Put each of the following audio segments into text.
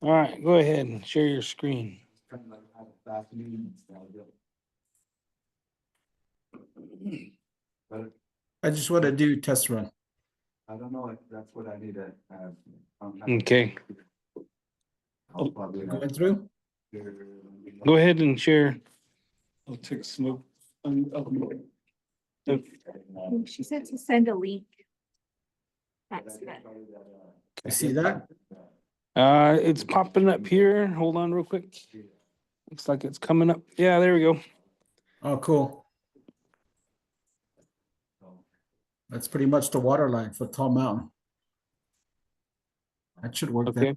All right, go ahead and share your screen. I just want to do test run. I don't know if that's what I need to have. Okay, Going through? go ahead and share. I'll take some. She said to send a link. That's good. I see that. It's popping up here. Hold on real quick. Looks like it's coming up. Yeah, there we go. Oh, cool. That's pretty much the water line for Tall Mountain. That should work then. Okay.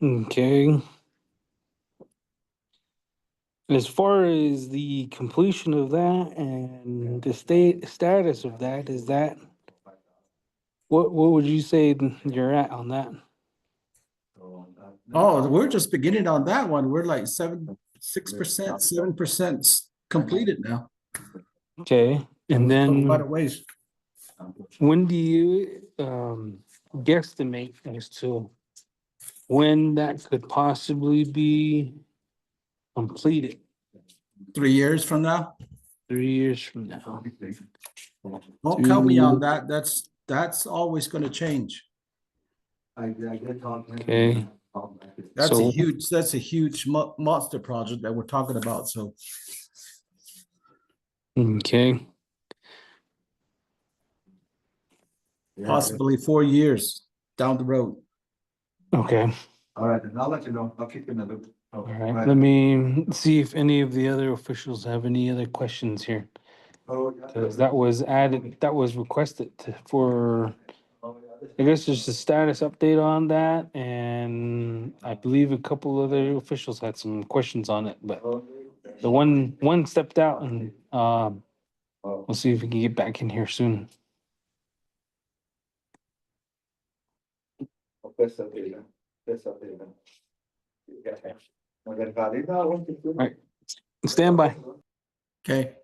Okay. As far as the completion of that and the status of that, is that what would you say you're at on that? Oh, we're just beginning on that one. We're like 6%, 7% completed now. Okay, and By then the ways. when do you guesstimate as to when that could possibly be completed? 3 years from now. 3 years from now. Don't count me on that. That's always going to change. Okay. That's a huge monster project that we're talking about. So Okay. possibly 4 years down the road. Okay. All right, and I'll let you know. I'll keep you in the loop. All right. Let me see if any of the other officials have any other questions here. Because that was added, that was requested for, I guess there's a status update on that. And I believe a couple other officials had some questions on it, but the one stepped out and we'll see if we can get back in here soon. Right. Stand by. Okay.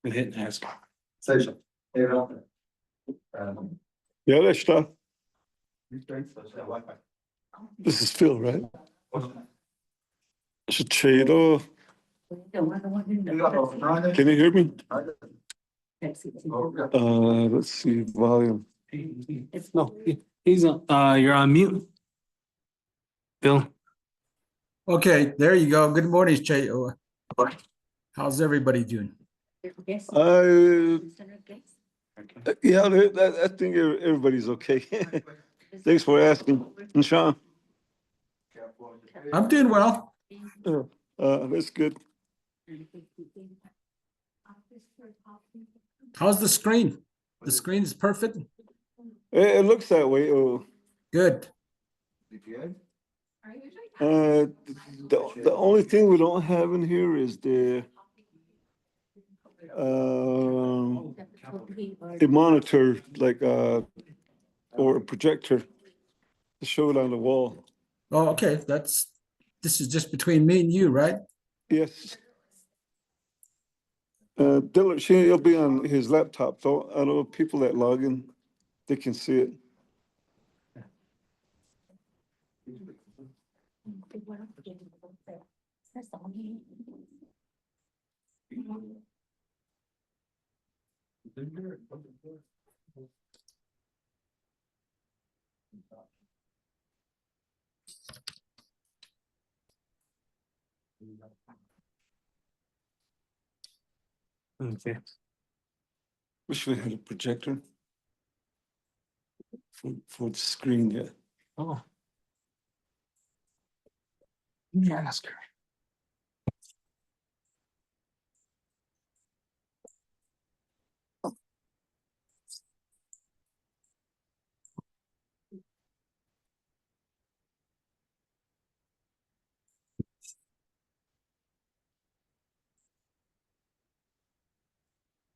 We hit ask. Session. Yeah, that's stuff. This is Phil, right? Shonto. Can you hear me? Let's see, volume. No, he's on, you're on mute. Bill. Okay, there you go. Good morning, Jay. How's everybody doing? Yeah, I think everybody's okay. Thanks for asking. And Sean, I'm doing well. that's good. How's the screen? The screen is perfect. It looks that way. Good. The only thing we don't have in here is the monitor, like or a projector to show it on the wall. Oh, okay, this is just between me and you, right? Yes. Dillard, he'll be on his laptop, though. I know people that log in, they can see it. Okay. Wish we had a projector for the screen yet. Oh. Yeah, that's good.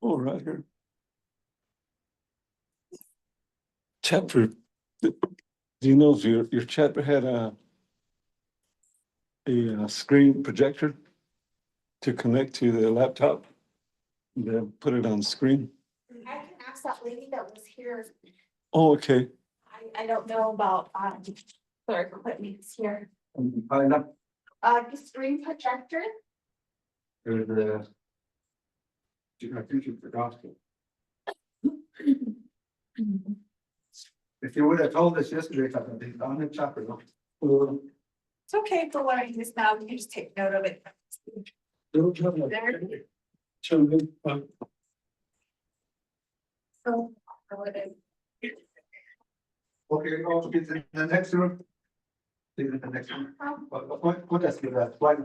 Oh, right here. Chapter. Do you know if your chapter had a screen projector to connect to the laptop? Then put it on screen. I can ask that lady that was here. Oh, okay. I don't know about, their equipment here. Find out, The screen projector. there's the. I think you forgot. If you would have told us yesterday, I'd be on the chopper. It's okay for what I use now, you can just take note of it. There. So, for what it- Okay, I'll get to the next room. See you in the next one. What else give that, why?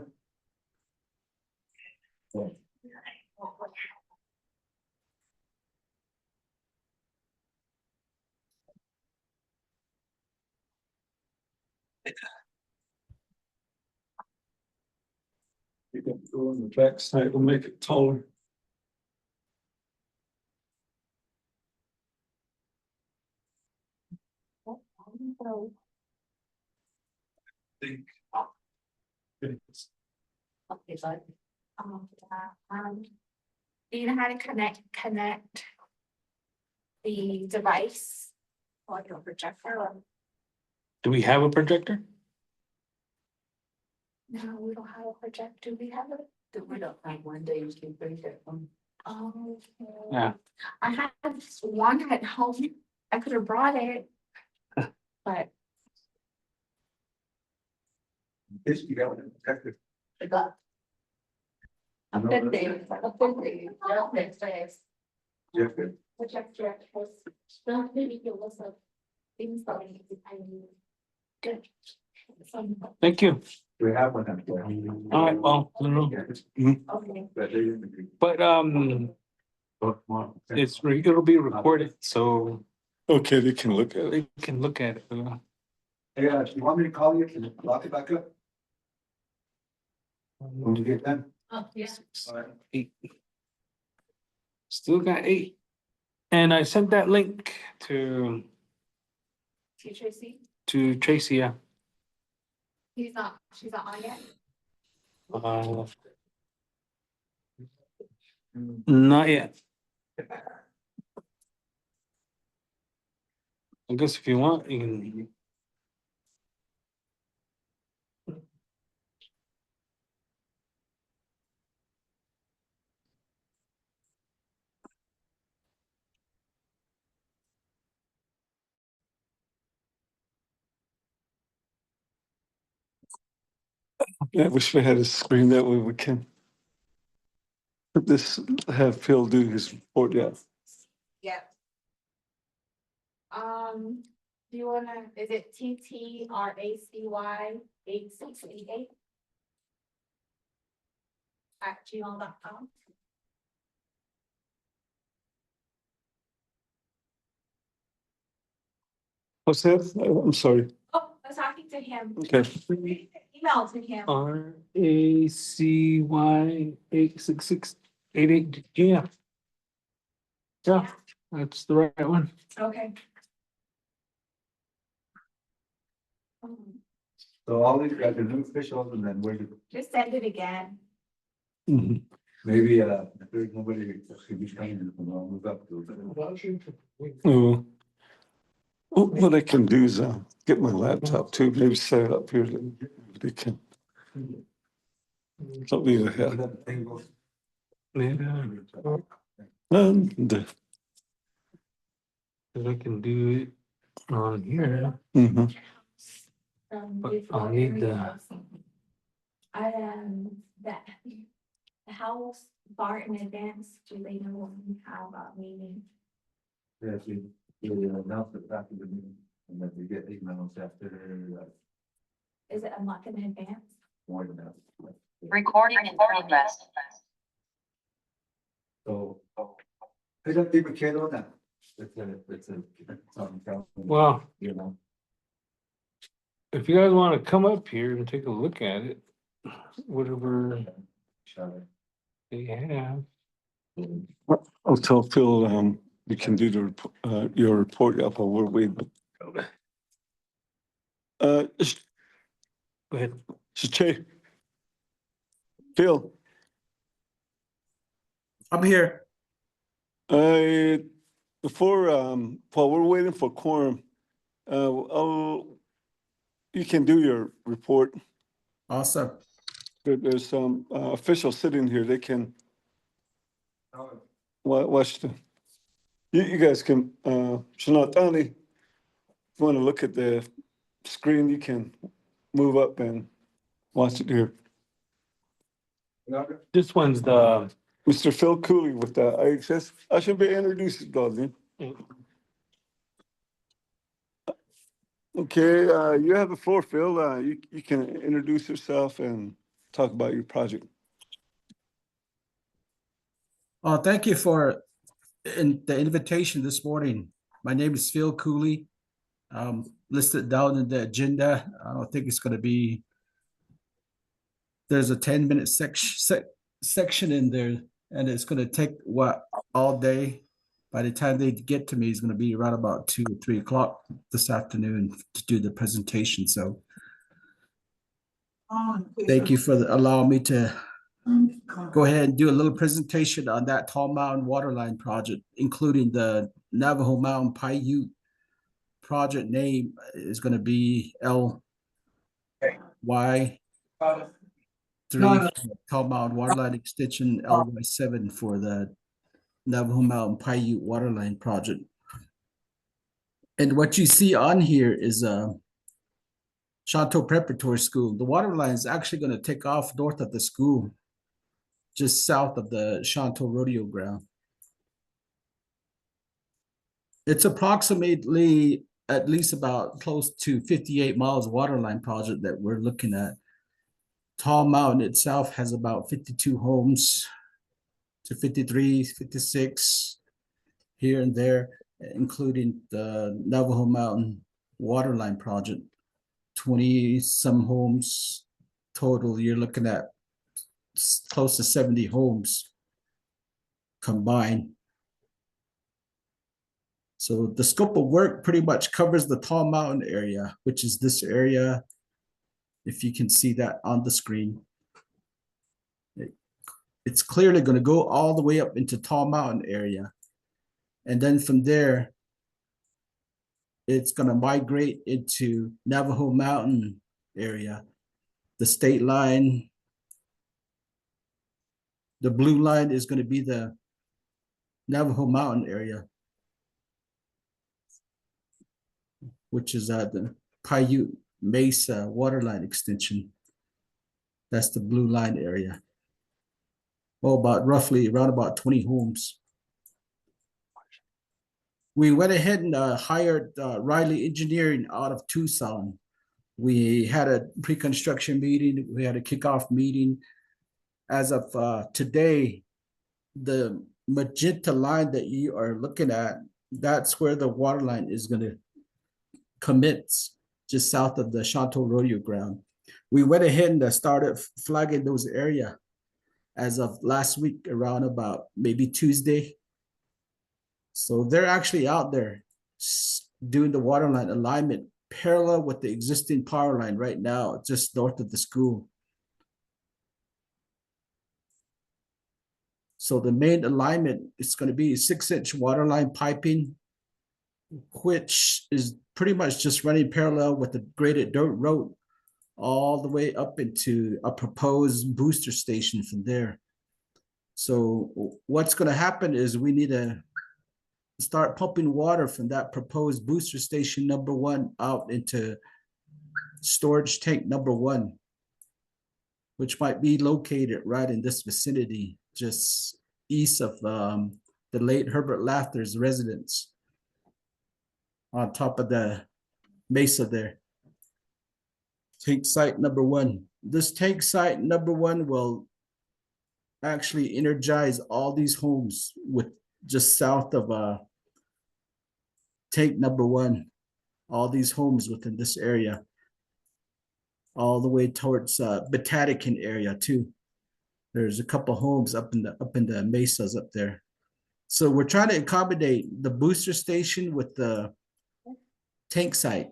You can go on the back side, we'll make it taller. So, Think. okay, but, do you know how to connect the device? Like a projector or? Do we have a projector? No, we don't have a projector, we have it. We don't have one day you can bring it on. Oh. Yeah. I have one at home, I could have brought it. But This, you got one, protected. I got. A good thing, yeah, next day. Yeah, good. Projector, was, well, maybe it was a things that I need. Good. Thank you. We have one. Up there. All right, well, I don't know. Okay. But they didn't agree. But it'll be recorded, so Okay, they can look at it. they can look at it. Hey, you want me to call you? Can you lock it back up? When you get done? Oh, yes. All right. 8. Still got 8. And I sent that link to Tracy, Tracy, yeah. she's not on yet. Not yet. I guess if you want, you can. Yeah, I wish we had a screen that way we can. Put this, have Phil do his report, yeah. Yeah. Do you wanna, is it TTRACY 8688? At gmail.com. What's that? I'm sorry. Oh, I was talking to him. Okay. Email to him. RACY 86688. Yeah. Yeah, Yeah. that's the right one. Okay. So all these got the new officials and then where do, Just send it again. Mhm. maybe, if there's nobody that's gonna be training, I'll move up to. Oh. What I can do is get my laptop too, maybe set it up here. That they can. Something to have. Yeah, The, I can do it on here, mhm. but I'll need the, That, how far in advance do they know when we have a meeting? Yeah, you announce it after the meeting, and then we get emails after, Is it a month in advance? more than that. Recording in progress. So, I don't think we care on that. It's on, well, you know. if you guys wanna come up here and take a look at it, whatever Shall I? they have. I'll tell Phil, we can do your report up while we're waiting. Go ahead. Che. Phil, I'm here. before, while we're waiting for quorum, you can do your report. Awesome. There's some officials sitting here. They can watch the. You guys can, Shonto, if you want to look at the screen, you can move up and watch it here. This one's the, Mr. Phil Cooley with the IHS. I should be introduced, Godwin. Okay, you have the floor, Phil. You can introduce yourself and talk about your project. Thank you for the invitation this morning. My name is Phil Cooley. Listed down in the agenda. I don't think it's gonna be. There's a 10-minute section in there, and it's gonna take all day. By the time they get to me, it's gonna be around about 2 or 3 o'clock this afternoon to do the presentation. So thank you for allowing me to go ahead and do a little presentation on that Tall Mountain Waterline project, including the Navajo Mountain Paiute project name is going to be LY3 Tall Mountain Waterline Extension, LY7 for the Navajo Mountain Paiute Waterline project. And what you see on here is Shonto Preparatory School. The waterline is actually going to take off north of the school, just south of the Shonto Rodeo Ground. It's approximately at least about close to 58 miles waterline project that we're looking at. Tall Mountain itself has about 52 homes to 53, 56 here and there, including the Navajo Mountain Waterline project. 20 some homes total. You're looking at close to 70 homes combined. So the scope of work pretty much covers the Tall Mountain area, which is this area. If you can see that on the screen, it's clearly going to go all the way up into Tall Mountain area. And then from there, it's going to migrate into Navajo Mountain area, the state line. The blue line is going to be the Navajo Mountain area, which is at the Paiute Mesa Waterline Extension. That's the blue line area. Oh, roughly around about 20 homes. We went ahead and hired Riley Engineering out of Tucson. We had a pre-construction meeting. We had a kickoff meeting. As of today, the magenta line that you are looking at, that's where the water line is going to commence, just south of the Shonto Rodeo Ground. We went ahead and started flagging those areas as of last week, around about maybe Tuesday. So they're actually out there doing the waterline alignment parallel with the existing power line right now, just north of the school. So the main alignment is going to be 6-inch water line piping, which is pretty much just running parallel with the graded dirt road all the way up into a proposed booster station from there. So what's going to happen is we need to start pumping water from that proposed booster station number 1 out into storage tank number 1, which might be located right in this vicinity, just east of the late Herbert Laughter's residence, on top of the mesa there. Tank site number 1. This tank site number 1 will actually energize all these homes with just south of tank number 1, all these homes within this area, all the way towards Batatican area too. There's a couple homes up in the mesas up there. So we're trying to accommodate the booster station with the tank site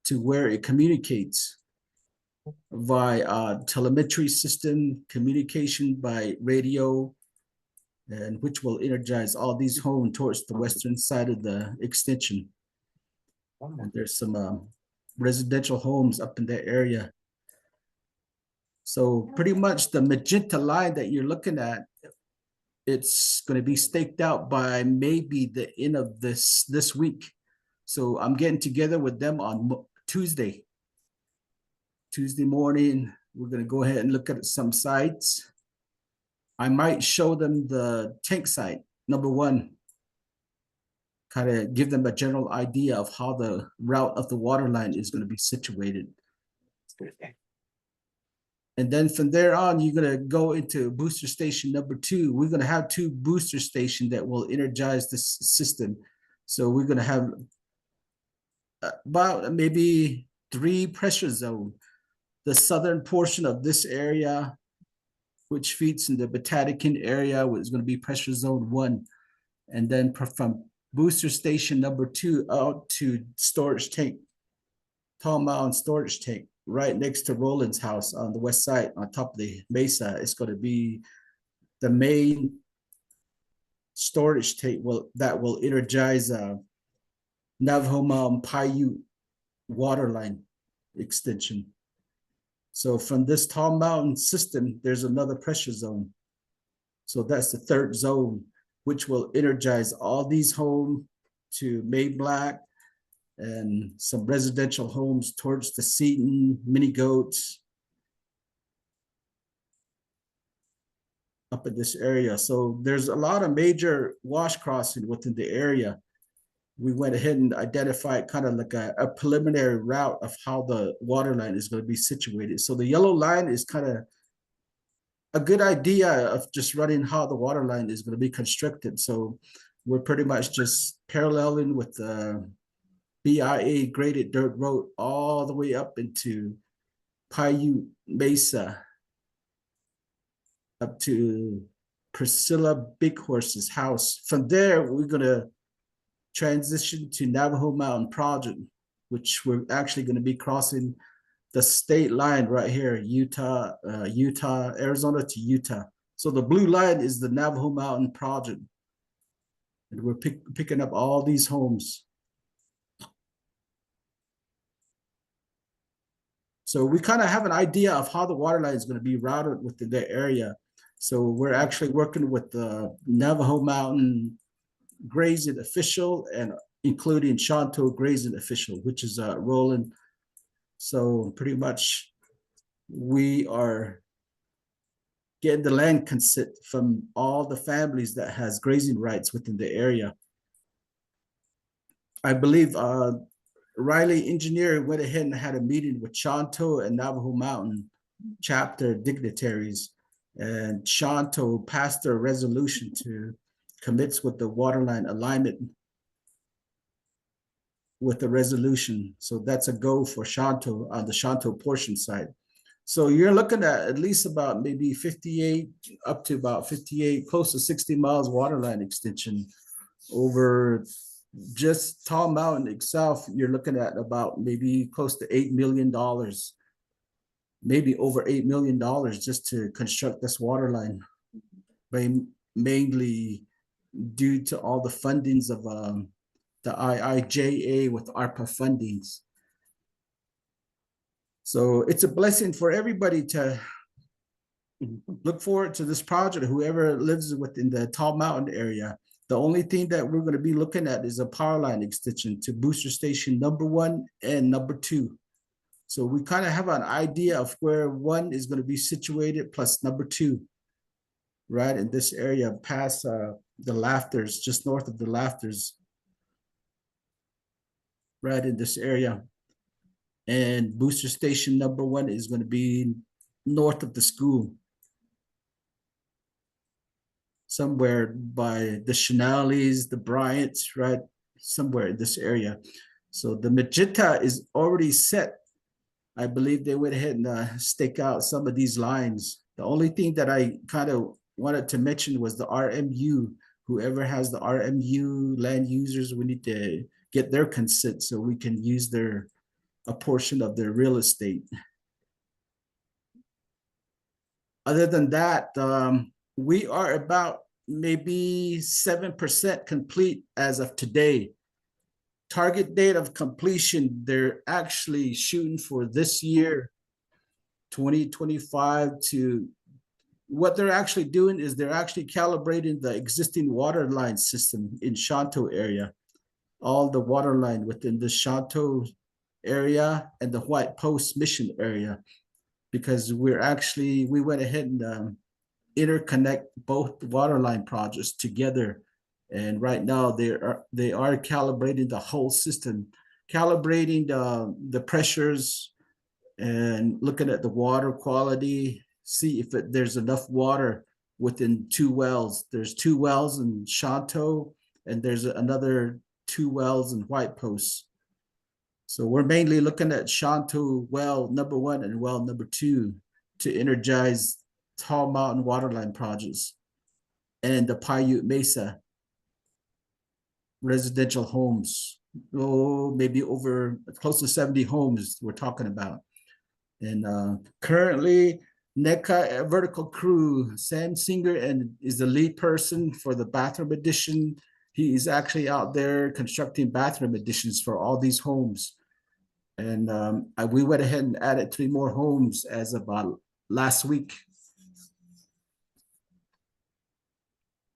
to where it communicates via telemetry system, communication by radio, and which will energize all these homes towards the western side of the extension. And there's some residential homes up in that area. So pretty much the magenta line that you're looking at, it's going to be staked out by maybe the end of this week. So I'm getting together with them on Tuesday morning. We're going to go ahead and look at some sites. I might show them the tank site number 1, kind of give them a general idea of how the route of the water line is going to be situated. And then from there on, you're going to go into booster station number 2. We're going to have 2 booster stations that will energize this system. So we're going to have about maybe 3 pressure zones. The southern portion of this area, which feeds in the Batatican area, is going to be pressure zone 1. And then from booster station number 2 out to storage tank, Tall Mountain storage tank, right next to Roland's house on the west side, on top of the mesa, it's going to be the main storage tank that will energize Navajo Mountain Paiute water line extension. So from this Tall Mountain system, there's another pressure zone. So that's the 3rd zone, which will energize all these homes to May Black and some residential homes towards the Seton, Mini Goats, up in this area. So there's a lot of major wash crossing within the area. We went ahead and identified kind of like a preliminary route of how the water line is going to be situated. So the yellow line is kind of a good idea of just running how the water line is going to be constructed. So we're pretty much just paralleling with the BIA graded dirt road all the way up into Paiute Mesa, up to Priscilla Big Horse's house. From there, we're going to transition to Navajo Mountain Project, which we're actually going to be crossing the state line right here, Arizona to Utah. So the blue line is the Navajo Mountain Project. And we're picking up all these homes. So we kind of have an idea of how the water line is going to be routed within the area. So we're actually working with the Navajo Mountain grazing official and including Shonto grazing official, which is Roland. So pretty much we are getting the land consent from all the families that has grazing rights within the area. I believe Riley Engineer went ahead and had a meeting with Shonto and Navajo Mountain chapter dignitaries, and Shonto passed their resolution to commits with the waterline alignment with the resolution. So that's a go for Shonto on the Shonto portion side. So you're looking at least about maybe 58 up to about 58, close to 60 miles waterline extension over just Tall Mountain itself, you're looking at about maybe close to $8 million, maybe over $8 million just to construct this water line, mainly due to all the fundings of the IIJA with ARPA fundings. So it's a blessing for everybody to look forward to this project, whoever lives within the Tall Mountain area. The only thing that we're going to be looking at is a power line extension to booster station #1 and #2. So we kind of have an idea of where 1 is going to be situated plus #2, right in this area past the Laughters, just north of the Laughters, right in this area. And booster station #1 is going to be north of the school, somewhere by the Chenales, the Bryants, right? Somewhere in this area. So the Magenta is already set. I believe they went ahead and stake out some of these lines. The only thing that I kind of wanted to mention was the RMU. Whoever has the RMU land users, we need to get their consent so we can use a portion of their real estate. Other than that, we are about maybe 7% complete as of today. Target date of completion, they're actually shooting for this year, 2025. To what they're actually doing is they're actually calibrating the existing water line system in Shonto area, all the water line within the Shonto area and the White Post Mission area, because we went ahead and interconnect both water line projects together. And right now they are calibrating the whole system, calibrating the pressures and looking at the water quality, see if there's enough water within 2 wells. There's 2 wells in Shonto, and there's another 2 wells in White Post. So we're mainly looking at Shonto well #1 and well #2 to energize Tall Mountain waterline projects and the Paiute Mesa residential homes. Oh, maybe over close to 70 homes we're talking about. And currently, NECA vertical crew, Sam Singer, and is the lead person for the bathroom addition. He is actually out there constructing bathroom additions for all these homes. And we went ahead and added 3 more homes as of last week.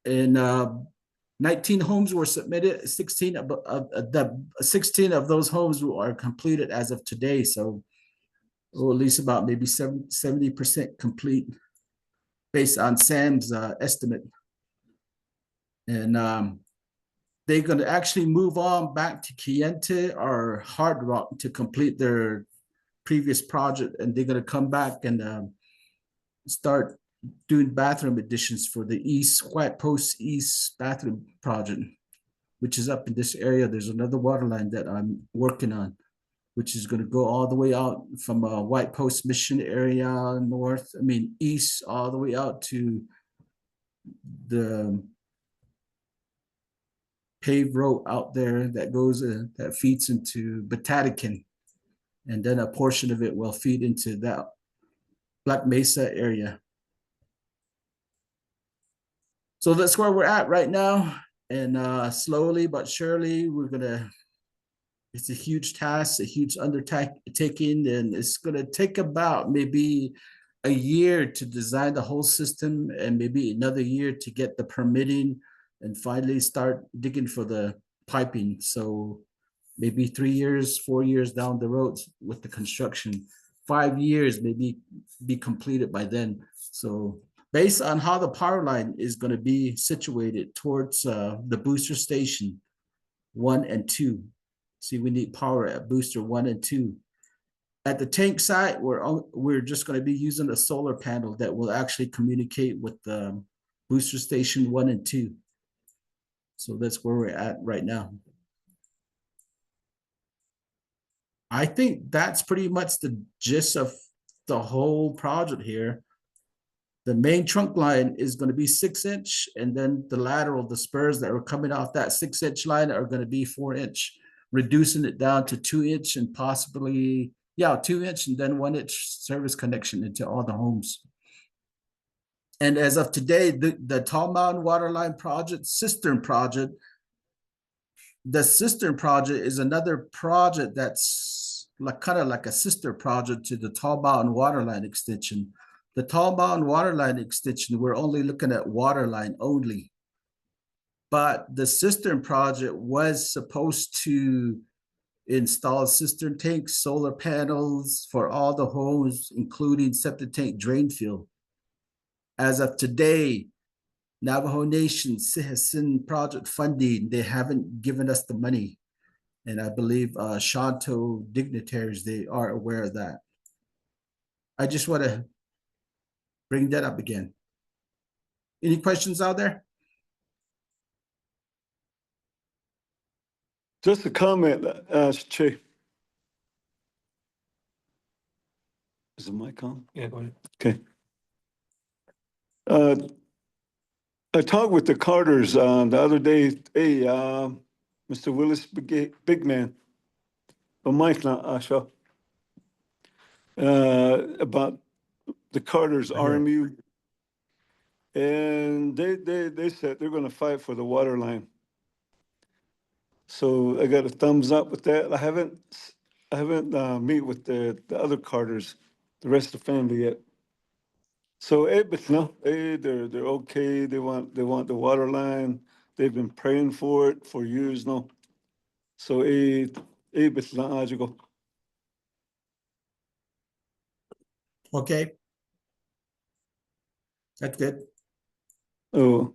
And 19 homes were submitted. 16 of those homes are completed as of today. So at least about maybe 70% complete based on Sam's estimate. And they're going to actually move on back to Kayenta or Hard Rock to complete their previous project. And they're going to come back and start doing bathroom additions for the White Post East bathroom project, which is up in this area. There's another water line that I'm working on, which is going to go all the way out from White Post Mission area east, all the way out to the paved road out there that goes that feeds into Batatican, and then a portion of it will feed into that Black Mesa area. So that's where we're at right now, and slowly but surely it's a huge task, a huge undertaking, and it's gonna take about maybe a year to design the whole system, and maybe another year to get the permitting and finally start digging for the piping. So maybe 3 years, 4 years down the road with the construction, 5 years maybe be completed by then. So based on how the power line is going to be situated towards the booster station 1 and 2. See, we need power at booster 1 and 2. At the tank site, we're just going to be using a solar panel that will actually communicate with the booster station 1 and 2. So that's where we're at right now. I think that's pretty much the gist of the whole project here. The main trunk line is going to be 6 inch, and then the lateral, the spurs that are coming off that 6 inch line are going to be 4 inch, reducing it down to 2 inch and possibly, 2 inch and then 1 inch service connection into all the homes. And as of today, the Tall Mountain Waterline Project, Cistern Project, the Cistern Project is another project that's like kind of like a sister project to the Tall Mountain Waterline Extension. The Tall Mountain Waterline Extension, we're only looking at waterline only. But the Cistern Project was supposed to install cistern tanks, solar panels for all the homes, including septic tank drain field. As of today, Navajo Nation has sent project funding. They haven't given us the money. And I believe Shonto dignitaries, they are aware of that. I just want to bring that up again. Any questions out there? Just a comment, Che. Is the mic on? Yeah, go ahead. Okay. I talked with the Carters the other day. Hey, Mr. Willis, big man. But Mike, not Asha. About the Carters RMU. And they said they're going to fight for the water line. So I got a thumbs up with that. I haven't meet with the other Carters, the rest of the family yet. So but no, they're okay. They want the water line. They've been praying for it for years now. So but no, Okay. That's good. oh.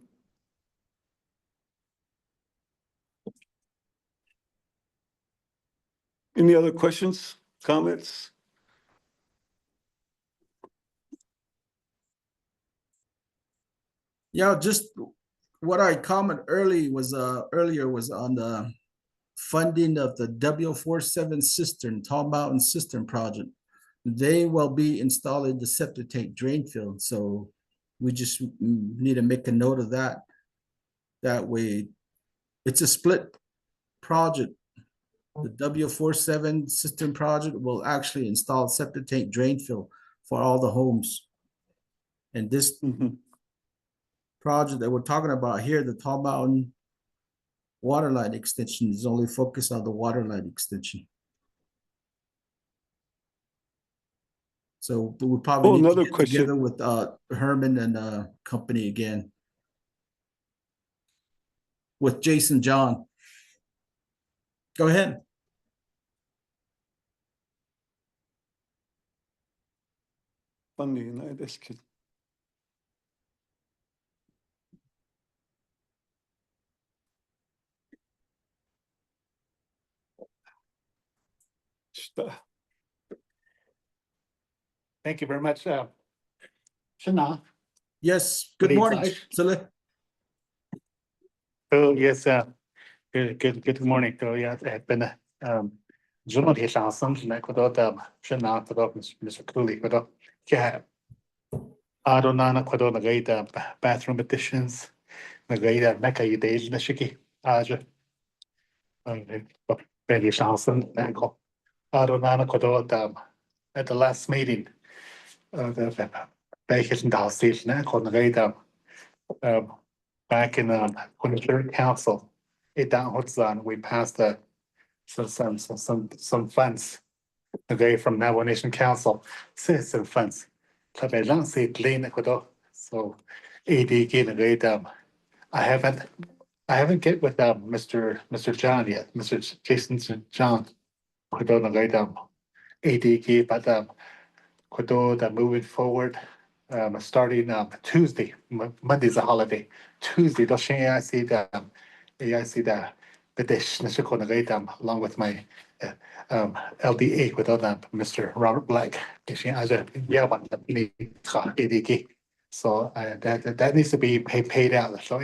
Any other questions, comments? Yeah, just what I commented earlier was on the funding of the W47 cistern, Tall Mountain Cistern Project. They will be installing the septic tank drain field. So we just need to make a note of that. That way, it's a split project. The W47 cistern project will actually install septic tank drain field for all the homes. And this project that we're talking about here, the Tall Mountain Waterline Extension, is only focused on the waterline extension. So we'll probably need to another get question. together with Herman and company again. With Jason John. Go ahead. Funding, I just kid. Thank you very much. Shana. Yes, good Good morning, evening. Saleh. Oh, yes, good morning. So, yeah, I've been journal here, something like what Shana, what Mr. Cooley, what I don't know, what the great bathroom additions, the great Mecca days, the shiki, Aja. Benny Johnson, I don't know, what at the last meeting, the Bacon Dow Station, I called the great back in when the third council, we passed some funds. Okay, from Navajo Nation Council, citizen funds. So AD again, I haven't get with Mr. John yet, Mr. Jason John. AD but moving forward, starting Tuesday, Monday's a holiday. Tuesday, I see the dish along with my LDA with Mr. Robert Black. So that needs to be paid out. So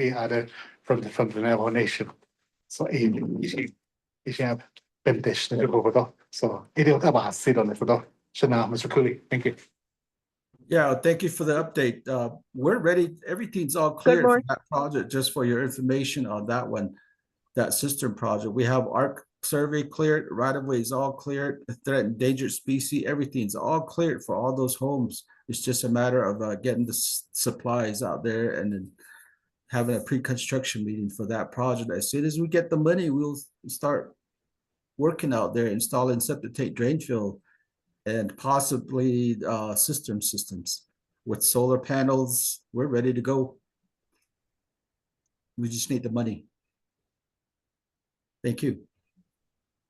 from the Navajo Nation. So have been dish. So it is about sit on it for Mr. Cooley. Thank you. Yeah, thank you for the update. We're ready. Everything's all clear for morning. that project, just for your information on that one, that cistern project. We have ARC survey cleared, right of way is all cleared, threatened endangered species, everything's all cleared for all those homes. It's just a matter of getting the supplies out there and then having a pre-construction meeting for that project. As soon as we get the money, we'll start working out there, installing septic tank drain field and possibly cistern systems with solar panels. We're ready to go. We just need the money. Thank you.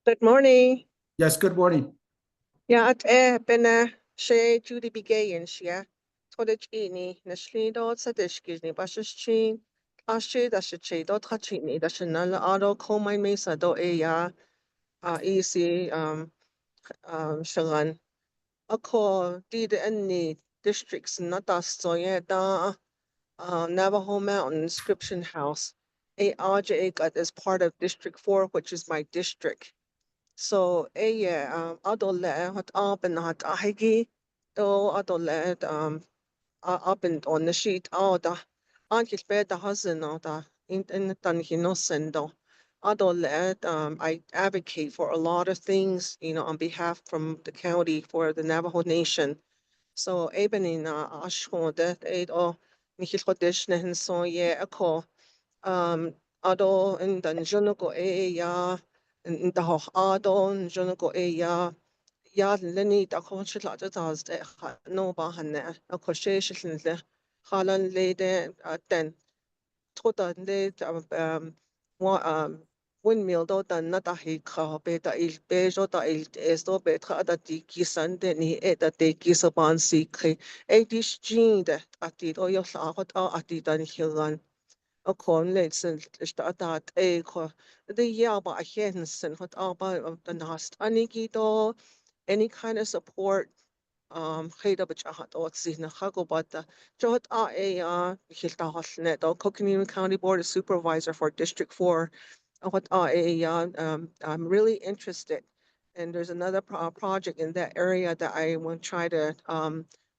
Good morning. Yes, good morning. Ja, ben she Judy Bigayan shia. Todich ini nashli do sadishkini bashashin. Ashi da shi do tachini da shanala auto coal mine mesa do easy shagan. Ako did any districts not that so yeah da Navajo Mountain Inscription House. ARJ got as part of District 4, which is my district. So adole hat aben hat ahigi do adole aben on the sheet da ankis be da hasen da in tan hinosendo adole I advocate for a lot of things, on behalf from the county for the Navajo Nation. So eben in ashode o nikil kodesh nehen so ye ako ado in dan jonuko ya in the hoch adon jonuko ya leni da kon shla da das de no ba hanne a ko she shlin le halan le de den tota le wa windmill do dan na da hi kha be da il be jo da il esto be tra da di kisan de ni e da de kisaban si khe e dis jin de ati do yo sa hot ati dan hilan a con leidsen dat ko the yaba a hensen hot aba of the NOST anigi any kind of support kheda bchahat ot sina khagobata jot hilta holne do Coconino County Board of Supervisor for District 4 what I'm really interested, and there's another project in that area that I want to try to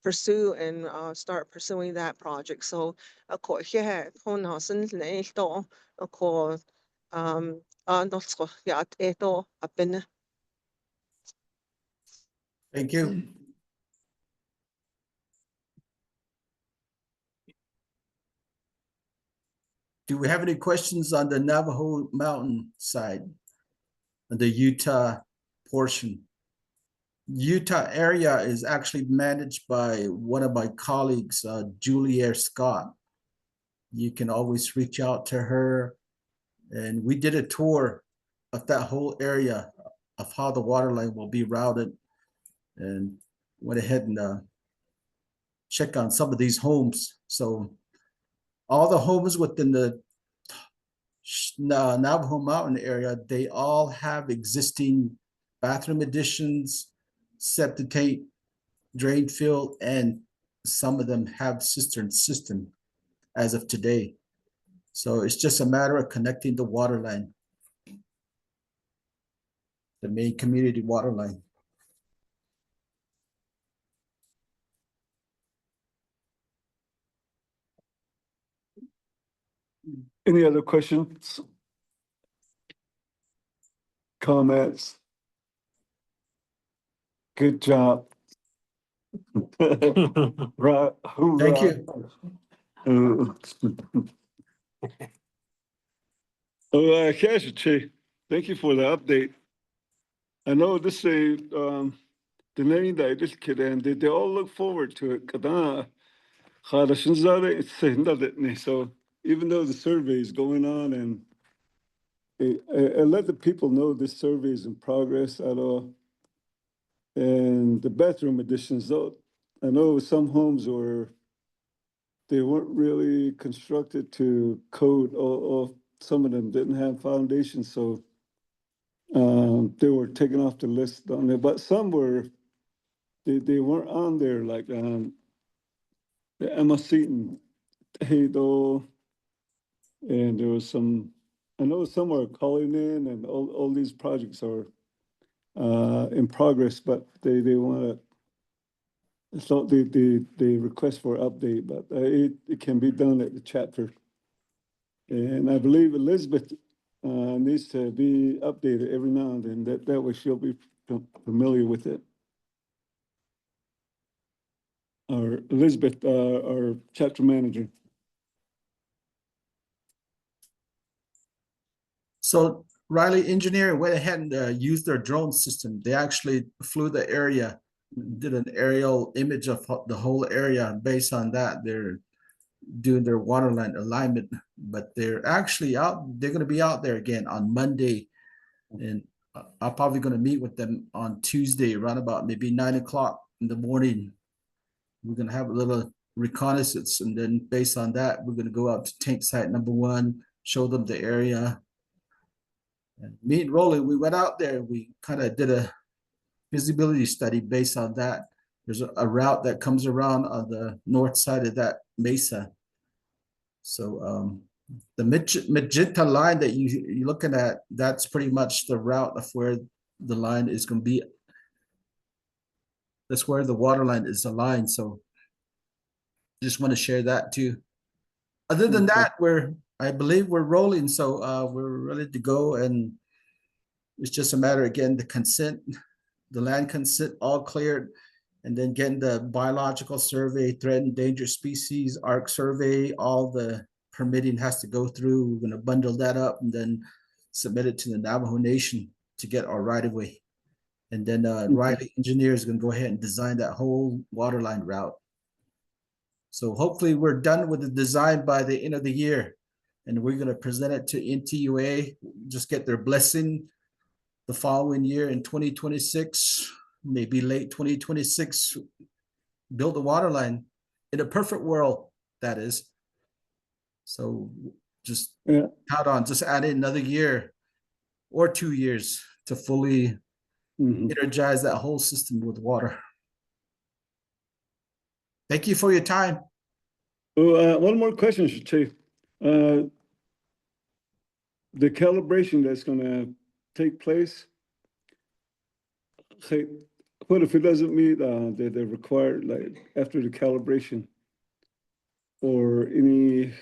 pursue and start pursuing that project. So ako yeah kung nasan na ito ako not ko ya ito apin. Thank you. Do we have any questions on the Navajo Mountain side? On the Utah portion? Utah area is actually managed by one of my colleagues, Juliet Scott. You can always reach out to her. And we did a tour of that whole area of how the water line will be routed, and went ahead and checked on some of these homes. So all the homes within the Navajo Mountain area, they all have existing bathroom additions, septic tank, drain field, and some of them have cistern system as of today. So it's just a matter of connecting the water line, the main community water line. Any other questions? Comments? Good job. Right. Thank you. Che, thank you for the update. I know this is the name that this kid and they all look forward to it. So even though the survey is going on and I let the people know this survey is in progress at all. And the bathroom additions, though, I know some homes they weren't really constructed to code, or some of them didn't have foundations, so they were taken off the list on there. But some they weren't on there, like the Emma Seton, Hado, and there was some. I know some are calling in, and all these projects are in progress, but they want to So the request for update, but it can be done at the chapter. And I believe Elizabeth needs to be updated every now and then. That way she'll be familiar with it. Or Elizabeth, our chapter manager. So Riley Engineering went ahead and used their drone system. They actually flew the area, did an aerial image of the whole area. Based on that, they're doing their water line alignment, but they're actually out. They're going to be out there again on Monday, and I'm probably going to meet with them on Tuesday around about maybe 9 o'clock in the morning. We're going to have a little reconnaissance, and then based on that, we're going to go out to tank site number 1, show them the area. And me and Roland, we went out there. We kind of did a visibility study based on that. There's a route that comes around on the north side of that mesa. So the magenta line that you're looking at, that's pretty much the route of where the line is going to be. That's where the water line is aligned. So just want to share that too. Other than that, I believe we're rolling. So we're ready to go, and it's just a matter, again, the land consent all cleared, and then getting the biological survey, threatened endangered species, ARC survey, all the permitting has to go through. We're going to bundle that up and then submit it to the Navajo Nation to get our right of way. And then Riley Engineers is going to go ahead and design that whole water line route. So hopefully we're done with the design by the end of the year, and we're going to present it to NTUA, just get their blessing the following year in 2026, maybe late 2026, build a water line in a perfect world, that is. So just count on, just add in another year or 2 years to fully energize that whole system with water. Thank you for your time. One more question, Chief. The calibration that's going to take place, say, what if it doesn't meet the required, like after the calibration, or any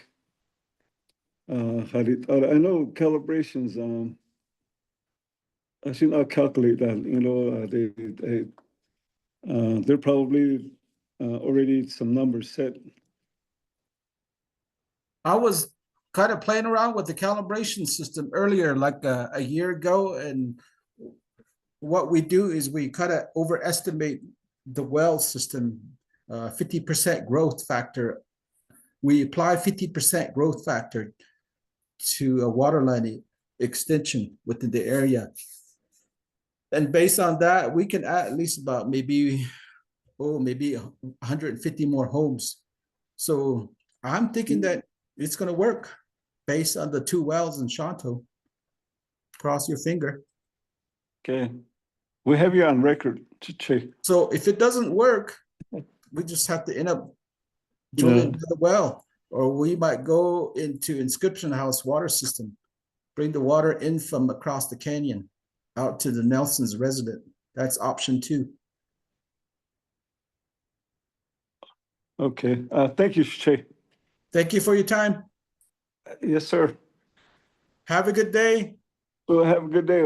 I know calibrations, I should not calculate that, they're probably already some numbers set. I was kind of playing around with the calibration system earlier, like a year ago, and what we do is we kind of overestimate the well system, 50% growth factor. We apply 50% growth factor to a water line extension within the area. And based on that, we can add at least about maybe 150 more homes. So I'm thinking that it's going to work based on the 2 wells in Shonto. Cross your finger. Okay. We have you on record, Chief. So if it doesn't work, we just have to end up drilling another well, or we might go into Inscription House water system, bring the water in from across the canyon out to the Nelson's resident. That's option 2. Okay. Thank you, Chief. Thank you for your time. Yes, sir. Have a good day. Well, have a good day.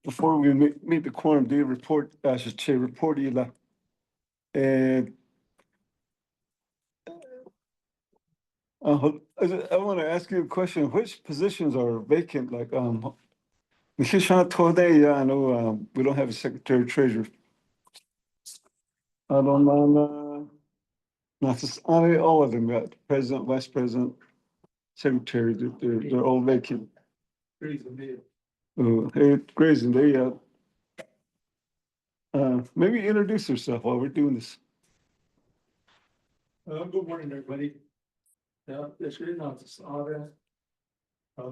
Before we meet the quorum, do you report, I should say, report you. And I want to ask you a question. Which positions are vacant? Like, I know we don't have a secretary treasurer. I don't know. Naatsis'aan, all of them got president, vice president, secretary. They're all vacant. Hey, Grayson, maybe introduce yourself while we're doing this. Good morning, everybody. This is Naatsis'aan. My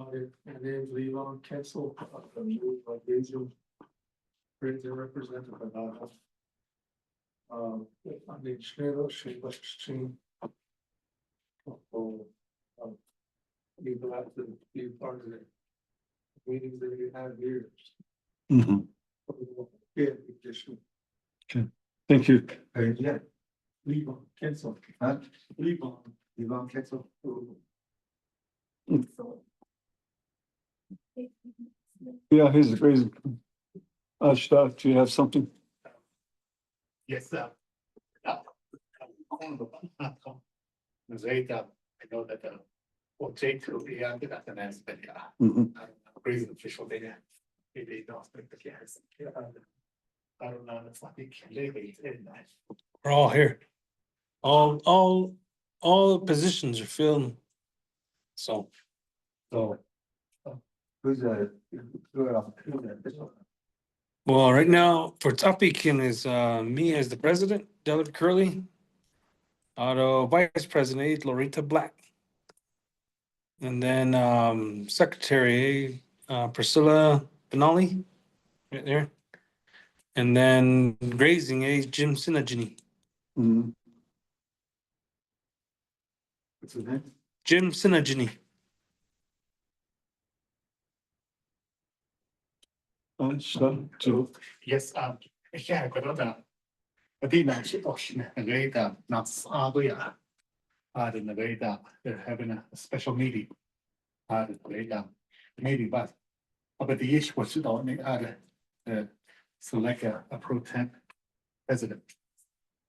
name's Levon Kessel. Ranger representative of Navajo. I'm the Shonto. glad to be part of the meetings that you have here. Mhm. Yeah, just Thank you. Yeah, leave on, cancel, huh? leave on. You want cancel? Yeah, here's the crazy. Stuff, do you have something? Yes, sir. Zeta, I know that Oljato, yeah, that's an aspect, yeah. Mhm. Crazy official data. They don't speak the gas. I don't know, it's like they can legally in that. We're all here. All the positions are filled. So, So, Who's well, right now for Tapikin is me as the president, Delbert Curley. Auto Vice President Loretta Black. And then Secretary Priscilla Benali, right there. And then grazing Jim Sinagini. Mhm. What's his name? Jim Sinagini. Stuff, too. yes, yeah, I got that. But then I should also agree that Naatsis'aan, in the way that they're having a special meeting. The way that maybe, but the issue was on the select a pro temp president.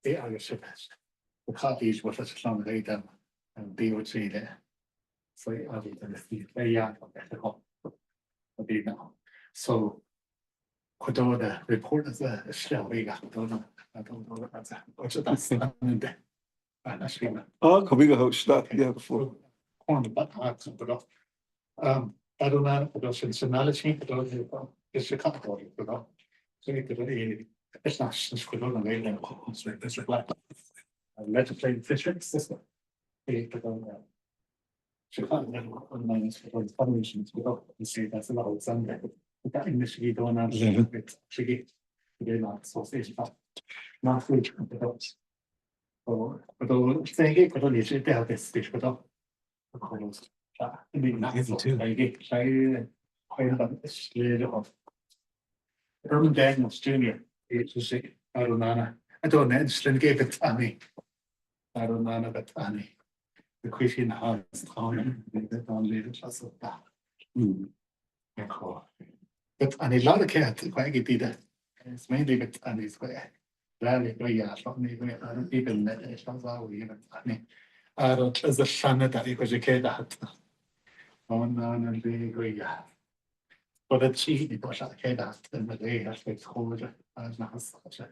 They are your shippers. The copies was such a long way down and DOC there. So I think that the very young at the home. Now. So could all the report as a shell we got, I don't know what that's that's and actually Kan vi gå stuff, yeah, before. on the butt but I don't know, but there's personality, but it's a couple of it, so it's not just good on the way now, it's like legislative district system. Chicago on the foundations, you see that's a lot of Sunday. That in Michigan going on with Chicago. They're not so safe, not free. But say, but only should have this fish, but I mean, not so. I get quite about this later on. Herman Daniels Jr. It's a sick. I don't know. I don't know. Just gave it to me. I don't know about Annie. The Christian house town. They don't live just like that. But and a lot of cats quite get that. It's mainly with Annie's way. Rarely go yeah, something even that is not even Annie. I don't as a son that he was a kid that. On and they go yeah. But it's easy to push out that in the day has been cold as not such a.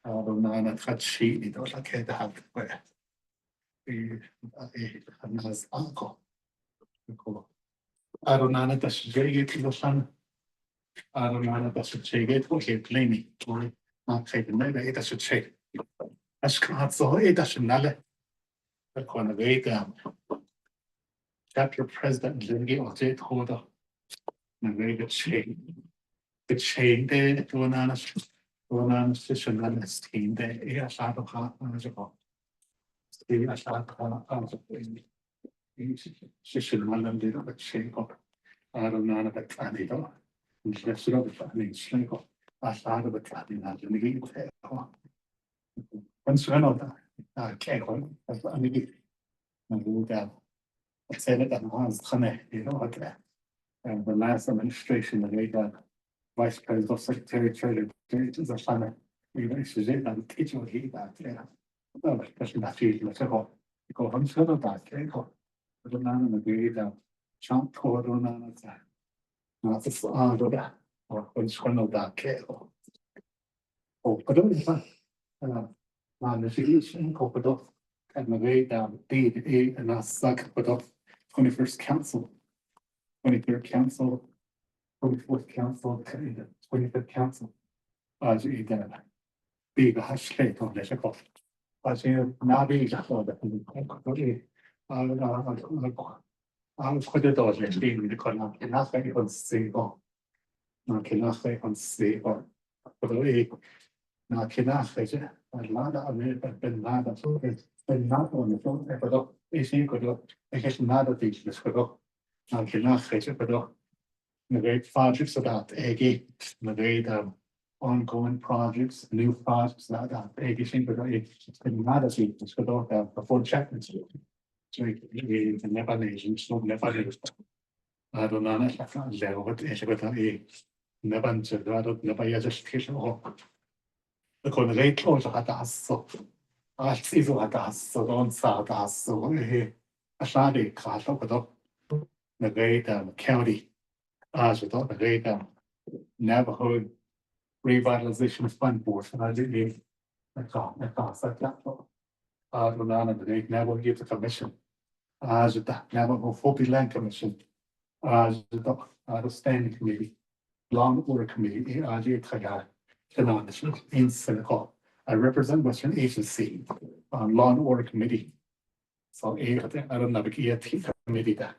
I don't know, and it's got sheet, it was like that where the has uncle. I don't know, that's very good to the sun. I don't know, that's a check it, okay, plain me, not taking maybe that's a check. That's not so, it doesn't matter. The corner way down. Chapter president, Lingy or J. Holder. And very good chain. The chain there, one on session on this team there, yeah, side of heart manageable. The side of session one and little bit shape up. I don't know about funny though. Just a little funny snake up. I started with funny not in the game. Once I know that, I can't go. That's what I mean. And go down. I said it and was funny, you know what? And the last administration, they got vice president, secretary, treasurer, is a funny. You know, she's in and teach what he got. Yeah. No, that's not easy. Let's go. Go on, so that can't go. But the man in the grade down. Shonto on that. Naatsis'aan that. Or which one of that cable. Oh, but don't you man, the solution, but and the way down, D, and that's suck, but 21st Council, 23rd Council, 24th Council, 25th Council. As you did, big hashtag on this. As you now be just on the I'm quite a dodge being the corner, and that's very unstable. Not enough unstable. But not enough, is it? A lot of it, been mad at it, been not on the phone, but it's equal. I guess mad at these, let's go. can not fetch it, but the great projects about Eggy, the great ongoing projects, new projects that Eggy thing, but it's been mad as it's got before checking. So the never nations, so never nations. I don't know, I can't level what is got a never to never just kiss off. The con great close at us so. I see so at us so don't start us so a shady class up with the great county. As we thought the great Navajo Revitalization Fund Board, and I didn't I thought that. None of the great Navajo Youth Commission. As the Navajo Folk Land Commission. As the Standing Committee, Long Order Committee, AJ Tagar, in Senegal. I represent Western Agency on Law and Order Committee. So I don't know the committee that.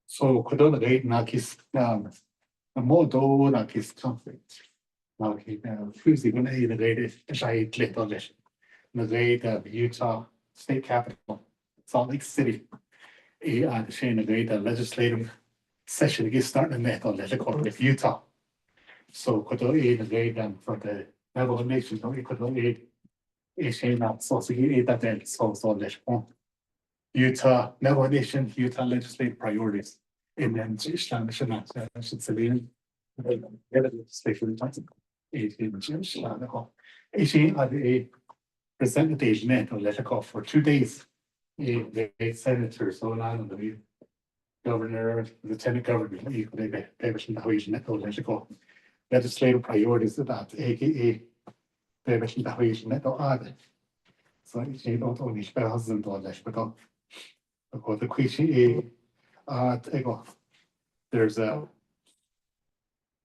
So could not rate Nakis a modo Nakis conflict. Naki Fusi when I the rate is I lit on this. The rate of Utah State Capitol, Salt Lake City. The Shane agreed the legislative session gets starting in that on the Utah. So could aid agreed them for the Navajo Nation, no, you could aid a Shane not so that then so Utah, Navajo Nation, Utah legislative priorities. And then Ts'ah should say legislation. A representative met or let off for 2 days. The senator, so on the governor, lieutenant governor, legislative priorities about AKA so it's not only $1,000, but the question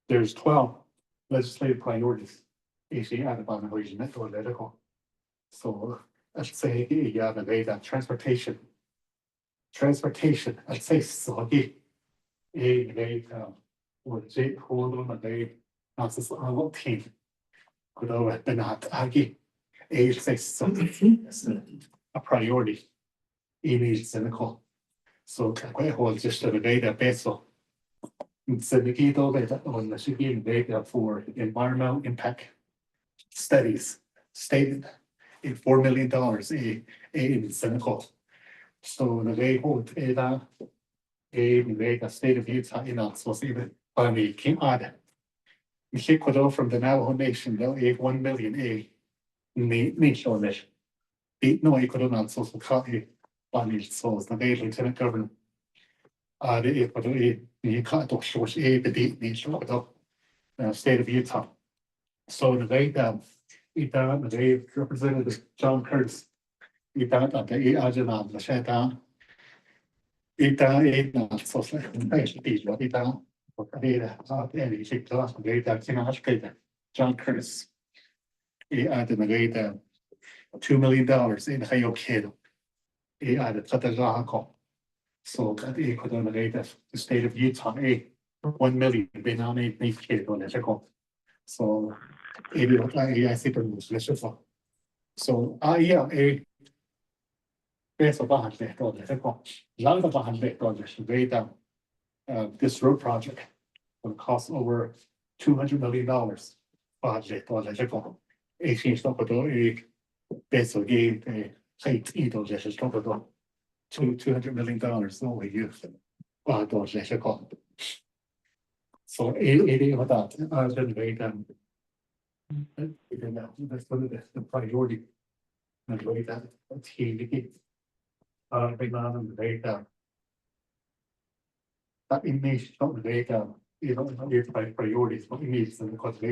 there's 12 legislative priorities. So let's say the way that transportation, I'd say soggy. Or J hold on a day, Naatsis'aan team. Could over the not argue. Say something a priority. Image cynical. So quite hold just a data peso. Syndicato data on the shipping data for environmental impact studies stated in $4 million in cynical. So the way hold data a state of Utah in us was even by me came out. Michiquado from the Navajo Nation, though a 1 million nation nation. No, I could not so copy by me souls, the lieutenant governor. The Ecuador, the Kato Shores, the nation of the state of Utah. So the way the way Representative John Curtis, the Ajana, the Shatan. Not so John Curtis. He added $2 million in Hayokedo. He added Tataraco. So that he could donate the state of Utah, $1 million been on a kid on the So I see the so peso $100. Lot of $100 way down. This road project will cost over $200 million. Budget or electrical. Exchange a peso gave a height either just $200 million over use. Electrical. So of that, then way down. That's one of the priority. And way that he right now on the data. That image of the data, by priorities, but images and the cause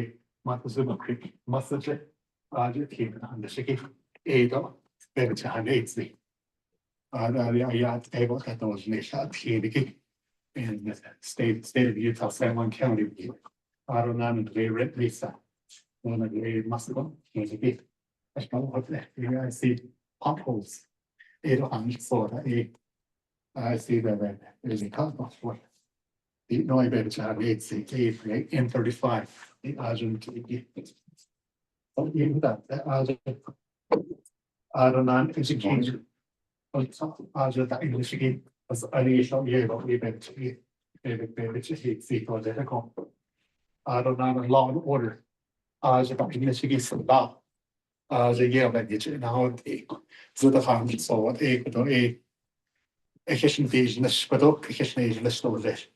Montezuma Creek, Massage, team and the Shiki, Ada, Bevachahan Aidsy. I able at those nation in the state of Utah, San Juan County. I don't know the way red Lisa. One of the Muscle, I know what I see potholes. I see that there's a cut off for the no better to have M35, the Argent. So even that Argent, I don't know, education. that English again, as I know you about eventually, eventually see for the go. I don't know law and order. That English again some law. The year that you now the hand so what a kitchen business, but a kitchen list of this.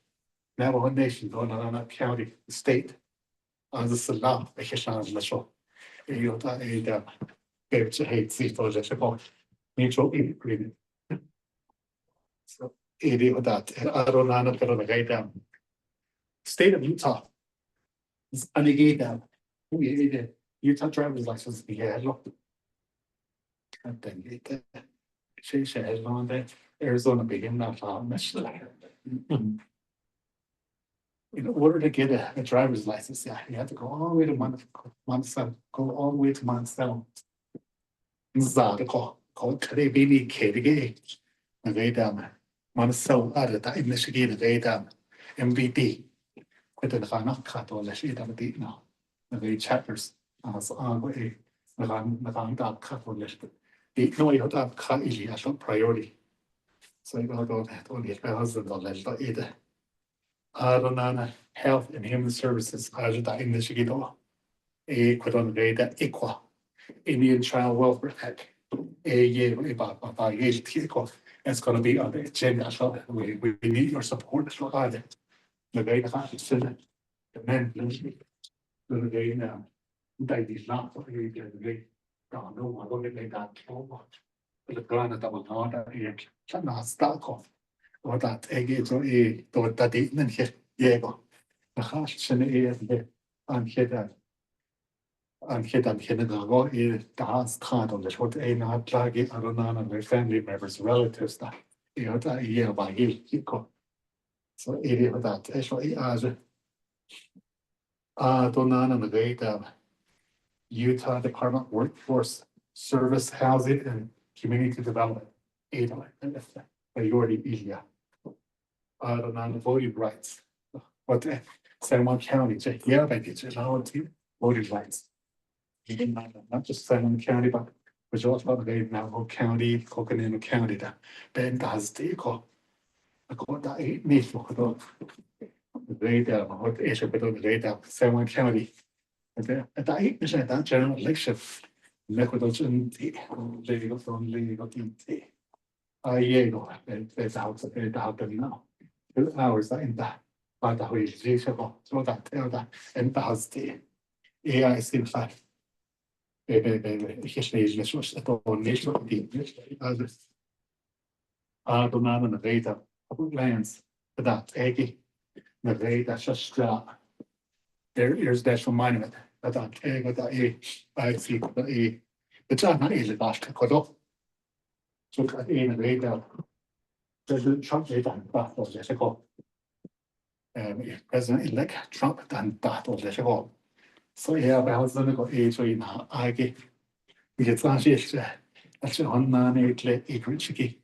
Now one nation going on a county, state, as a law, a kitchen list. You got a baby to hate see for this about mutual agreement. So, idiot that I don't know the guy down. State of Utah is unnegated. Utah driver's license, yeah, look. And then she has on that Arizona begin that in order to get a driver's license, yeah, you have to go all the way to Monticello, go all the way to Monticello. Called Caribbean Katie. A way down. Monticello out of that in Michigan, a way down. MVD. Quit the final cut or let's eat them deep now. The way chapters as on way. The long dog cut or let's the no you have cut is a priority. So you gotta go only my husband or let's either. Adonana Health and Human Services as that in Michigan. A quit on the way that equal Indian Child Welfare Act. A year about it's going to be on the agenda. So we need your support. So the way the men the day now they did not the no I don't think that so much. But the plan that was not that not stuck off or that egg so a to that didn't here yeah the hash sene and here and hit and hit go dance time on the short a not drag it I don't know and their family members, relatives that that year by year go. So it that actually as don't know and the way the Utah Department Workforce Service Housing and Community Development priority area. I don't know the voting rights. What San Juan County, yeah, I get you voting rights. Not just San County, but which also about the Navajo County, Coconino County, that Ben does the eco. I call that 8 me for the data, what the issue with the data, San County. At the 8% that general election, Mechadochen, legal from legal tea. Yeah, there's how to happen now. 2 hours in that, but the way is reachable, so that tell that, and the house the AI seems like. Geschleven was het al niet die donaten de reden op lands dat eigenlijk de reden just there is that monument dat eigenlijk dat I see dat het is not easy last kodo so dat een reden president Trump reden dat was het go president-elect Trump dan dat was het go so yeah bij ons dan go zo in eigenlijk 이게 사실 사실 혼나네 이그치기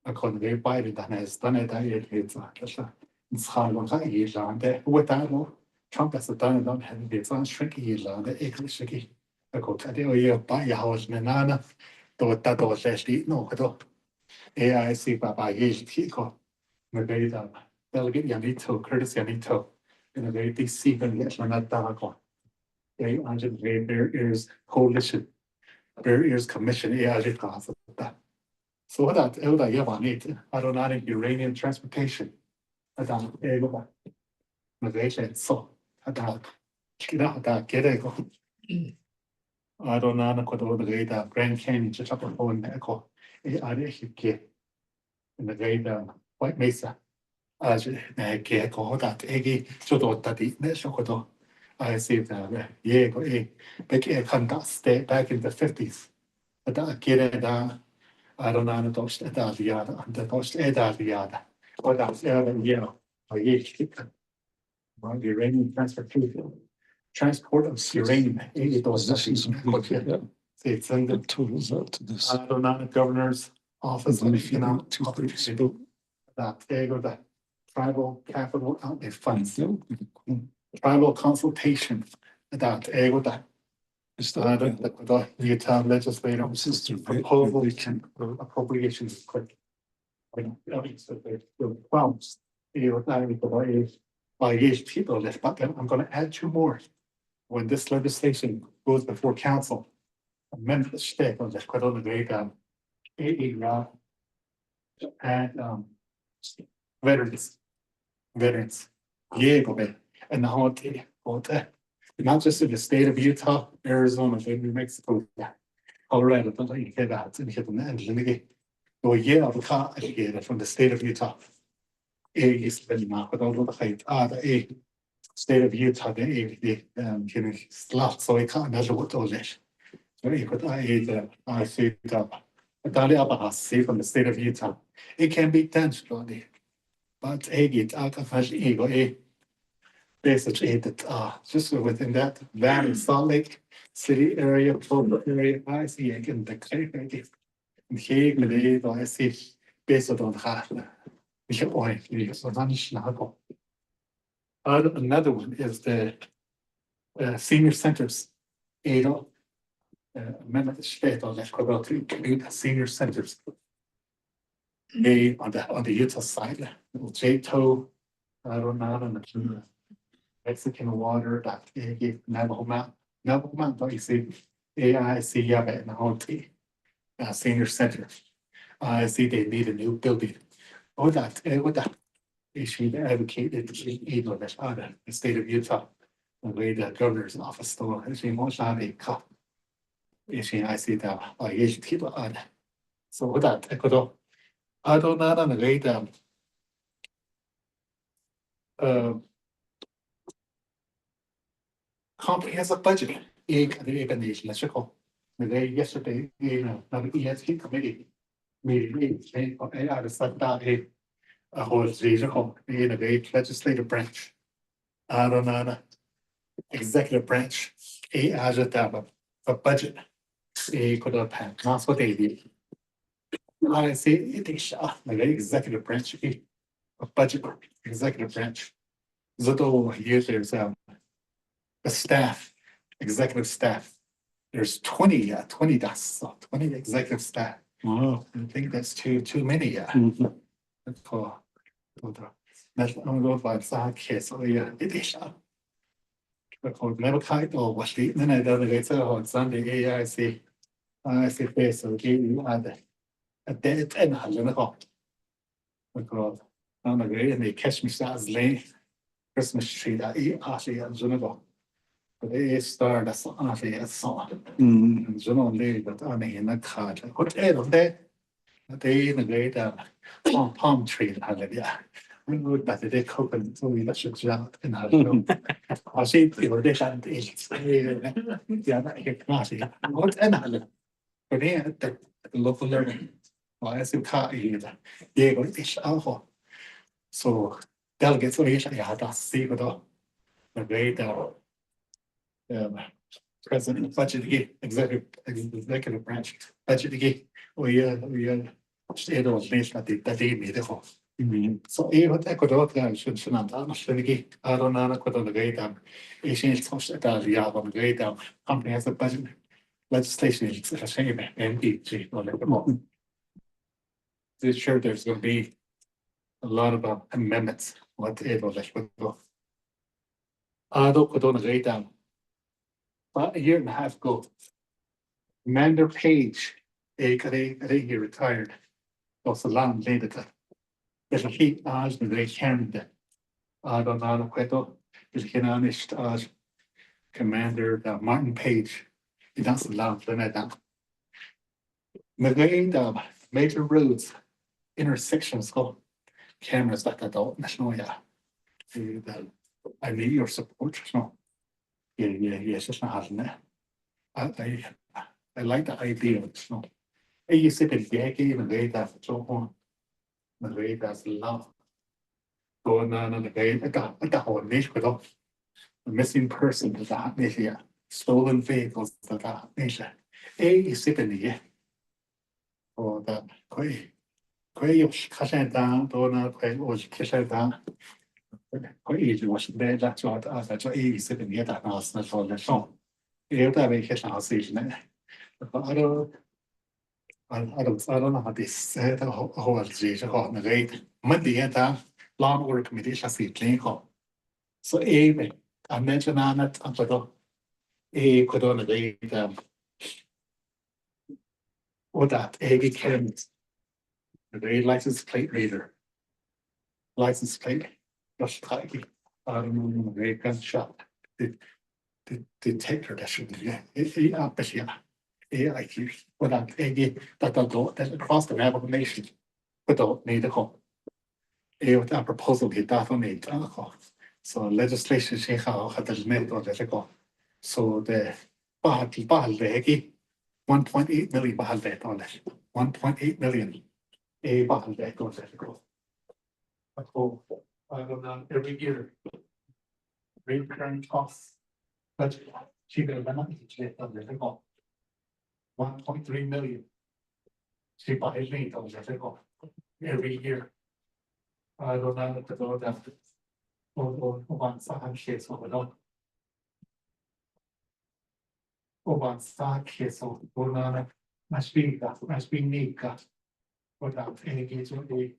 아콘 왜 바이를 다네스탄에 다이에서 그래서 사람과 이란데 왜다로 트럼프에서 다는 했는데 선 스트릭 이란데 이그치기 아고 타데오에 바이하우스네 나나 또 따도 세스티 노도 AIC 바바이지 티코 메베이다 델게트 야니토 커티스 야니토 in a very DC and yes not that they there is coalition Barriers Commission AI process that. So what that yeah need aeronautic uranium transportation. That innovation so that get it go. Aeronautic the data Grand Canyon just up on echo AI get in the data White Mesa as get go that eggy so that the show I see that yeah go big conduct state back in the 50s. But that get it I don't know those that the other the post the other or that's yeah or the uranium transport of uranium those it's in the tools out to this I don't know the governor's office of economic that they go the tribal capital outlay funds tribal consultation that ego that Just the Utah legislative Sister, appropriations quick. So the problems, by each people left, but then I'm gonna add two more. When this legislation goes before council, amend the state on this, quite on the way down. And veterans. Yeah, go back. And the whole thing, not just in the state of Utah, Arizona, New Mexico, Colorado, don't let you get that and hit them and litigate. Oh, yeah, I've got educated from the state of Utah. Is been marked all the height. The state of Utah, the slot, so I can't measure what all this. So I could I see that. I see from the state of Utah. It can be done slowly. But it out of my ego, basically that just within that Valley, Salt Lake City area, Pueblo area, I see again the creek. And here, I see based on half. Another one is the senior centers. Amendment state on that senior centers. On the Utah side, Oljato, I don't know, on the Mexican water, that Navajo Mountain, you see, AIC, Yaba, and the whole senior center. I see they need a new building. What that issue advocated that the state of Utah, the way the governor's office store, is most of a cup. Issue I see that by people on. So what that I could I don't know on the way down. Comprehensive budget. Yesterday, ESP committee meeting, I decided that a whole regional in a legislative branch. I don't know, executive branch, a budget, could have had, that's what they did. I say it is like executive branch, a budget, executive branch. Zoto here, there's a staff, executive staff. There's 20 that's so 20 executive staff. wow. I think that's too many, for that's I'm going by Ts'ah case, so it is because never kite or what the then I don't get on Sunday AIC. I see face so you had a dead and because I'm a great and they catch me stars lane Christmas tree that actually at Junago. But they start that's actually a song. Juno lady but I mean in the card. What of that? They in the great palm tree had it, yeah. We would better they coconut so we should out in our show. I see people they can't eat. Yeah, that get nasty. What and but they at the local level. Well, I see car either. They go fish out. So delegates so usually had to see the way the president budget executive branch budget we state of nation that they made it for. So what I could also should not honestly I don't know what on the way down. Asian social that we have on the way down. Comprehensive budget legislation is the same NBG or like more. This sure there's going to be a lot of amendments. Whatever like what I don't put on the way down. About a year and a half ago, Commander Page, he retired. Was a long later. There's a heat as the great Canada. I don't know what is he honest as Commander Martin Page. He does a lot of that. The major roads, intersections, go cameras that I don't know. Yeah, I need your support. No, yes, it's not happening. I like the idea of snow. You sit in the even way that's so on. The way that's love. Going on the way, I got whole niche with up. The missing person is that niche, stolen vehicles that niche. You sit in the or that quay of Kashan, Dona, quay or Kishan. Quite easy was there, that's what I sit in the that was not all the song. that we catch our season. I don't know how this said how it's called the rate. Monday at that long work committee shall see clean call. So I mentioned on it, I'm like, could on the rate, or that can the license plate reader. License plate, just like, I don't know, the gun shop. The detector that should be, but yeah. I keep, when I'm that across the Navajo nation, without need a call. With that proposal, get that on need a call. So legislation, she had the limit on the call. So the Bahal Legi, 1.8 million Bahal debt on it, 1.8 million. A Bahal debt on the call. I go down every year. Recurring costs. But cheaper than not, it's on the call. 1.3 million. She buys meat on the call every year. I don't know to go down. Or one side kids over there. Or one side kids over there. Must be neat. Without any kids would be.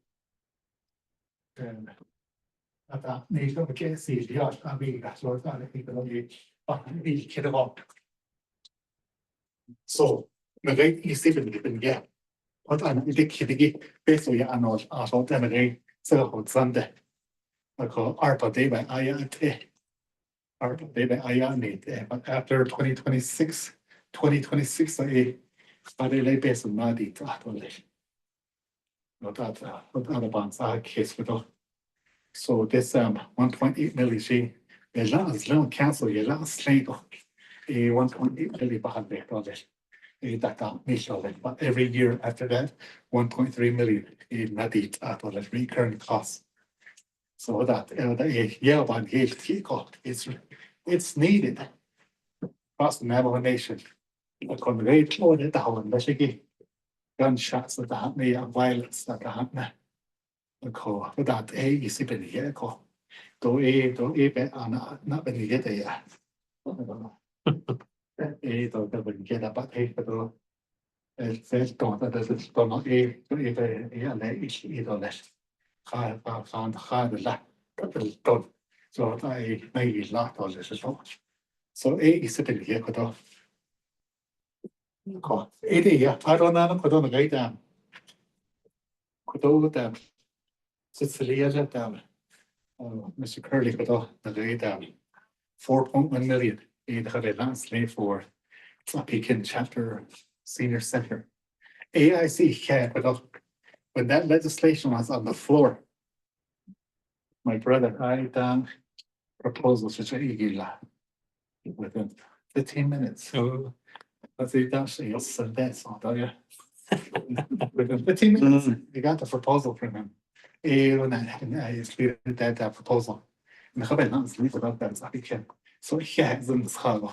And at that need to get see the art. I mean, that's what I think of you. Be kid about. So, the rate is even given yet. What I'm kidding, basically, I know I thought them again. So, on Sunday. I call ARPA day by IAT. ARPA day by IAT. But after 2026, I lay based on my data. Not that, other bonds are case with all. So this 1.8 million, the last long council, the last slate of a 1.8 million behind that. Data initially, but every year after that, 1.3 million in Nadit at all recurring costs. So that yeah, but it's needed across the Navajo Nation. I can rate loaded down the gunshots that happen and violence that happen. For that is been here. Though not been get a don't get up at though. It says don't that it's don't either less. Found hard lap. Done. So I may laugh all this as well. So is been here. I don't know. I don't write down. Could over them. Sicilia down. Mr. Curley could the write down. 4.1 million in the last slave for Pekin chapter senior center. AIC can't, but when that legislation was on the floor, my brother, I done proposals which are within 15 minutes. I think that's that's all, yeah. Within 15 minutes, we got the proposal from him. And I explained that proposal. And how about sleep without that? I can. So he has in the scholar.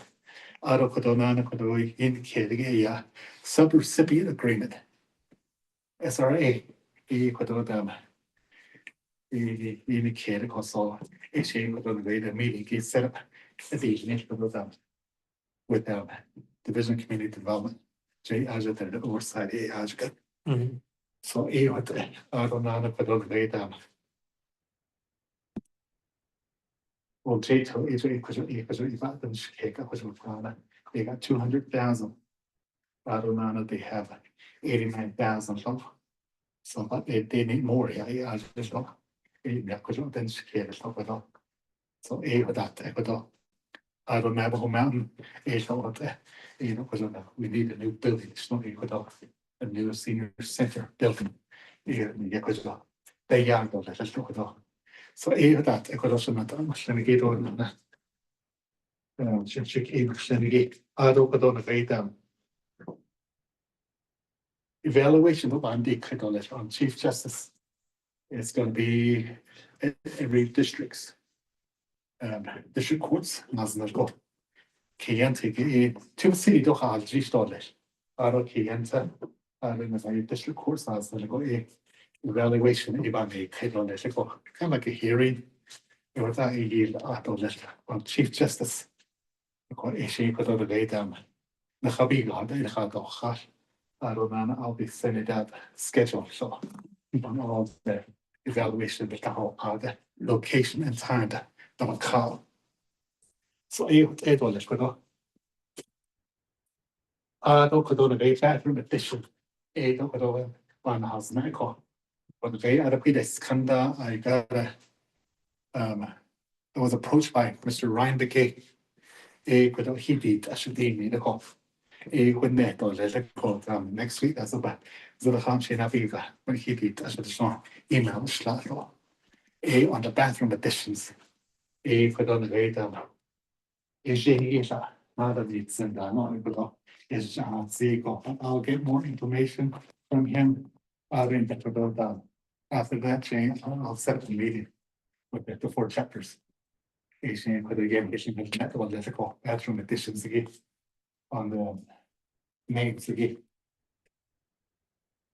Arocodonana indicating a sub-recipient agreement. SRA, Equadodam. Indicated also a shame with the way the meeting is set up at the initial with Division of Community Development. J. Ajata, the oversight A. Ajka. So A. What I don't know, but on the way down. Well, J. To is about them shake up with Ghana. They got 200,000. I don't know, they have 89,000. So, but they need more. Yeah, I just don't. Then shake stuff with all. So A with that, Ecuador. I don't Navajo Mountain, A what we need a new building, it's not Ecuador, a new senior center building. Ecuador. They yard of it, Ecuador. So A with that, Ecuador, so not much let me get on that. Check A, let me get. I don't put on the way down. Evaluation of Andy Ecuador on Chief Justice. It's going to be every districts. District courts, Naznargo. Kiente, two city do have $3. Aro Kiente, in the district courts, Naznargo, evaluation, Iban, Kidon, kind of like a hearing. It was a yield on Chief Justice. Ko ishi ko do le dam. Na khabi ga da kha do kha. Aronan I'll be sending that schedule so on all the evaluation of the location and time that don't call. So it was good. Don't go to the bathroom addition. Don't go to one house na ko. But the other place kanda I got I was approached by Mr. Ryan Decay. Could he did actually me the call. When they told the call next week as about the country in Aviva when he did as the email slash on the bathroom additions. Could on the way down. Is not that it's in the no, is I'll get more information from him. In the after that change, I'll set up a meeting with the 4 chapters. Asian could again issue methodological bathroom additions again on the names again.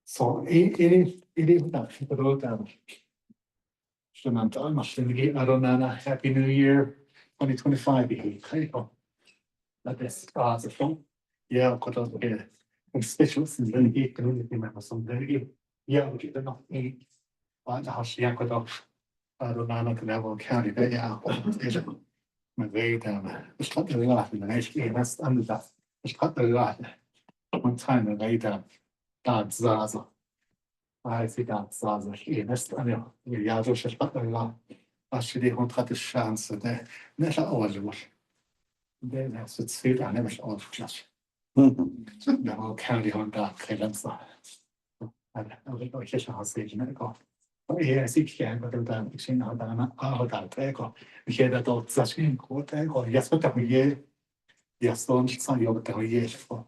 So it is not people down. Happy New Year 2025. That is the phone. Yeah, got out here. Specials and then he can remember something. Yeah, we did not eat. The house, yeah, got off. Canal County, yeah. My way down. It's cut the lot in the next year. That's under that. It's cut the lot. One time, the way down. Zaza. I see that Zaza. That's under the Yazo. She's cut the lot. Actually, won't cut the chance. That's all. Then that's what's it. I never saw just. Navajo County on that. That's I don't know. Just how stage medical. I see can but then exchange how that echo. We hear that all such in court echo. Yes, but we yes, don't sign your years for.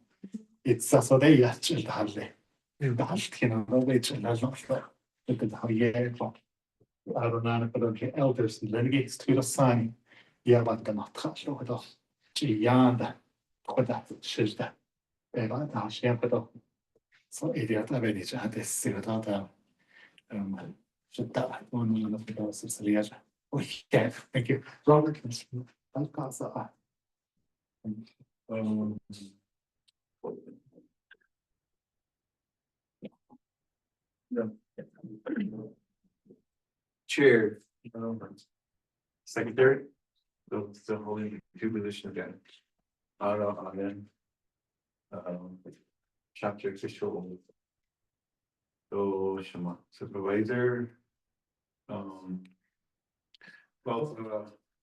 It's so they actually hardly. The hush can wait and that's not sure. Look at how yeah. I don't know, but okay, elders and delegates to the sign. Yeah, but they're not touched over the Gianda. What that shows that. But now she have it. So idiot, I really had this see without should that one of the process of okay, thank you. Robert, I've got that. Chair, secretary, still holding 2 positions again. Then, chapter official. So, supervisor. Well,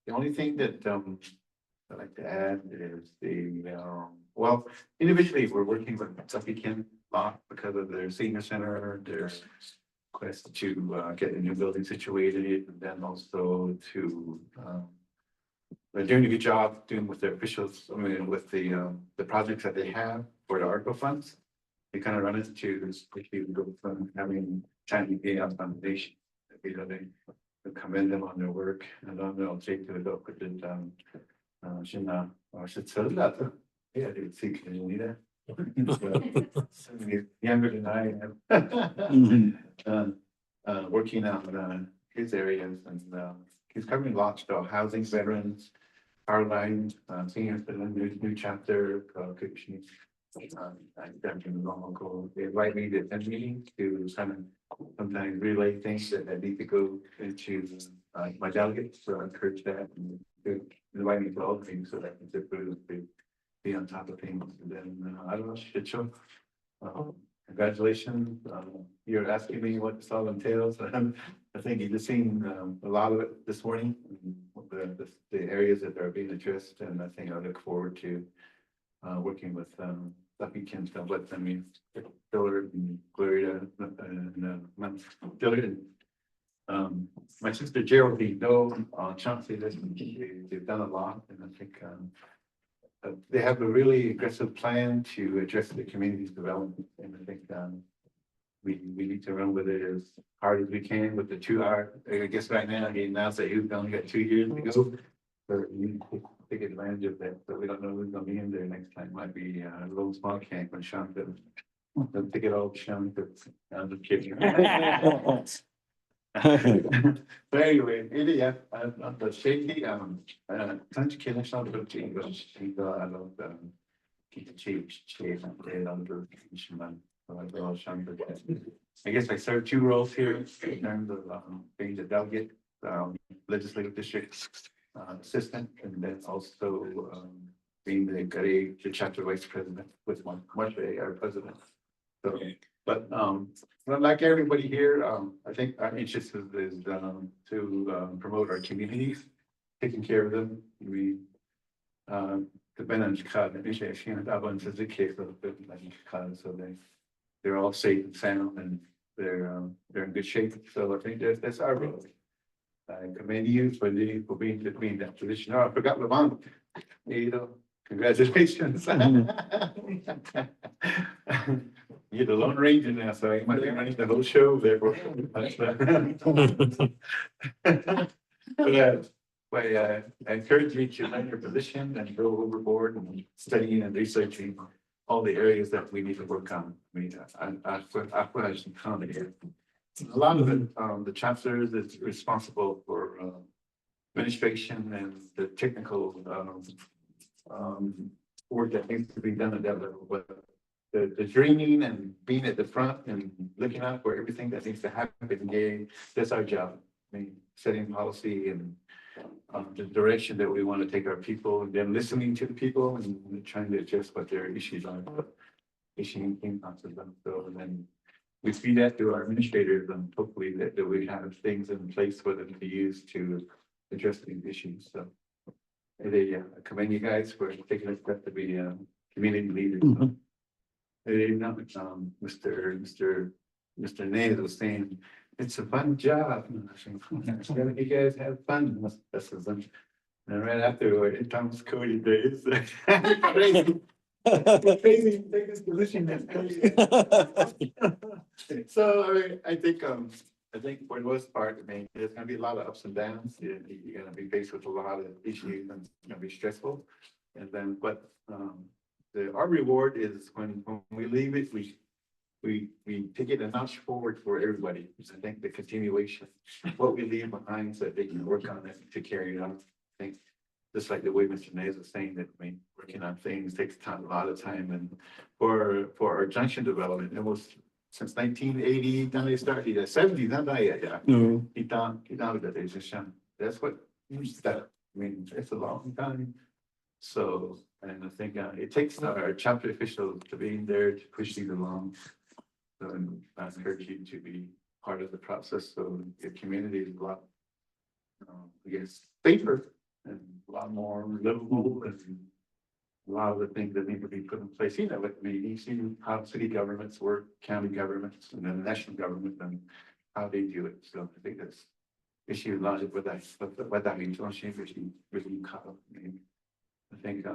the only thing that I'd like to add is well, individually, we're working with Ts'ah a lot because of their senior center, their quest to get a new building situated, and then also to they're doing a good job doing with their officials, I mean, with the projects that they have for the ARPA funds. They kind of run into this quickly go from having Chinese pay out foundation. They commend them on their work, and I know take to look at it. Shina, or should tell that. Yeah, they would think you need it. Younger than I am. Working on his areas, and he's covering lots of housing, veterans, power lines, senior citizen, new chapter, coaching. They invite me to attend meetings to kind of sometimes relay things that need to go into my delegates, so I encourage that and to invite me to all things so that I can be on top of things. And then I don't know, shit show. Congratulations. You're asking me what this all entails. I think you've just seen a lot of it this morning, the areas that are being addressed, and I think I look forward to working with Duffy Kim's templates. I mean, Dillard and Gloria and Dillard and my sister Geraldine Chauncey, they've done a lot, and I think they have a really aggressive plan to address the community's development, and I think we need to run with it as hard as we can with the 2 hour. I guess right now he announced that he's only got 2 years to go. But you need to take advantage of that, but we don't know who's gonna be in there next time. Might be a little small camp when Shonto. Don't take it all Shonto. I'm just kidding. But anyway, yeah, I'm the shaky, tanto que nós estamos aqui, ainda a não, que change, under, I guess I serve two roles here in terms of, being the delegate, legislative district, assistant, and then also, being the chapter vice president with Marcia, our president. So, but, well, like everybody here, I think our interest is to promote our communities, taking care of them. We, the Benham Chicago, the case of the Chicago, so they're all safe and sound and they're in good shape. So I think that's our role. I commend you for being between that position. Oh, I forgot Levon. You know, congratulations. You're the Lone Ranger now, so you might be running the whole show there. But I encourage you to learn your position and go overboard and studying and researching all the areas that we need to work on. I mean, I put some comment here. A lot of it, the chapters is responsible for administration and the technical work that needs to be done at that level, but the dreaming and being at the front and looking out for everything that needs to happen, yeah, that's our job. I mean, setting policy and the direction that we want to take our people, and then listening to the people and trying to adjust what their issues are, issuing things onto them. So, and then we see that through our administrators, and hopefully that we have things in place for them to use to address these issues. So, I commend you guys for taking a step to be community leaders. So, Mr. Nays was saying, it's a fun job. You guys have fun. This is them. And right after it comes Cody days. Crazy. Crazy, take this position. That's crazy. So I mean, I think for the most part, I mean, there's gonna be a lot of ups and downs. You're gonna be faced with a lot of issues and it's gonna be stressful. And then, but our reward is when we leave it, we take it a notch forward for everybody. I think the continuation, what we leave behind so that they can work on it to carry it on. I think just like the way Mr. Nays was saying that, I mean, working on things takes time, a lot of time. And for our junction development, it was since 1980, then they started, 70, not that yet, yeah. He done that they just, that's what, I mean, it's a long time. So, and I think it takes our chapter officials to be there to push these along. So, and I encourage you to be part of the process. So your community is a lot, I guess, safer and a lot more livable and a lot of the things that need to be put in place. You know, with me, you see how city governments work, county governments, and then the national government and how they do it. So I think that's issue logic with that, what that means. Don't shame really caught up. I think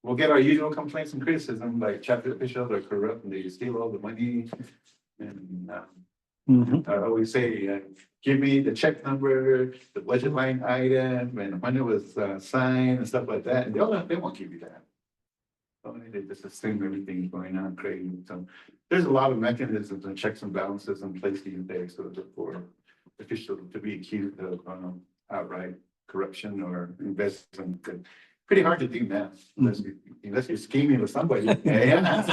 we'll get our usual complaints and criticism like chapter officials are corrupt and they steal all the money. And I always say, give me the check number, the budget line item, and when it was signed and stuff like that. And they won't give you that. They just assume everything's going on crazy. So there's a lot of mechanisms and checks and balances in place these days. So for officials to be accused of outright corruption or investment. Pretty hard to do that unless you're scheming with somebody. Pretty much,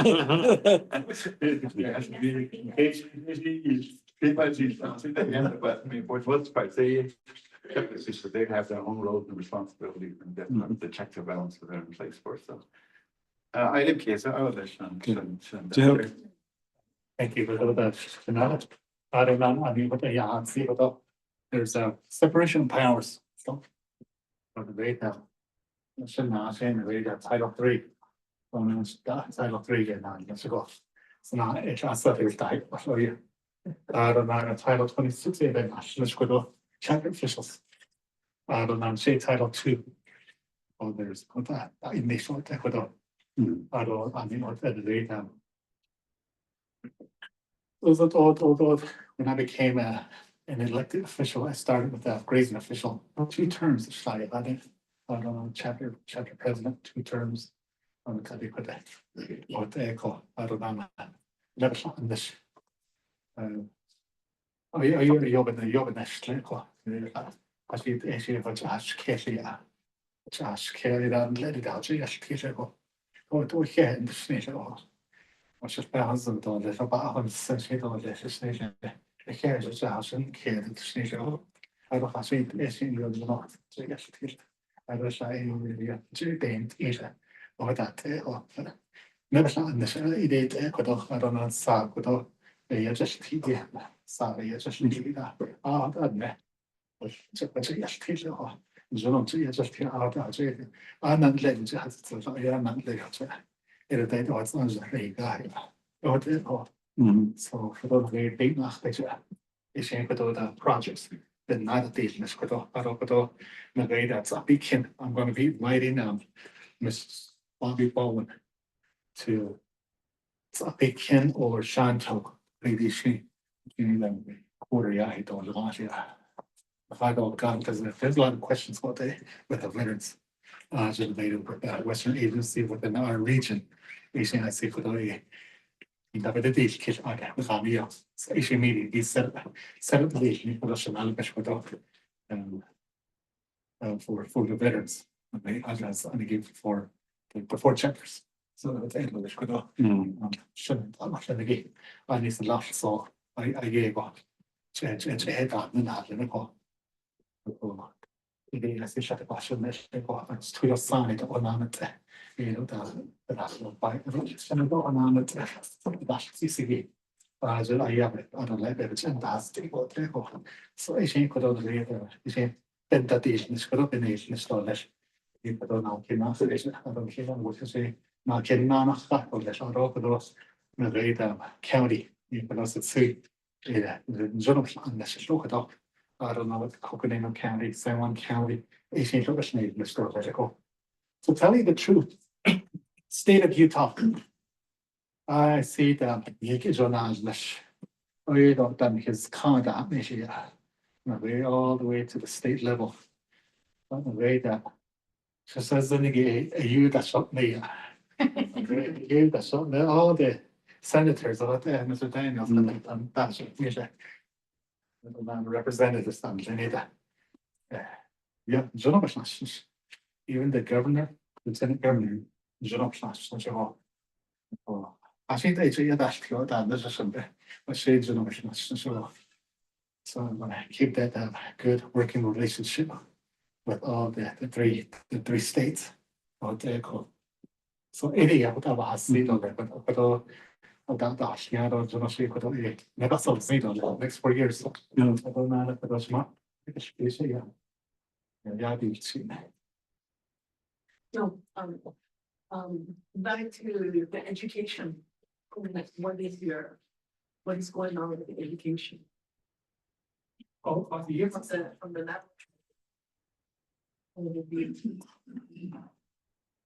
but I mean, for the most part, they have their own roles and responsibilities, and that's not the checks and balances that are in place for. So, I did case. I was there. Thank you for that. I don't know. I mean, what they see what there's a separation of powers. So, for the data. Title 3. Title 3 again, let's go. It's not HR type, I'll show you. Title 26, let's go to chapter officials. Title 2. Oh, there's that initial Ecuador. I mean, what the data. Those are all, when I became an elected official, I started with a grazing official, 2 terms, chapter president, 2 terms on the country for that. What they call, never on this. Jobben nästle ko. As vi är vad jag känner. Jag känner den lite där så jag känner ko. Och då känner snälla ko. Och så bara han då det så bara han sen så då det så snälla. Det känner så jag sen känner snälla ko. Jag har sett det sen jag då så jag känner. Jag säger det så det inte och det och när jag när idé ko då jag då sa ko då jag just tidigare sa jag just tidigare det med这也是挺好，你说这也是挺好的，这个难累这还是至少也难累这，也得带到自己累个呀，然后这个so 很多个病啊，这些一些很多的 projects，เป็นน่าจะติดนะก็ต้องเราก็ต้องมาเรียนจากพี่เคน I'm going to be inviting Miss Bobby Bowen toพี่เคน or Shonto ไปดิฉันที่นั่นquarter ยาให้ตัวละสิif I go God, because there's a lot of questions about the with the veterans, related with Western agency within our region. Asian, I say for the interpretation case, okay, with Hamia, Asian meeting, he set up the Asian national bishop for the veterans. Okay, as I gave for the 4 chapters. So that's the end of the school. Shouldn't I'm not again. I need to laugh, so I gave up. Change head on the night in the call. Idén är att det bara nästa gång att styra samman och namnet är det där på sen då namnet det CCV alltså jag vet att det är det fantastiskt och det går så är det också det är tentativt ska det bli installation det är då när kan man så det är då kan man också se när kan man ska och det så då med det county det är så sig är det så annars så då I don't know what Coconino County, San Juan County, Asian Nation historical. So tell you the truth, state of Utah, I see that you get your knowledge. We don't done his conduct way all the way to the state level. But the way that she says then you that shot me. You that shot me all the senators of Mr. Daniels and that's the man representatives and Geneva. Yeah, even the governor, lieutenant governor, I think they say that's pure that this is something. Let's say so I'm gonna keep that good working relationship with all the three states. So any of that was but about that, yeah, I don't know if you never saw the next 4 years. I don't know if it was smart. Yeah, I do see that. So, back to the education. What is going on with the education? Oh, the year From the lab.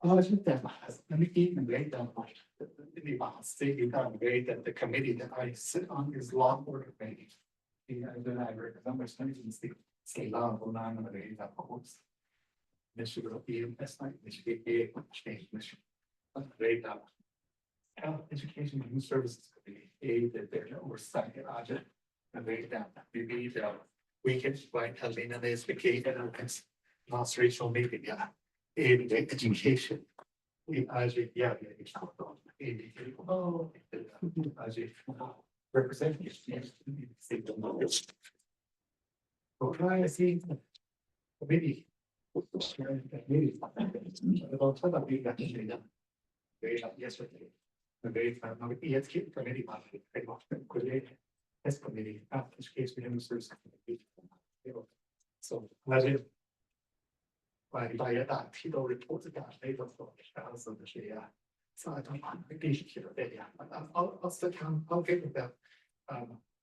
I think that let me even write down that the committee that I sit on is law board committee. And then I remember studying the law of that course. This should be best night, this should be a change mission. Great up. Education and services committee, that their oversight project. And they that maybe the weekends by Helena is vacation and last regional meeting, yeah. In education. As yeah, it's not oh, as representative. So I see maybe about what we got very yesterday. The very ES committee this committee after this case we have service. So imagine by that he reported that later for the yeah. So I don't want to be here. Yeah, I'll still come. I'll get with that.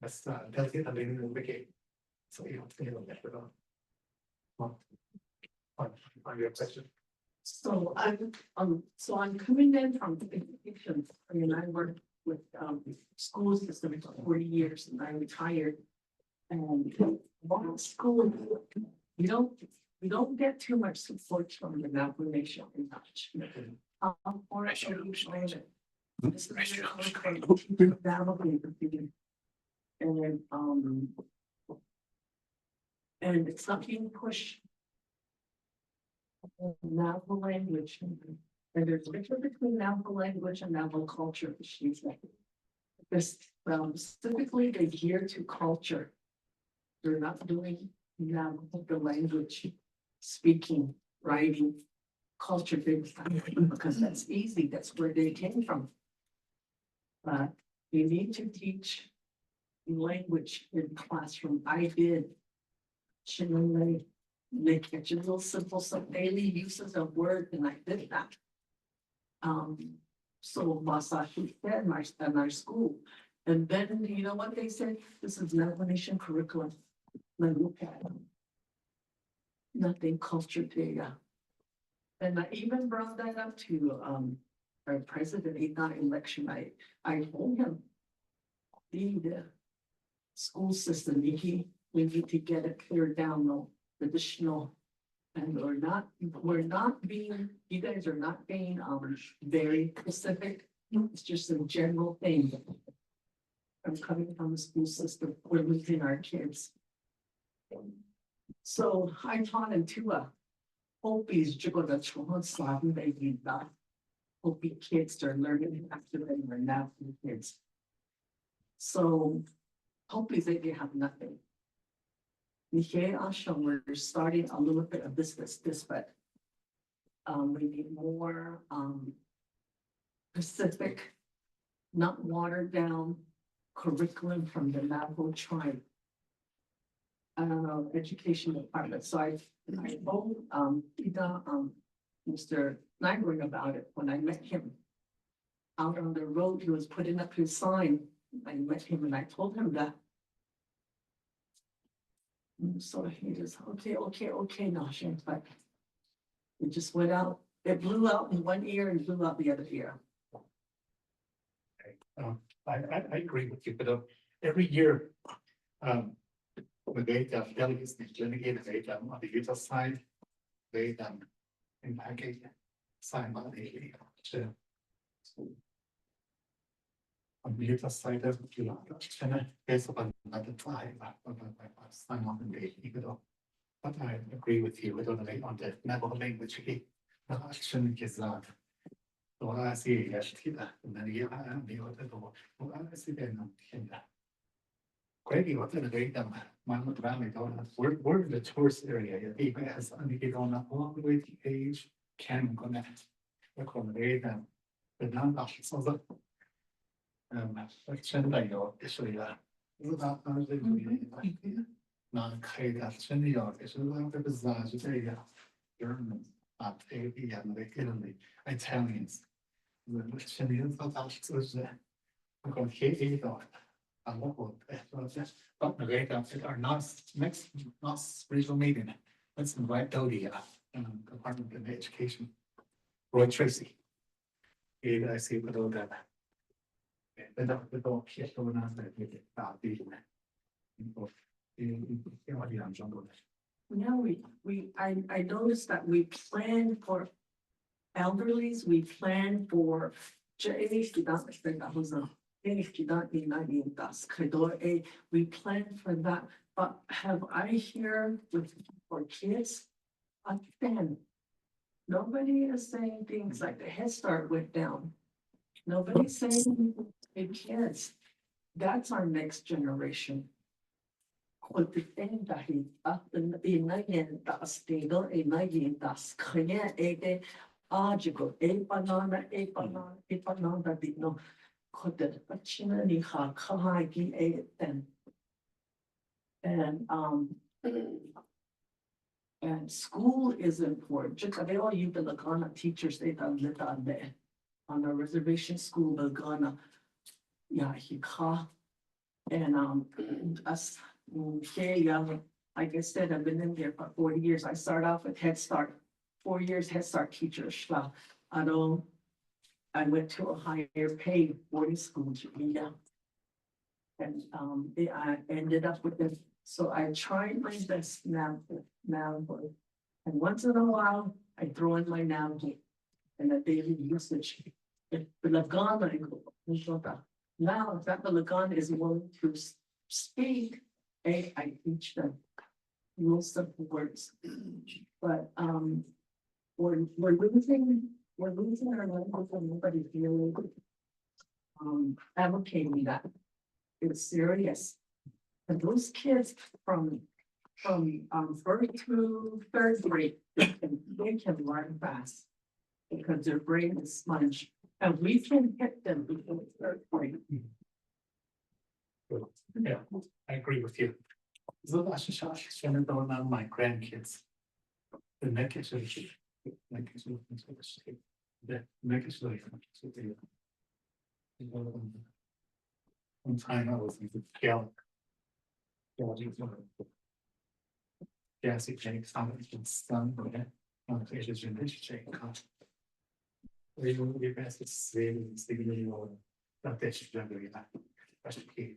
As they'll get a little bit. So you don't get it on. On your question. So I'm coming in from the education. I mean, I worked with school system for 40 years and I retired. And one school, we don't get too much support from the navigation in touch. Or and And it's not being pushed. Navajo language, and there's a difference between Navajo language and Navajo culture, she's like. This, specifically, they gear to culture. They're not doing Navajo, the language, speaking, writing, culture things, because that's easy, that's where they came from. But you need to teach language in classroom. I did. Generally, make it a little simple, some daily uses of word, and I did that. So Masashi said in our school, and then you know what they said? This is Navajo Nation curriculum. Let me look at it. Nothing culture data. And I even brought that up to our president in that election. I told him the school system, we need to get it cleared down, no additional. And we're not being, you guys are not being very specific. It's just a general thing. I'm coming from the school system, we're losing our kids. So I taught him to Hopi's Jigoda Chon Slav baby that Hopi kids are learning after they are now kids. So Hopi's they have nothing. We're starting a little bit of this, but we need more specific, not watered down curriculum from the Navajo tribe. I don't know, education department. So I told Mr. Nyberg about it when I met him. Out on the road, he was putting up his sign. I met him and I told him that. So he just, okay, no, Shane, but it just went out, it blew out in one ear and blew out the other ear. I agree with you, but every year, when they have delegates, they delegate, they on the Utah side, they impact sign on the on the Utah side of the based upon the tribe, sign on the Ecuador. But I agree with you, on the Navajo language, action is that. So I see, yes, and then you have the other, I see them. Great, what are the great Mammoth Valley, we're in the tourist area, it has indicated on all the way to age can connect. Accommodate them, but not actually so that. Like Chendayo, actually, without not create that Chendayo, it's a little bit bizarre, to say, Germans, Italy, Italians. The Chendayo, that's actually, I'm going to hate it off. I'm not going to, but the rate of it are not next, not regional meeting. Let's invite Dodie, Department of Education. Roy Tracy. I see what all that. But the dog here going on that I noticed that we plan for elderlies, we plan for we plan for that, but have I hear with for kids? Again, nobody is saying things like the Head Start went down. Nobody's saying hey kids, that's our next generation. What the thing that he up in das digo das kaya ajigo banana dino could the china ni ha kahagi and school is important. They all you the Lagana teachers they done lit on there on the reservation school Lagana. Yeah, he ka and us here young. Like I said, I've been in there for 40 years. I started off with Head Start, 4 years Head Start teacher. I went to a higher paid boarding school, yeah. And I ended up with this. So I tried my best now, and once in a while, I throw in my now and a daily usage. If the Lagana, now if that the Lagana is willing to speak, I teach them. most of the words. But, we're losing our language and nobody's really, advocating that. It's serious. And those kids from, first through third grade, they can learn fast. Because their brain is sponge, and we can hit them before third grade. Yeah, I agree with you. So I should share it on my grandkids. The neck is the neck is the neck is one time I was in the jail. Yes, it takes some sun, but it's just a shake. We best is saving or not that she's generally not. That's key.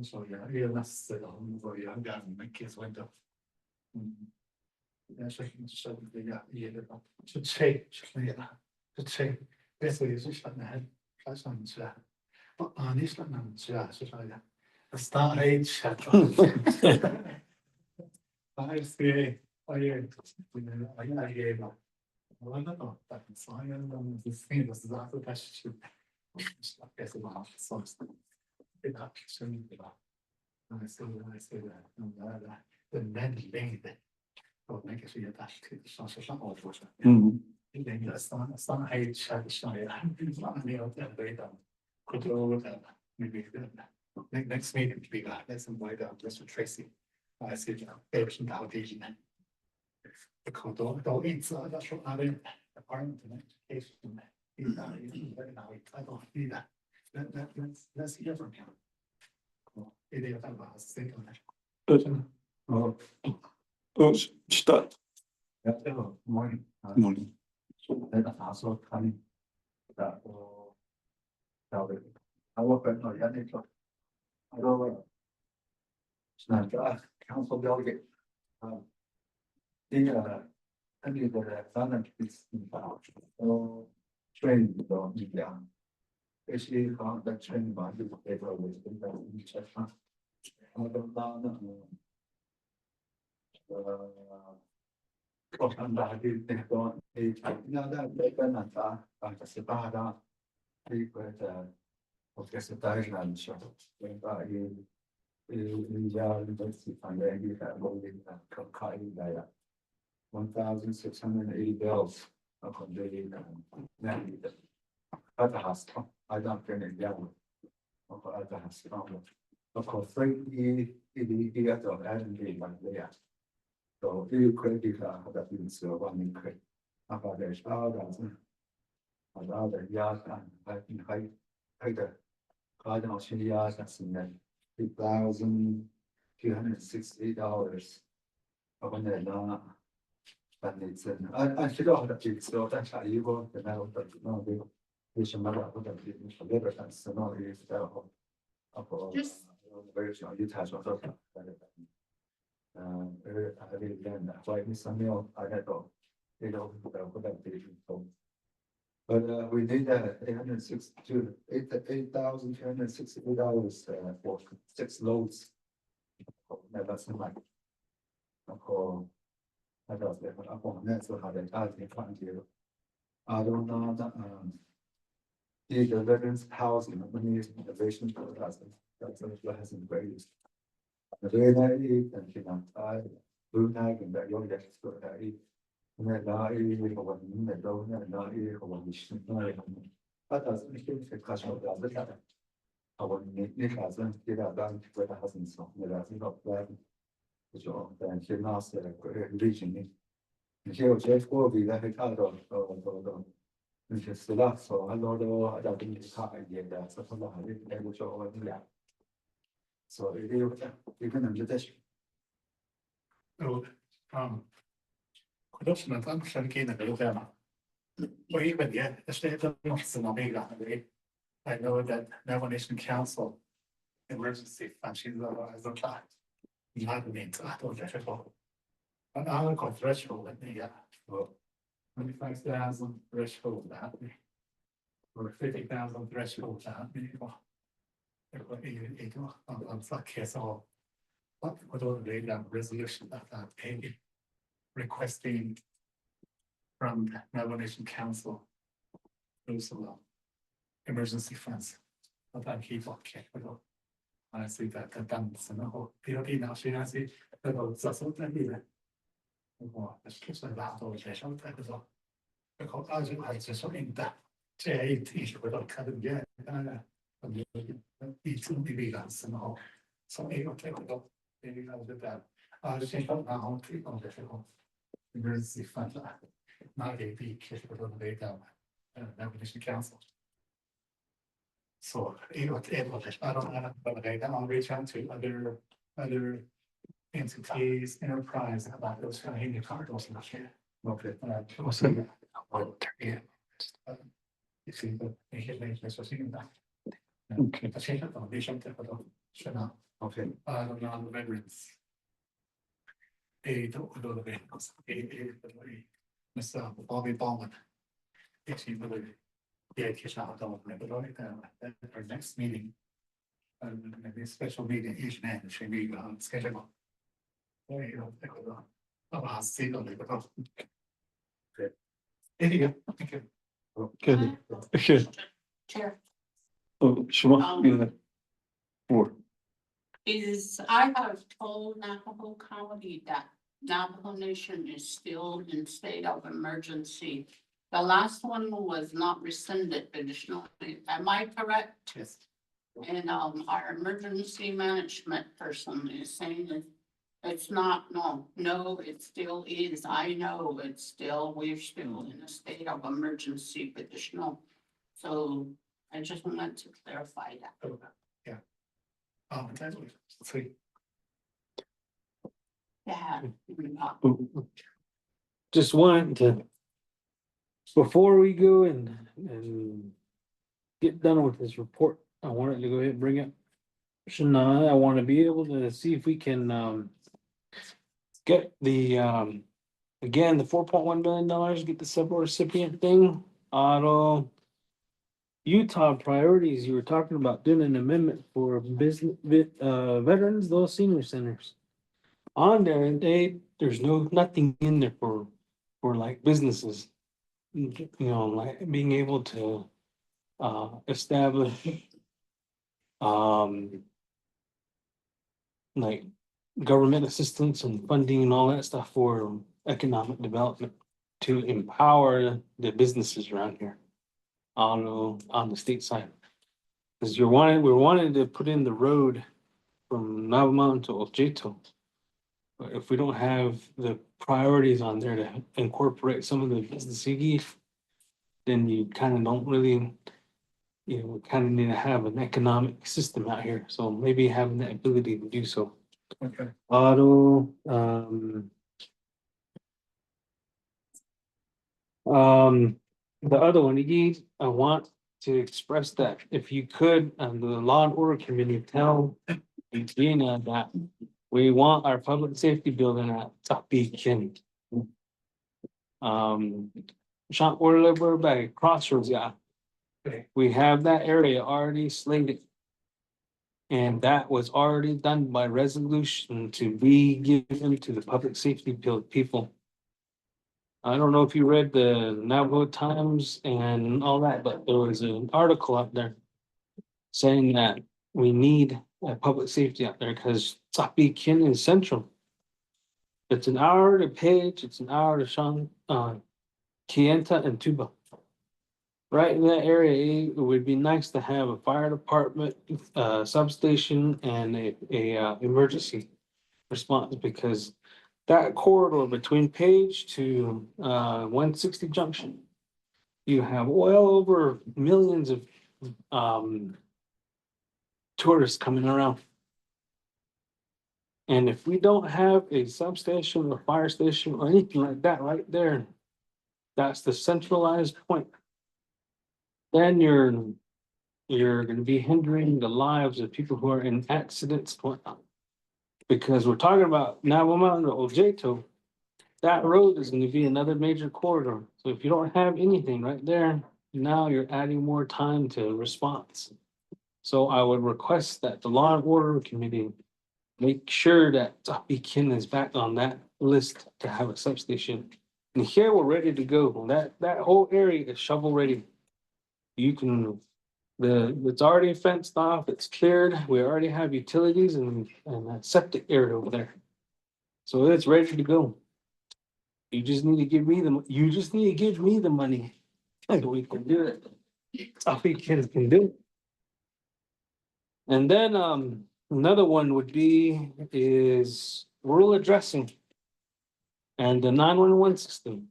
So yeah, real less for young guys, my kids went up. That's like so yeah, to change, yeah, to change. Basically, it's just like that's on Ts'ah. But on this one, on Ts'ah, it's just like the start age. I see. I gave up. Well, no, but it's fine. And this thing was that the best. It's like it's about something. It got concerned about. I say that. And the men laid it. But make it so you dash to the social order. Then that's not age. It's not near that way down. Could you over that? Maybe next meeting to be that. Let's invite Mr. Tracy. I said, there's no vision. The code don't inside that's what I did. Department of Education. I don't need that. Let's hear from him. It is about think on it. Start. Morning. Morning. That's also coming. That I work at Oljato. I go. It's not council delegate. I need the fund is about training the media. Actually, how the training by the paper was in the chat. I don't know. Còn bà thì còn thì nó đã để cái là ta bằng cái sự ba đó thì cái một cái sự tài sản cho người ta in giờ cái sự phản ứng như là một cái công khai đây là 1,680 bills of the net. At the hospital, I don't get it down. At the hospital, of course, he got to add like there. So you could be that in so one could about the child about the yard and I think I don't see yard that's in that $2,260 when they're not. But it's I should have that it's so that's how you go the now that no we should not have that it's a little bit so no it's Just- very sure you touch on that. I did then like Miss Samuel, I had to, put that vision. But we did that $8,360 for 6 loads. That's like. I don't know upon that, so how they find you. I don't know that the veterans housing, when you innovation for the husband, that's what has been great. The very night and she not tired, blue night and that young get to that. And then now you go one that don't and now you go one which that doesn't make a question of the other time. I want Nick hasn't get out down to the husband so that's not bad. So then she lost the region. And she was just for the that out of which is the last so I know I don't think it's hard yet that's a lot of it able to over the so you can understand. So, question I'm trying to get a little bit. Well, even yet, the state of Navajo, I know that Navajo Nation Council emergency fund, she's as a class. You have to meet, I don't get it all. But I don't go threshold at the 25,000 threshold happening. Or 50,000 threshold happening. I'm like, yes, all. what would all the resolution of a requesting from the Navajo Nation Council those emergency funds. What I'm people okay, I see that the dance and the whole POD now she has it, but that's what I mean. Well, it's just a lot of the show that is all. Because I just in that J.A.T. without cutting yet. It's only be dance and all. So maybe take it up. Maybe I'll do that. The same thing now, treat on the show. Emergency fund, not a big case for the lay down. Navigation Council. So, I don't know, but I'll reach out to other entities, enterprise about those kind of Indian cardinals and shit. Okay. Awesome. Yeah. You see, but they hit me, so seeing that. Okay. I change it, they shut it, but shut up. Okay. On the veterans. Don't go to the veterans. Mr. Bobby Bowman. If you believe. Yeah, kiss out don't remember at our next meeting. Maybe a special meeting each man should be scheduled. There you go. I'll see on it. Good. Anyway, thank you. Good. Okay. Chair. Oh, Shema, yeah. Four. Is I have told Navajo County that Navajo Nation is still in state of emergency. The last one was not rescinded additionally. Am I correct? Yes. And our emergency management person is saying that it's not, no, it still is. I know it's still, we're still in a state of emergency additional. So I just wanted to clarify that. Yeah. That's sweet. Yeah. Just want to, before we go and get done with this report, I wanted to go ahead and bring up Shania. I want to be able to see if we can get the again, the $4.1 million, get the sub-recipient thing. Auto Utah priorities, you were talking about doing an amendment for business veterans, those senior centers. On there, there's nothing in there for like businesses. You know, like being able to establish like government assistance and funding and all that stuff for economic development to empower the businesses around here on the state side. Because we're wanting to put in the road from Navajo Mountain to Oljato. But if we don't have the priorities on there to incorporate some of the business use, then you kind of don't really, we kind of need to have an economic system out here. So maybe having the ability to do so. Okay. Auto, the other one, I want to express that if you could, the law and order committee, tell Gina that we want our public safety building at Ts'ah. Shonto by Crossroads, yeah. We have that area already slated. And that was already done by resolution to be given to the public safety people. I don't know if you read the Navajo Times and all that, but there was an article out there saying that we need a public safety out there because Ts'ah is central. It's an hour to Page, it's an hour to Kienta and Tuba. Right in that area, it would be nice to have a fire department, substation, and a emergency response because that corridor between Page to 160 Junction, you have well over millions of tourists coming around. And if we don't have a substation or fire station or anything like that right there, that's the centralized point. Then you're going to be hindering the lives of people who are in accidents and whatnot. Because we're talking about Navajo Mountain to Oljato, that road is going to be another major corridor. So if you don't have anything right there, now you're adding more time to response. So I would request that the Law and Order Committee make sure that Ts'ah is back on that list to have a substation. And here we're ready to go. That whole area is shovel ready. You can, it's already fenced off, it's cleared, we already have utilities and a septic area over there. So it's ready to go. You just need to give me the money. And we can do it. Ts'ah can do it. And then another one would be is rural addressing and the 911 system.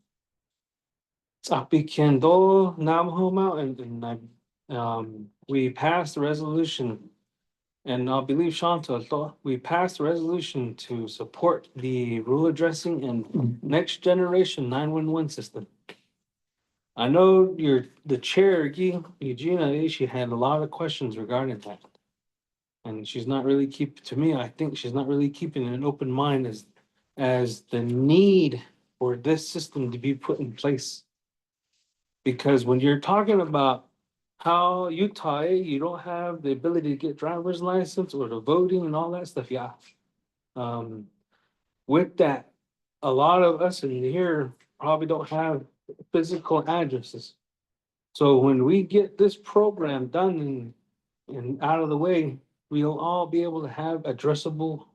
Ts'ah do Navajo Mountain, and we passed the resolution, and I believe Shonto, we passed the resolution to support the rural addressing and next generation 911 system. I know the chair, Eugenia, she had a lot of questions regarding that. And she's not really I think she's not really keeping an open mind as the need for this system to be put in place. Because when you're talking about how Utah, you don't have the ability to get driver's license or the voting and all that stuff, yeah. With that, a lot of us in here probably don't have physical addresses. So when we get this program done and out of the way, we'll all be able to have addressable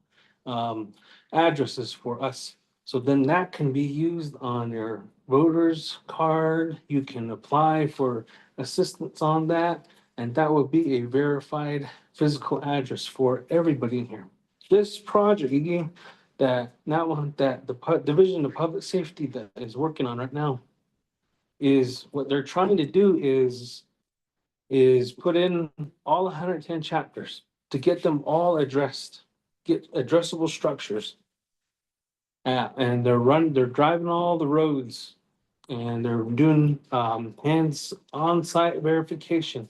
addresses for us. So then that can be used on your voter's card. You can apply for assistance on that, and that would be a verified physical address for everybody in here. This project, again, that the Division of Public Safety that is working on right now is what they're trying to do is put in all 110 chapters to get them all addressed, get addressable structures. And they're driving all the roads and they're doing hands on-site verification.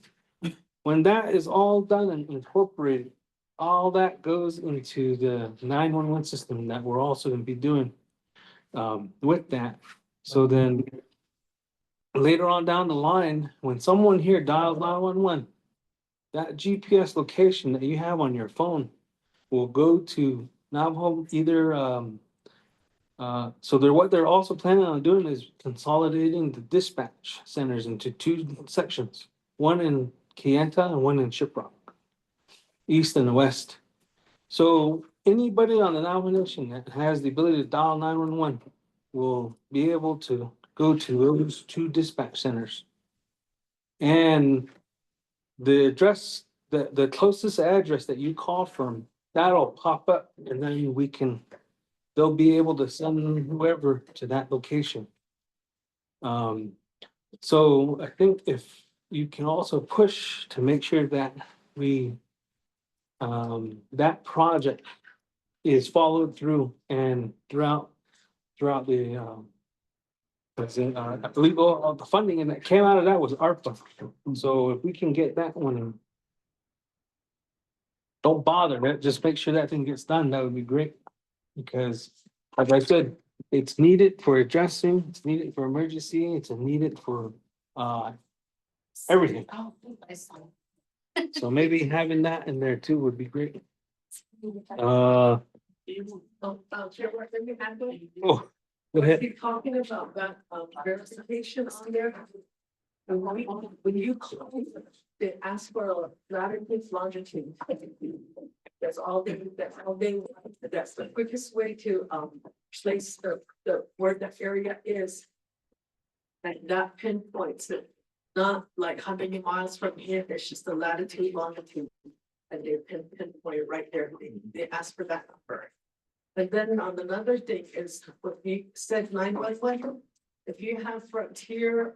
When that is all done and incorporated, all that goes into the 911 system that we're also going to be doing with that. So then later on down the line, when someone here dials 911, that GPS location that you have on your phone will go to Navajo either so what they're also planning on doing is consolidating the dispatch centers into two sections, one in Kayenta and one in Shiprock, east and west. So anybody on the Navajo Nation that has the ability to dial 911 will be able to go to those two dispatch centers. And the address, the closest address that you call from, that'll pop up and then they'll be able to send whoever to that location. So I think if you can also push to make sure that that project is followed through and throughout the, I believe all the funding and that came out of that was ARPA. So if we can get that one, don't bother, just make sure that thing gets done, that would be great. Because, like I said, it's needed for addressing, it's needed for emergency, it's needed for everything. So maybe having that in there too would be great. Oh, go ahead. Keep talking about that verification on there. And when you call, they ask for a latitude, longitude. That's all they want. That's the quickest way to place the where the area is. And that pinpoints it, not like how many miles from here, it's just the latitude, longitude. And they pinpoint it right there. They ask for that number. And then on another thing is what you said, 911. If you have Frontier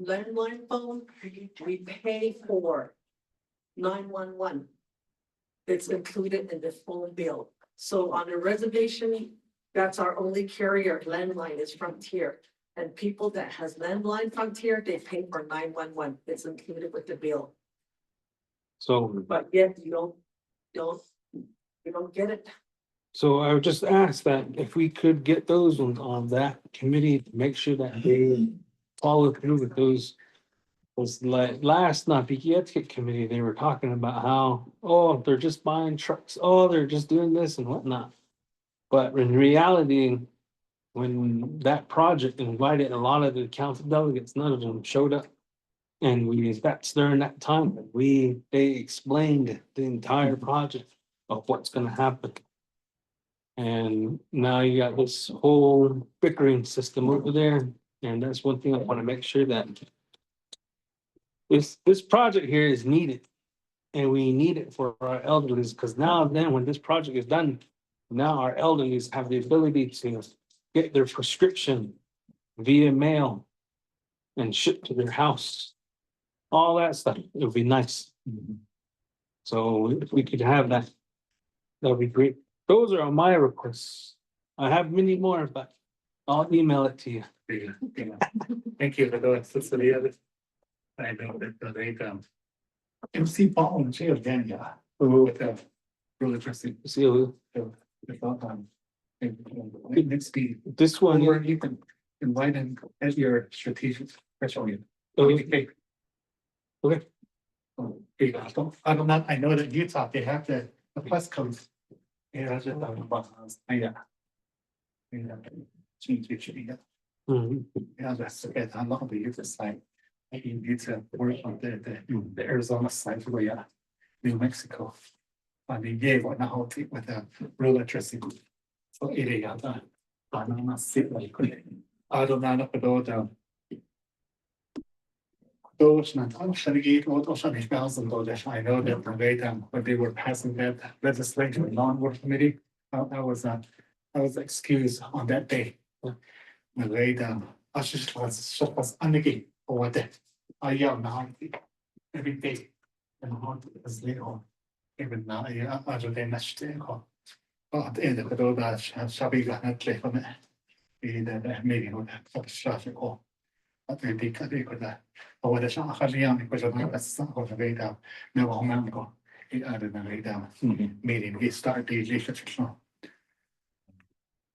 landline phone, we pay for 911. It's included in the phone bill. So on a reservation, that's our only carrier. Landline is Frontier. And people that has landline Frontier, they pay for 911. It's included with the bill. So, But yet you don't get it. so I would just ask that if we could get those on that committee, to make sure that they follow through with those was like last Napikietskik committee, they were talking about how, oh, they're just buying trucks, oh, they're just doing this and whatnot. But in reality, when that project invited a lot of the council delegates, none of them showed up. And that's during that time, they explained the entire project of what's gonna happen. And now you got this whole bickering system over there, and that's one thing I wanna make sure that this project here is needed. And we need it for our elderlies, because now then, when this project is done, now our elderlies have the ability to get their prescription via mail and shipped to their house. All that stuff, it would be nice. So if we could have that, that would be great. Those are my requests. I have many more, but I'll email it to you. Thank you for those, Cecilia. I know that they, MC Paul and Jill again, yeah, with the really interesting. See you. Next be, This one, or you can invite him as your strategic special unit. okay, Okay. I don't know, I know that Utah, they have the plus codes. Yeah, that's just about, yeah. Change it, yeah. mhm. Yeah, that's okay, I'm not the user side. I need to work on the Arizona side for New Mexico. I mean, yeah, what now with the real interesting. So it is, I don't know, see like, I don't know, about those not Shanigate or Shanish Belson, I know that the way when they were passing that legislation, non-work committee, I was excused on that day. The way I just was unagi or that. I yell now every day. And how is little. Even now, I don't understand. But at the end of the day, Shabby got that play from it. The meeting with that traffic call. But they could that. But what the shot Halian, because of the sun of the way down, never remember. It added the way down. Meeting, he started the leadership.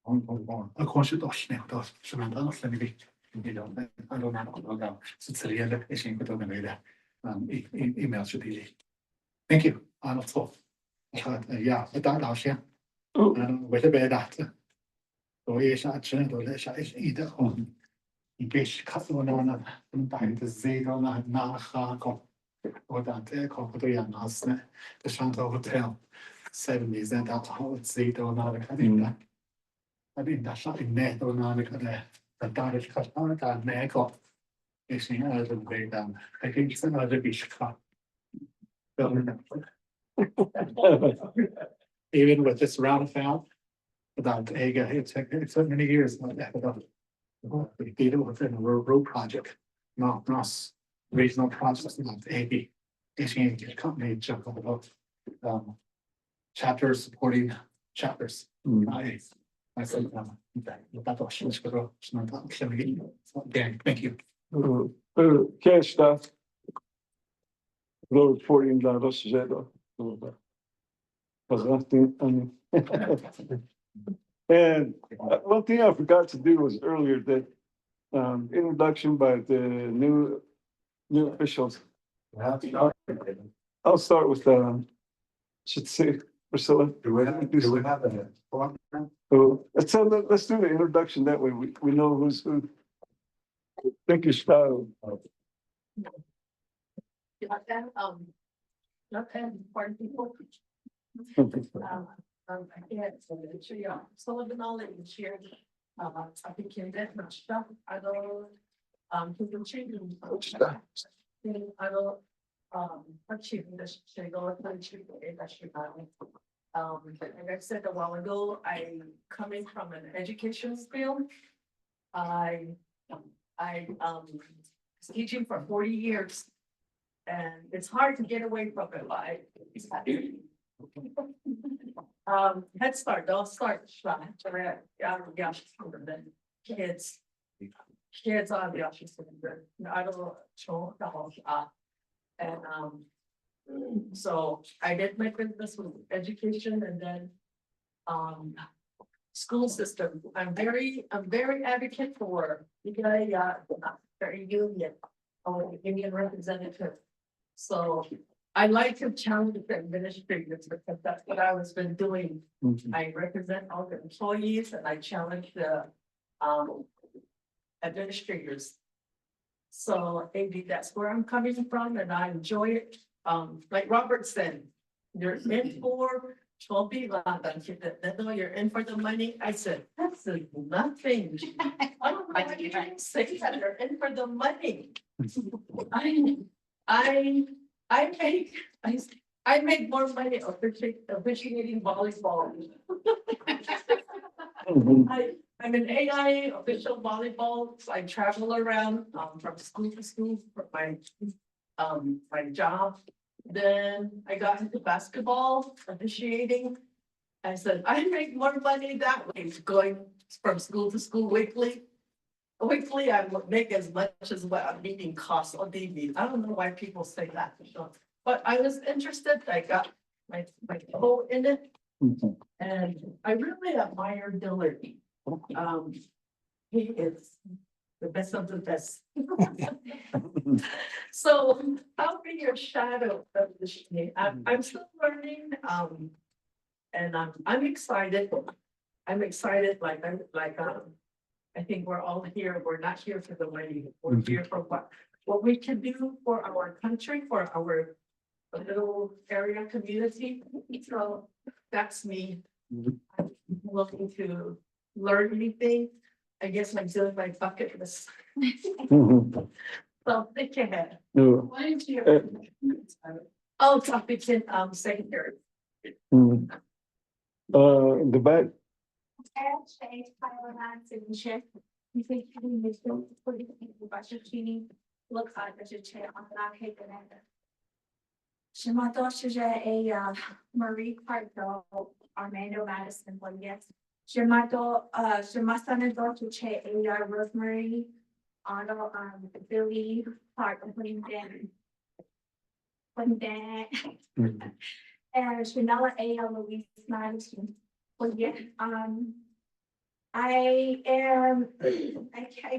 Of course, it does now, does. So I'm not let me you know, I don't know about so it's a real issue with the way that email should be. Thank you. I'm not so. Yeah, but that last year. With the bed that. So is that trend or is either on. In case customer on the zero na or that call to your last the Shonto Hotel. 70s and that whole zero na the I mean, that's not in there, or not, because the Danish customer that never is in other way down. I think it's another beach car. Even with this roundabout, without it's so many years like that. We did it within a road project, not NOST regional projects, not AG. Asian company jump about chapters supporting chapters. I said, that was thank you. Cash stuff. Low $14 zero. Was one thing, and one thing I forgot to do was earlier that introduction by the new officials. I'll start with should say Priscilla. Do we have a form? So let's do the introduction that way. We know who's who. Think your style. Not that important people. I can't, so yeah, some of the knowledge shared. I think in that much stuff, I don't, people changing. I don't, achieving this, go achieve industry. Like I said a while ago, I coming from an education field. I was teaching for 40 years. And it's hard to get away from it, like. Head Start, don't start. Kids are the I don't show the whole shop. And so I did my business with education and then school system. I'm very advocate for very union. Indian representative. So I like to challenge the administrators because that's what I was been doing. I represent all the employees and I challenge the administrators. So maybe that's where I'm coming from and I enjoy it. Like Robert said, you're in for 12 people, you're in for the money. I said, that's nothing. I don't know why you didn't say that you're in for the money. I make more money officiating volleyball. I'm an AI official volleyball. So I travel around from school to school for my job. Then I got into basketball officiating. I said, I make more money that way, going from school to school weekly. Weekly, I would make as much as what a meeting costs on TV. I don't know why people say that, but I was interested. I got my toe in it. And I really admire Dillard. He is the best of the best. So I'll be your shadow of the shade. I'm still learning, and I'm excited. I'm excited, I think we're all here. We're not here for the money. We're here for what we can do for our country, for our little area community. So that's me. I'm looking to learn anything. I guess I'm doing my bucket list. So think ahead. Why did you? Oh, topics in secondary. The back. Shonto a Marie Pardo, Armando Madison, Bolivia. Shonto, Shonto to che a Rosemary, Otto, Billy, Park, Linden. And Chanela a Louise Madison. Bolivia. I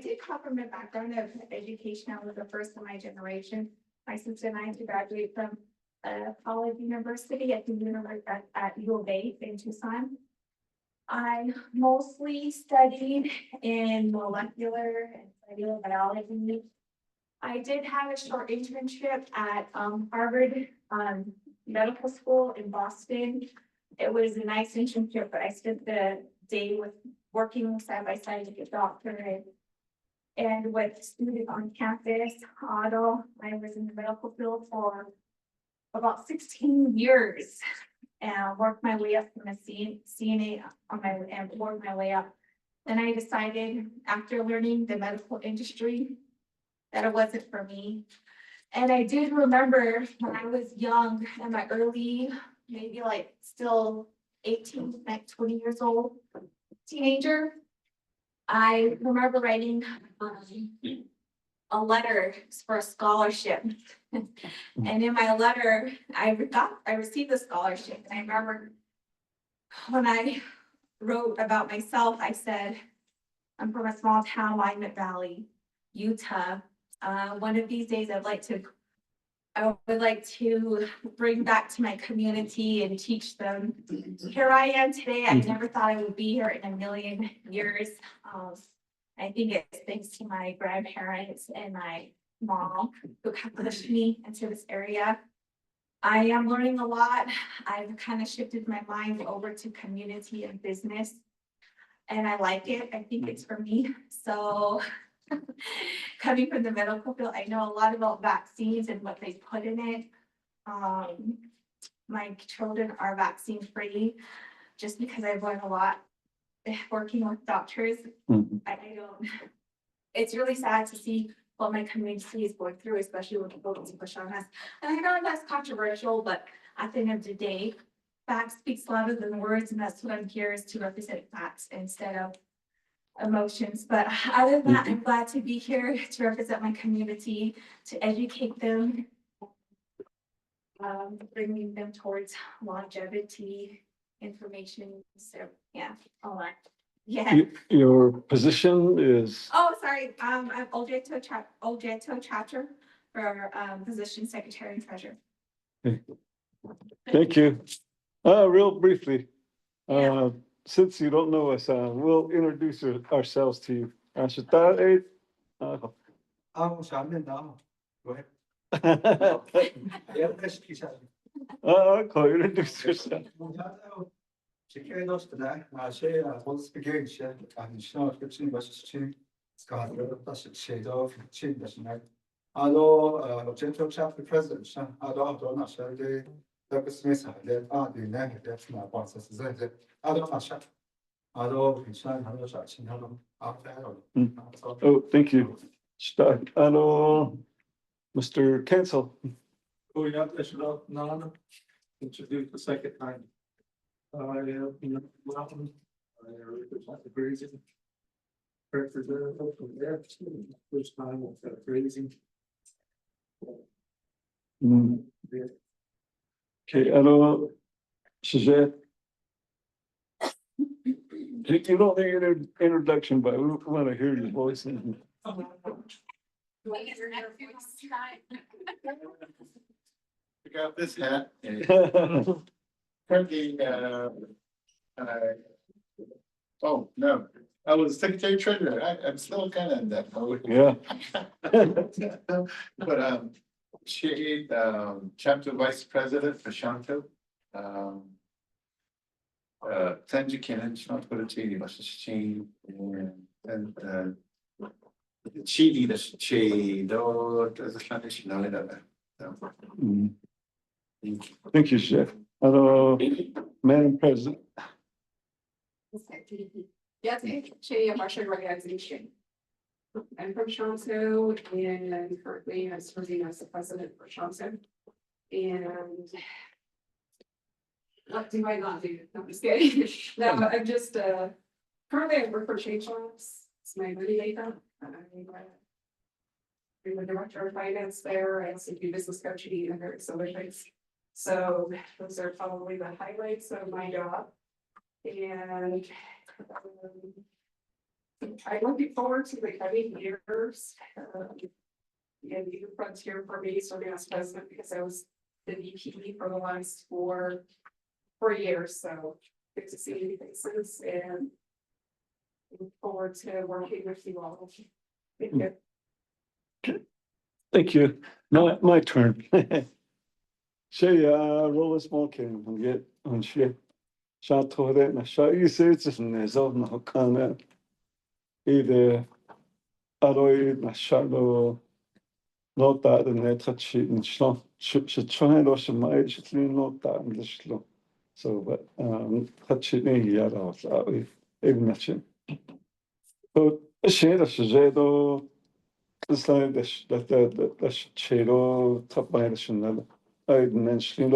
did come from a background of education. I was the first in my generation. My sister and I to graduate from college university at the university at U of A in Tucson. I mostly studied in molecular and cellular biology. I did have a short internship at Harvard Medical School in Boston. It was a nice internship, but I spent the day working side by side with a doctor and with students on campus. Otto, I was in the medical field for about 16 years and worked my way up from a CNA and worked my way up. Then I decided after learning the medical industry that it wasn't for me. And I did remember when I was young in my early, maybe like still 18, like 20 years old, teenager, I remember writing a letter for a scholarship. And in my letter, I received the scholarship. And I remember when I wrote about myself, I said, I'm from a small town, Willamette Valley, Utah. One of these days I would like to bring back to my community and teach them. Here I am today. I never thought I would be here in a million years. I think it's thanks to my grandparents and my mom who pushed me into this area. I am learning a lot. I've kind of shifted my mind over to community and business. And I like it. I think it's for me. So coming from the medical field, I know a lot about vaccines and what they put in it. My children are vaccine free just because I've learned a lot working with doctors. It's really sad to see what my community is going through, especially with the buildings push on us. And I know that's controversial, but at the end of the day, facts speaks louder than words, and that's what I'm here is to represent facts instead of emotions. But other than that, I'm glad to be here to represent my community, to educate them, bringing them towards longevity information. So yeah, all that. Yeah. Your position is, Oh, sorry, I'm Oljato chapter for, position secretary and treasurer. thank you. Real briefly, Yeah. since you don't know us, we'll introduce ourselves to you. Shita, 잘한다. 왜? 시키자. go introduce yourself. Şeker dostlar, şey, polis bir genç ya, yani şuna hepsini başçı, skarlı, taşı şeyde, şey başına. Alo, gentle chapter president, alo naşerde, dokuz mesele, dinle, hepsine bağımsız size, alo naşa, alo, insan, alo şarkı, alo, aferin. Oh, thank you. Shita, Mr. Cancel. Oh, yeah, I should have, no, introduce the second time. Welcome. I represent the grazing. Representative from there, first time with that grazing. Okay, Suzette. You don't need an introduction, but we want to hear your voice. Pick out this hat. Currently, oh, no, I was secretary treasurer. I'm still kind of in that mode. Yeah. But, she, chapter vice president for Shonto. Send you can, not put a TV, but she's chain and, she did a she, though, there's a Spanish, no, that. Mm. Thank you, Chef. Madam President. Yes, Chair of our sugar organization. I'm from Shonto and currently I'm serving as the president for Shonto. And what do I not do? I'm just kidding. No, I'm just, currently I work for Change Labs. It's my money maker. I'm the director of finance there and CP business coaching and various other things. So those are probably the highlights of my job. And I'm looking forward to the coming years. And new frontier for me serving as president because I was the VP for the last four years. So good to see you faces and look forward to working with you all. Thank you. Thank you. My turn. Shay, roll a small can and get on shit. Shot to it, and I shot you say it's in the zone of Kana. Either Aroy, my shadow, not that the net had shit and slump. Should try and rush my age, it's not that in the slow. So, but, had shit in here, I was out with even that shit. So, a shade of Shadow. It's like that shado top by the Chanel. I mentioned,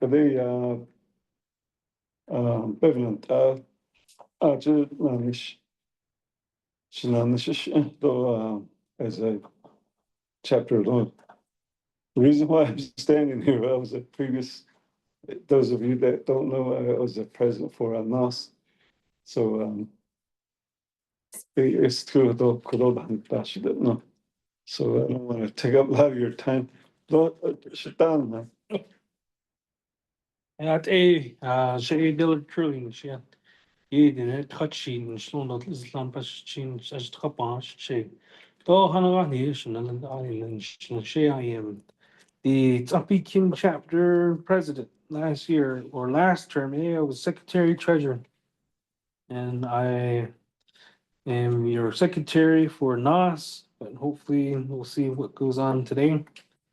Kadia Beverland, just Nanish. Shinanish, though, as a chapter alone. The reason why I'm standing here, I was a previous, those of you that don't know, I was a president for N.O.S.T. So, it's true, though, Kuroda Dash, no. So I don't want to take up a lot of your time. Sit down, man. At Shay Diller Curling, she had a touchy and slow not Islam change as Kapan Shay. Though Hanagani and Island Shay, I am the Ts'ah King chapter president last year or last term. I was secretary treasurer, and I am your secretary for N.O.S. But hopefully we'll see what goes on today.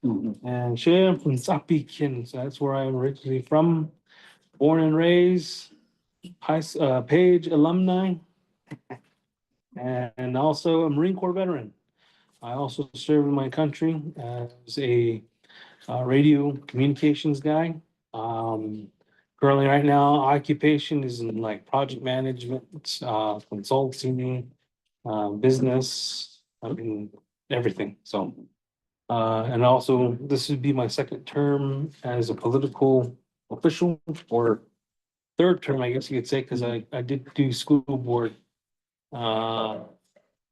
And Shay, I'm from Ts'ah King, so that's where I'm originally from. Born and raised, Page alumni, and also a Marine Corps veteran. I also served in my country as a radio communications guy. Currently, right now, occupation is in like project management, consulting, business, I mean, everything. So, and also, this would be my second term as a political official or third term, I guess you could say, because I did do school board a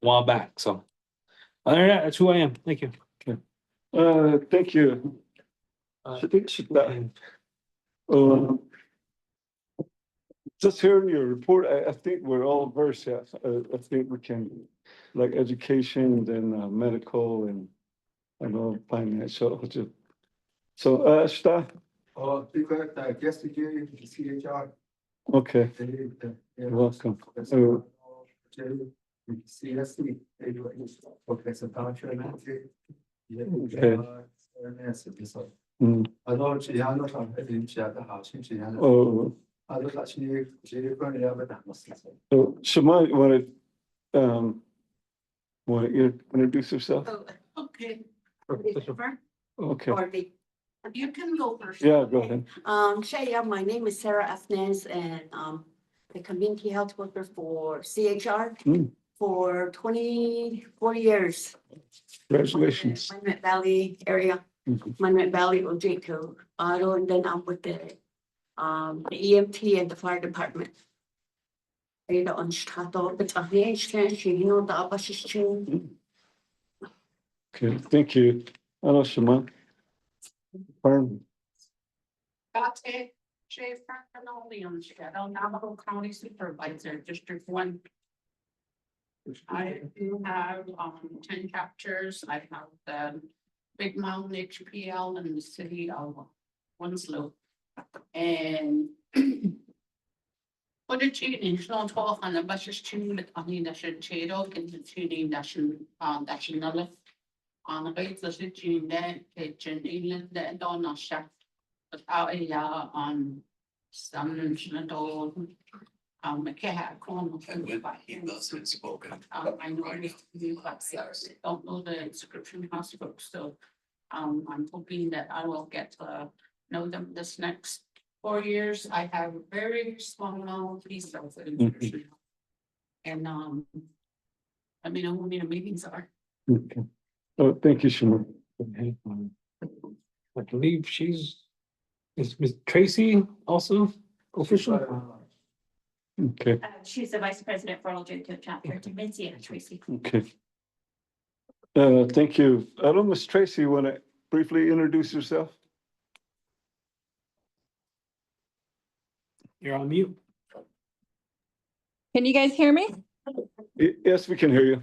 while back, so. Other than that, that's who I am. Thank you. Thank you. Just hearing your report, I think we're all versed, yeah. I think we can, like education, then medical and financial. So, Shta, Because yesterday, the CHR. okay, welcome. CSC, Professor Dr. Nancy. Okay. Alors,只要那场还是其他的好，其他的。Oh, Alors,其实关于要不打么事情。so Shema, you want to introduce yourself? Oh, okay. Okay, Or you can go first. yeah, go ahead. Yeah, my name is Sarah Afnes and a community health worker for CHR for 24 years. Congratulations. Monument Valley area, Monument Valley, Oljato, and then I'm with the EMT and the fire department. Ada on Shonto, but I'm the opposition. Okay, thank you. Hello, Shema. Pardon. Date, J. Franklin on Shadow, Navajo County Supervisor, District 1. I do have 10 chapters. I have the Big Mountain HPL in the city of Winslow. And what a change, no talk on the buses tune with Ani Nation Chado in the tuning nation national. On the base of the tune that kitchen, England, that don't know chef. But out on some Shonto. I can't have corn. He doesn't spoken. I know don't know the inscription house folks, so I'm hoping that I will get to know them this next 4 years. I have a very small piece of it. And let me know when the meetings are. Okay. Oh, thank you, Shema. I believe is Miss Tracy also official? Okay, She's the vice president for Oljato chapter, Naatsis'aan, Tracy. okay. Thank you. I don't know, Miss Tracy, you want to briefly introduce yourself? You're on mute. Can you guys hear me? Yes, we can hear you.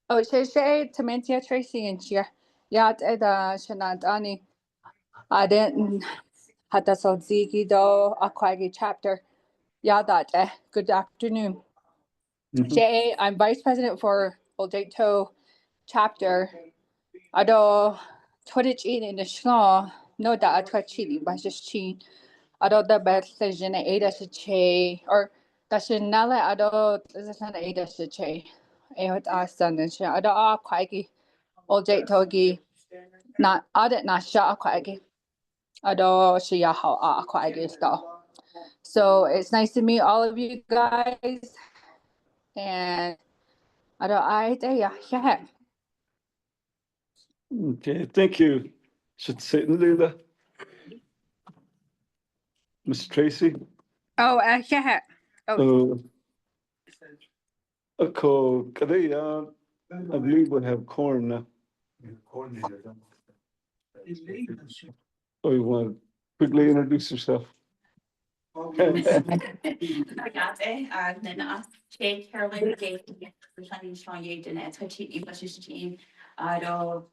Oh, Shay, Tamantia Tracy and Chia. Yat Eda Shanantani. I didn't had the Ziki do Aquagi chapter. Yadat, good afternoon. Shay, I'm vice president for Oljato chapter. Ado Twitch in the Schnaw, no da Twitchini, but just chi. Ado the best decision Ada Che or Dashinala Ado is an Ada Che. Ehot Aston and Shay. Ado Aquagi Oljato not audit not shot Aquagi. Ado Shiyaho Aquagi style. So it's nice to meet all of you guys. And yeah. Okay, thank you. Should sit in Lila. Miss Tracy. Oh, yeah. I believe we have corn now. Oh, you want to quickly introduce yourself? Carolyn gave planning strong aid and it's what she was team. I don't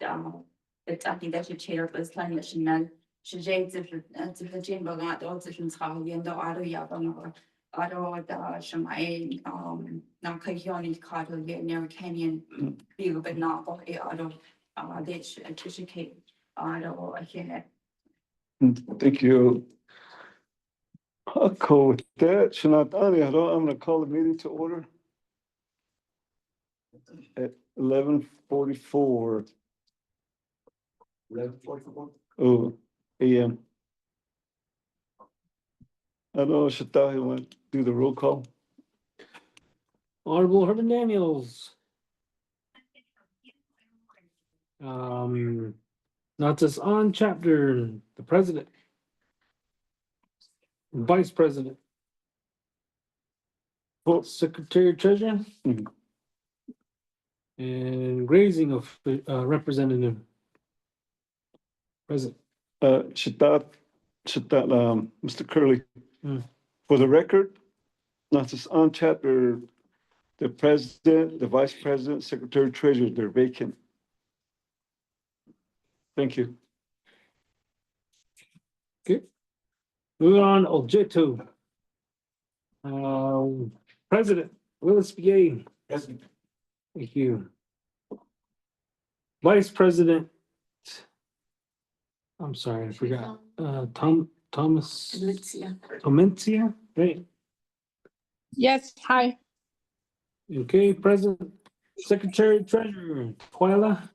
it's something that should chair was planning she jades if the chamber got all different how you know auto yabang auto shamay not kahioni card near canyon view but not for a auto they should anticipate auto again. Thank you. I'll call with that. Shanatani, I'm going to call the meeting to order at 11:44. 11:44. Oh, a.m. I know Shatahi want to do the roll call. Honorable Herman Daniels. Naatsis'aan chapter, the president. Vice president. Secretary Treasurer. Mhm. And grazing of representative. Present. Should that, Mr. Curley, Hmm. for the record, Naatsis'aan chapter, the president, the vice president, secretary treasurer, they're vacant. Thank you. Moving on, Oljato. President Willis Begay. Present. Thank you. Vice President. I'm sorry, I forgot. Thomas. Tomencia, right? Yes, hi. Okay, President, Secretary Treasurer, Twyla.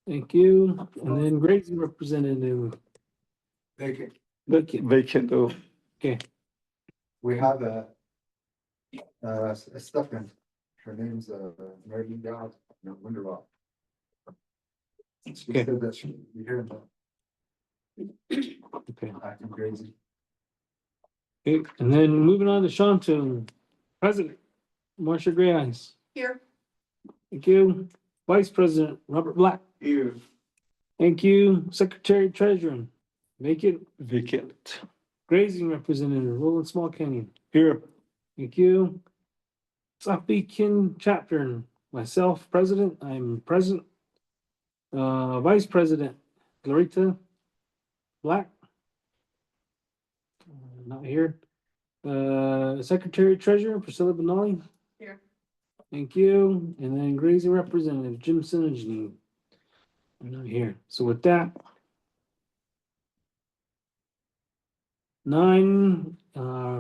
Thank you. And then grazing representative. Vacant. Vacant, oh, Okay, We have a Stefan. Her name's Mary Dowd, no, Winterlock. She Okay. said that she, you hear about okay. acting crazy. Okay, and then moving on to Shonto, President, Marcia Gray Eyes. Here. Thank you. Vice President, Robert Black. Here. Thank you. Secretary Treasurer, vacant. vacant. Grazing Representative, Roland Small Canyon. Here, Thank you. Ts'ah Kin Chapter, myself, President, I'm present. Vice President, Glorita Black. Not here. Secretary Treasurer, Priscilla Benali. Here. Thank you. And then grazing representative, Jim Sinigny. I'm not here. So with that, 9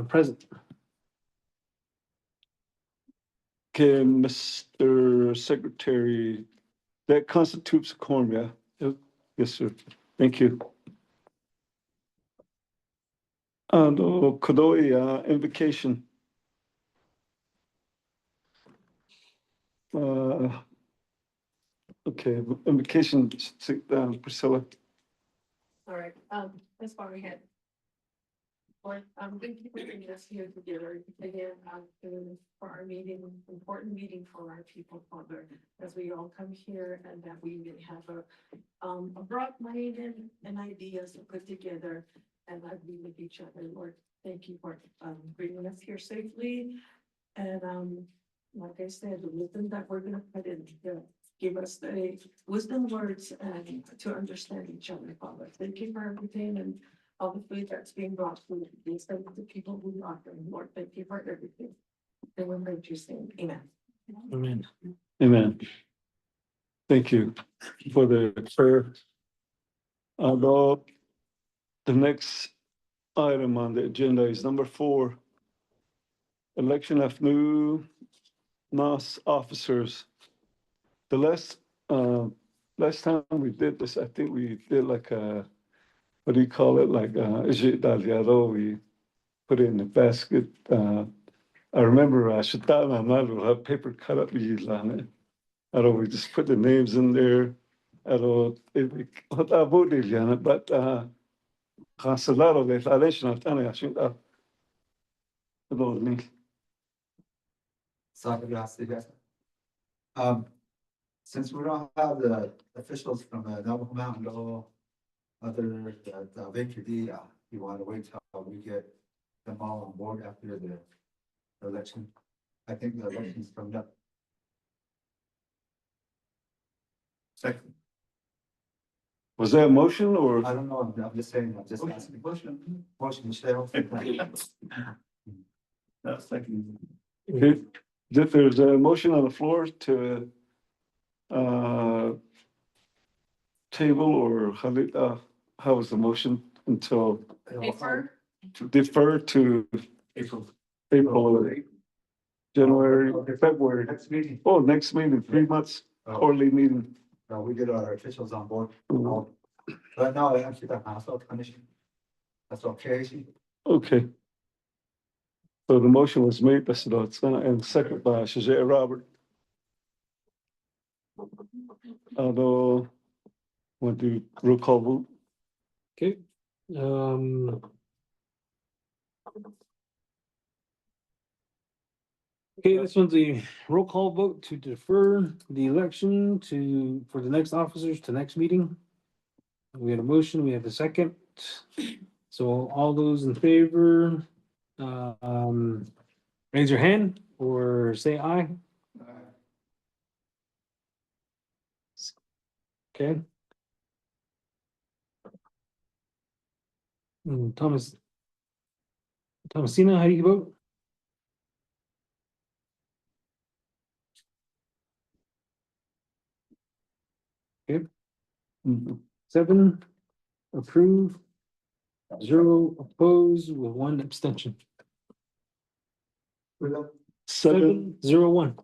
present. okay, Mr. Secretary, that constitutes a quorum, yeah? Yep. Yes, sir. Thank you. Kodoi, invocation. Okay, invocation, Priscilla. All right, that's far ahead. Lord, thank you for bringing us here together again, for our meeting, important meeting for our people, Father, as we all come here and that we may have a broad mind and ideas to put together and agree with each other, Lord. Thank you for, bringing us here safely. And, like I said, the wisdom that we're gonna put in, give us the wisdom words and to understand each other, Father. Thank you for everything and all the food that's being brought to these the people who are there, Lord. Thank you for everything. And we're going to sing, amen. Amen. Amen. Thank you for the prayer. Although the next item on the agenda is number 4, election of new NOST officers. The last time we did this, I think we did like a, what do you call it? Like we put it in the basket. I remember a paper cut up. I don't, we just put the names in there. I don't, but cancelado de la leche na tana yashinda. Since we don't have the officials from Navajo Mountain Law, other VQD, you want to wait till we get them all on board after the election. I think the election's coming up. Second. Was that a motion or? I don't know, I'm just saying, I'm just asking. Motion, Michelle. That's second. If there's a motion on the floor to table or how was the motion until defer to April. January, February. Next meeting. Oh, next meeting, 3 months, quarterly meeting. We get our officials on board. Mhm. But now I actually got myself condition. That's okay. Okay. So the motion was made, and second by Shajay Robert. Although, want to roll call vote? Okay. Okay, this one's a roll call vote to defer the election for the next officers to next meeting. We had a motion, we have a second. So all those in favor, raise your hand or say aye. Okay. Thomasina, how do you vote? Okay. 7 approve, 0 oppose with 1 abstention. 7-0-1.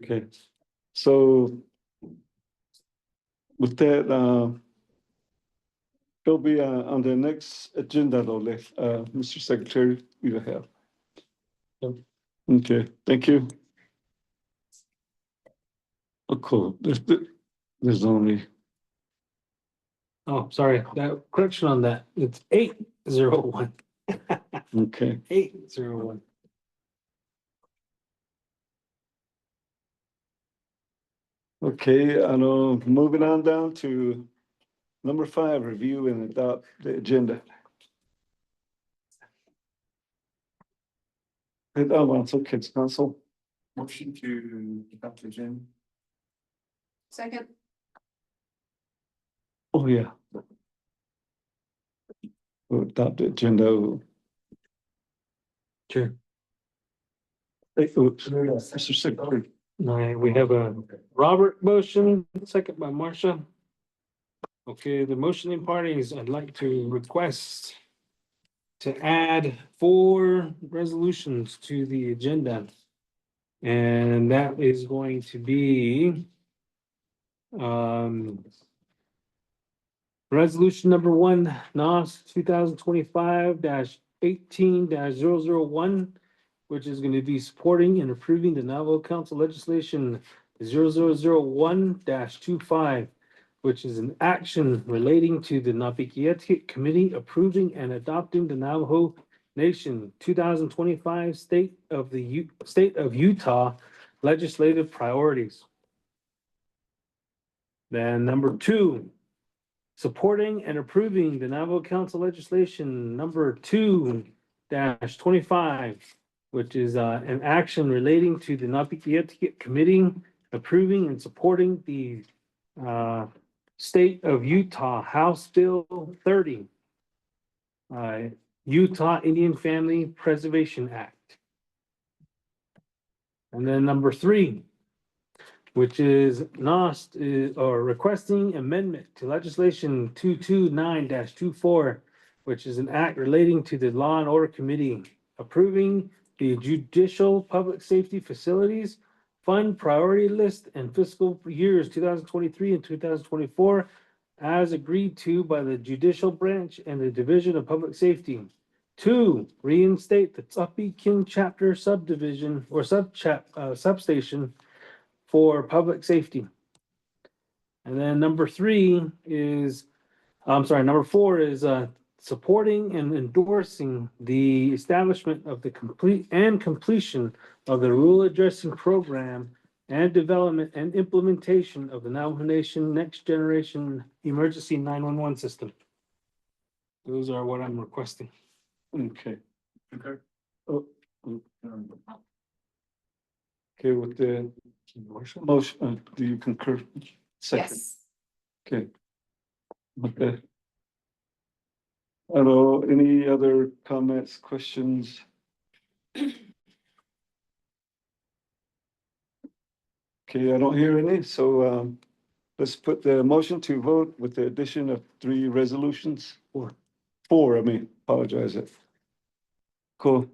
Okay, so with that, it'll be on the next agenda though, Mr. Secretary, we will have. Okay, thank you. Oh, cool. There's only. Oh, sorry, that correction on that, it's 8-0-1. Okay. 8-0-1. Okay, I know, moving on down to number 5, review and adopt the agenda. And so kids council. Motion to adopt the agenda. Second. Oh, yeah. We'll adopt the agenda. Sure. Mr. Secretary. All right, we have a Robert motion, second by Marcia. Okay, the motioning parties, I'd like to request to add 4 resolutions to the agenda. And that is going to be resolution number 1, NOST 2025-18-001, which is going to be supporting and approving the Navajo Council legislation 0001-25, which is an action relating to the Napikietike Committee approving and adopting the Navajo Nation 2025 State of Utah legislative priorities. Then number 2, supporting and approving the Navajo Council legislation number 2-25, which is an action relating to the Napikietike Committee approving and supporting the State of Utah House Bill 30, Utah Indian Family Preservation Act. And then number 3, which is NOST, or requesting amendment to legislation 229-24, which is an act relating to the Law and Order Committee approving the Judicial Public Safety Facilities Fund Priority List and fiscal years 2023 and 2024 as agreed to by the Judicial Branch and the Division of Public Safety. 2, reinstate the Ts'ah King Chapter Subdivision or substation for public safety. And then number 4 is supporting and endorsing the establishment of the completion of the rural addressing program and development and implementation of the Navajo Nation Next Generation Emergency 911 System. Those are what I'm requesting. Okay. Okay. Okay, with the motion, do you concur? Second. Yes. Okay. Okay. Hello, any other comments, questions? Okay, I don't hear any, so let's put the motion to vote with the addition of 3 resolutions. 4, I mean, apologize. Cool.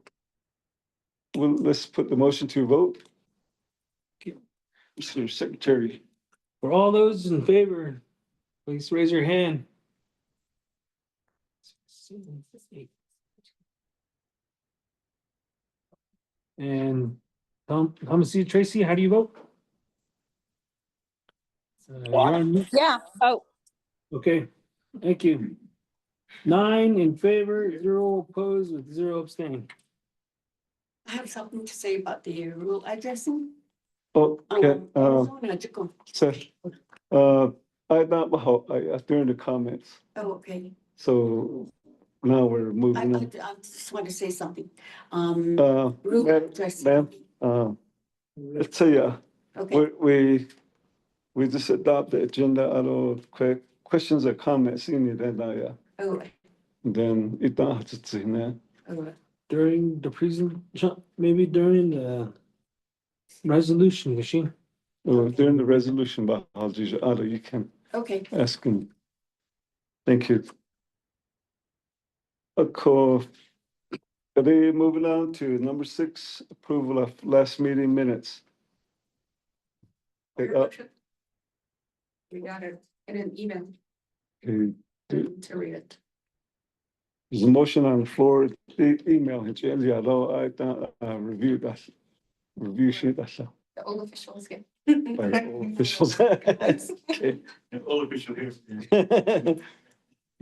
Well, let's put the motion to vote. Mr. Secretary. For all those in favor, please raise your hand. And Thomasina Tracy, how do you vote? You're on mute. Yeah. Oh, Okay, thank you. 9 in favor, 0 opposed with 0 abstaining. I have something to say about the rural addressing. Okay, Arizona, Jacob. so, I not, I during the comments, Oh, okay. so now we're moving on. I just want to say something. Madam, Rural addressing. let's say, Okay, we just adopt the agenda, I don't quick questions or comments in it, and oh, then it don't have to see now. oh, During the presentation, maybe during the resolution machine. During the resolution, but you can okay. ask him. Thank you. Okay. Are they moving on to number 6, approval of last meeting minutes? Okay, We got it in an email okay. to read it. There's a motion on the floor, email it, yeah, although I reviewed that, review sheet, that's The old officials get. by all officials. Okay. All official here.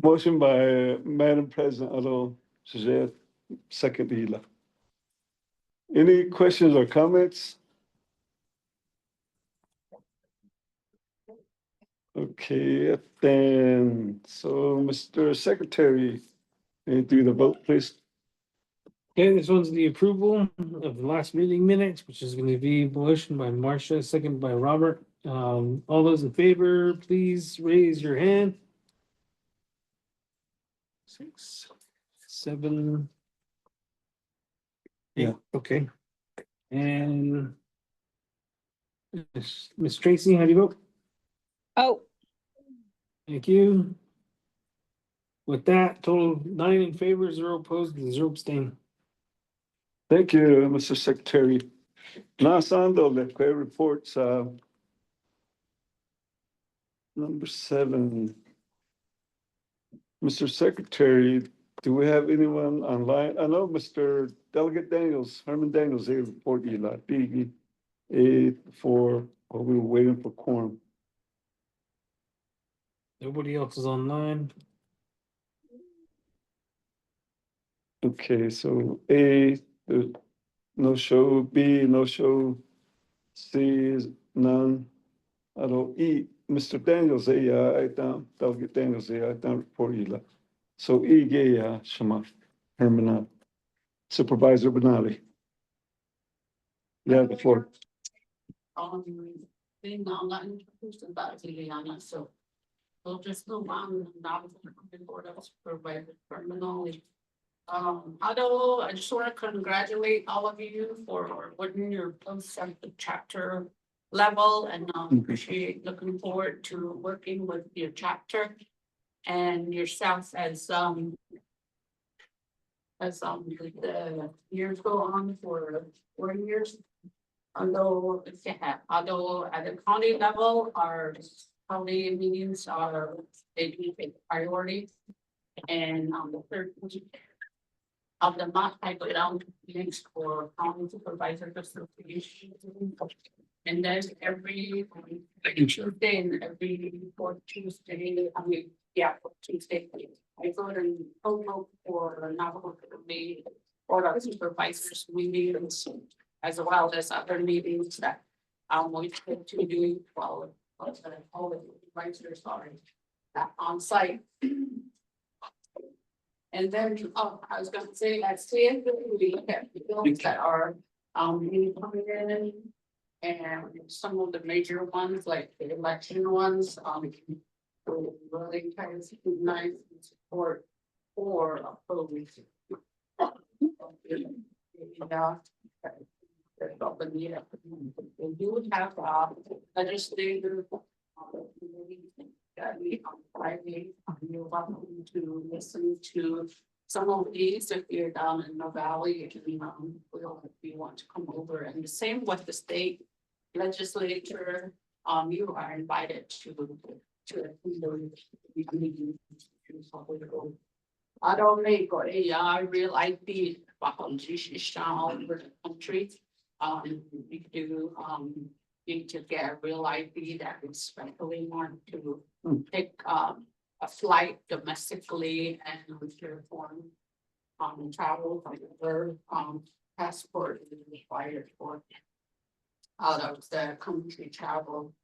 Motion by Madam President, although Suzette, second Hila. Any questions or comments? Okay, then, so Mr. Secretary, do the vote, please. Okay, this one's the approval of the last meeting minutes, which is gonna be motion by Marcia, second by Robert. All those in favor, please raise your hand. 6, 7. Yeah. Okay. And Miss Tracy, how do you vote? Oh, Thank you. With that, total 9 in favor, 0 opposed, and 0 abstain. Thank you, Mr. Secretary. Naatsis'aan, the reports, number 7. Mr. Secretary, do we have anyone online? I know Mr. Delegate Daniels, Herman Daniels, they report you lot, for, while we were waiting for quorum. Nobody else is online. Okay, so A, there's no show, B, no show, C is none. I don't E, Mr. Daniels, I don't, Delegate Daniels, I don't report you lot. So E, Shema, Herman, Supervisor Benali. Yeah, before. Being not introduced about Juliana, so. We'll just move on now with the board of supervisors terminology. Although I just want to congratulate all of you for winning your posts at the chapter level and appreciate looking forward to working with your chapter and yourself as the years go on for 4 years. Although at the county level, our county meetings are they do take priority. And on the third week of the month, I go down to meetings for county supervisors association. And then every Tuesday and every fourth Tuesday, fourth Tuesday, I go to Oljato for Navajo Board of Supervisors meetings, as well as other meetings that we tend to do while all the supervisors are on site. And then, I was gonna say, let's see if we look at the bills that are coming in. And some of the major ones, like the election ones, really kind of nice support for oppose. They do have legislative that we on Friday, you're welcome to listen to some of these if you're down in the valley, if you want to come over, and the same with the state legislature, you are invited to meeting. I don't make a real ID all over the country. We do need to get a real ID that is specially marked to pick a flight domestically and foreign travel, or passport is required for out of the country travel.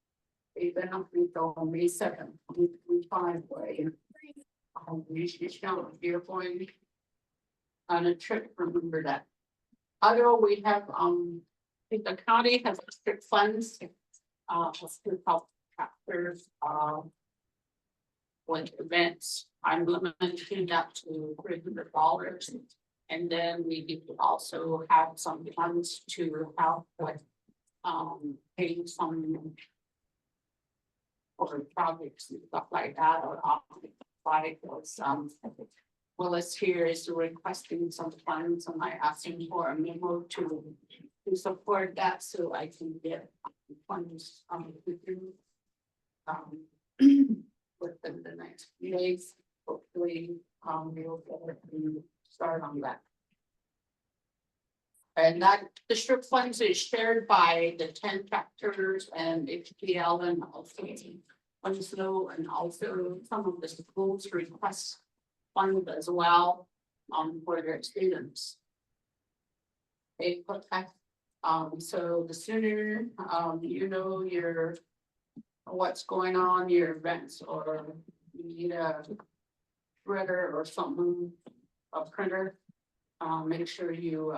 Even if we go on May 7th, we find way. You're going on a trip, remember that. Although we have, I think the county has strict funds, to help chapters, with events. I'm limiting that to $300. And then we also have some funds to help with, paying some or projects and stuff like that, or like was, Willis here is requesting some funds, and I asked him for a memo to support that, so I can get funds, within the next few days, hopefully, we'll get it and start on that. And that district funds is shared by the 10 chapters and HPL and also Winslow, and also some of the schools request fund as well, for their students. Okay, so the sooner, you know, what's going on, your events, or you need a printer or something, a printer, make sure you,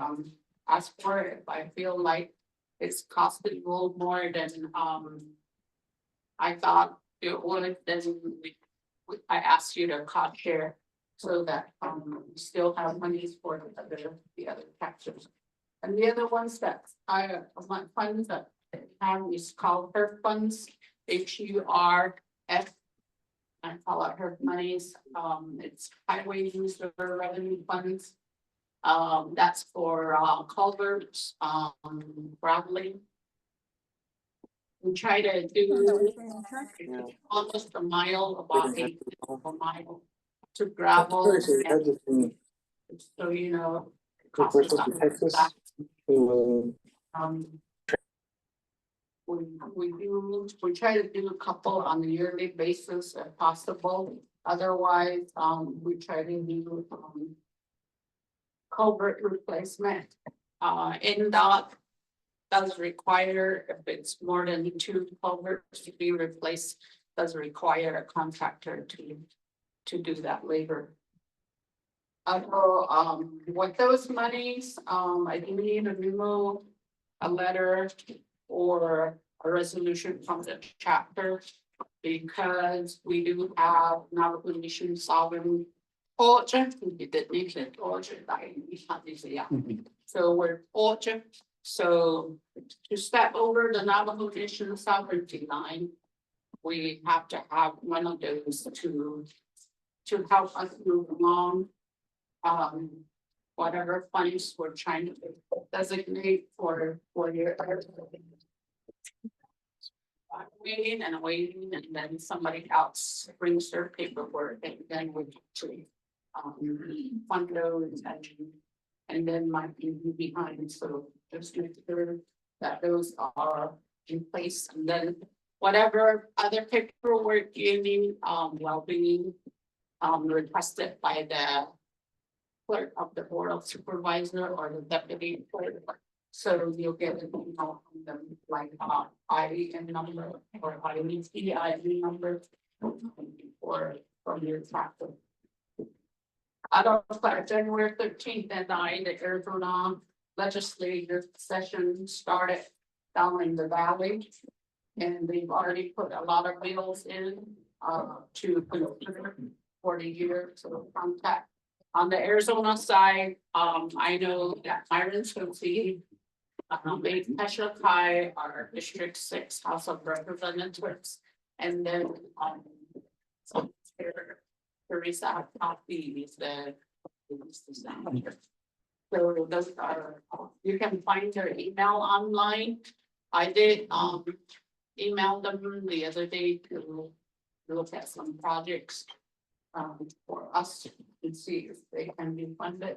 ask for it. If I feel like it's costing a little more than, I thought it would, then I asked you to cost share so that, we still have monies for the other taxes. And the other ones that my funds that have is called HERF funds, HURF. I call it HERF monies. It's highway user revenue funds. That's for culverts, graveling. We try to do almost a mile, about 8 a mile to gravel. So you know, it costs us that. We try to do a couple on a yearly basis if possible. Otherwise, we try to do culvert replacement. NDOT does require, if it's more than 2 culverts to be replaced, does require a contractor to do that labor. With those monies, I do need a memo, a letter, or a resolution from the chapter, because we do have Navajo Nation sovereign. So we're orchard. So to step over the Navajo Nation sovereignty line, we have to have one of those to help us move along. Whatever funds we're trying to designate for your waiting, and then somebody else brings their paperwork, and then we actually fund those, and then might be behind. So just make sure that those are in place, and then whatever other paperwork you need, well-being requested by the clerk of the board of supervisor or the deputy clerk. So you'll get an email from them, like IEN number or EIN number or from your tractor. I don't know, January 13th and 9, the Arizona legislative session started down in the valley. And they've already put a lot of bills in to for the year, so contact. On the Arizona side, I know that Myron Scotsy, Peshakai, our District 6 House of Representatives, and then so Teresa Coffee is the so those are, you can find their email online. I did email them the other day to look at some projects for us to see if they can be funded.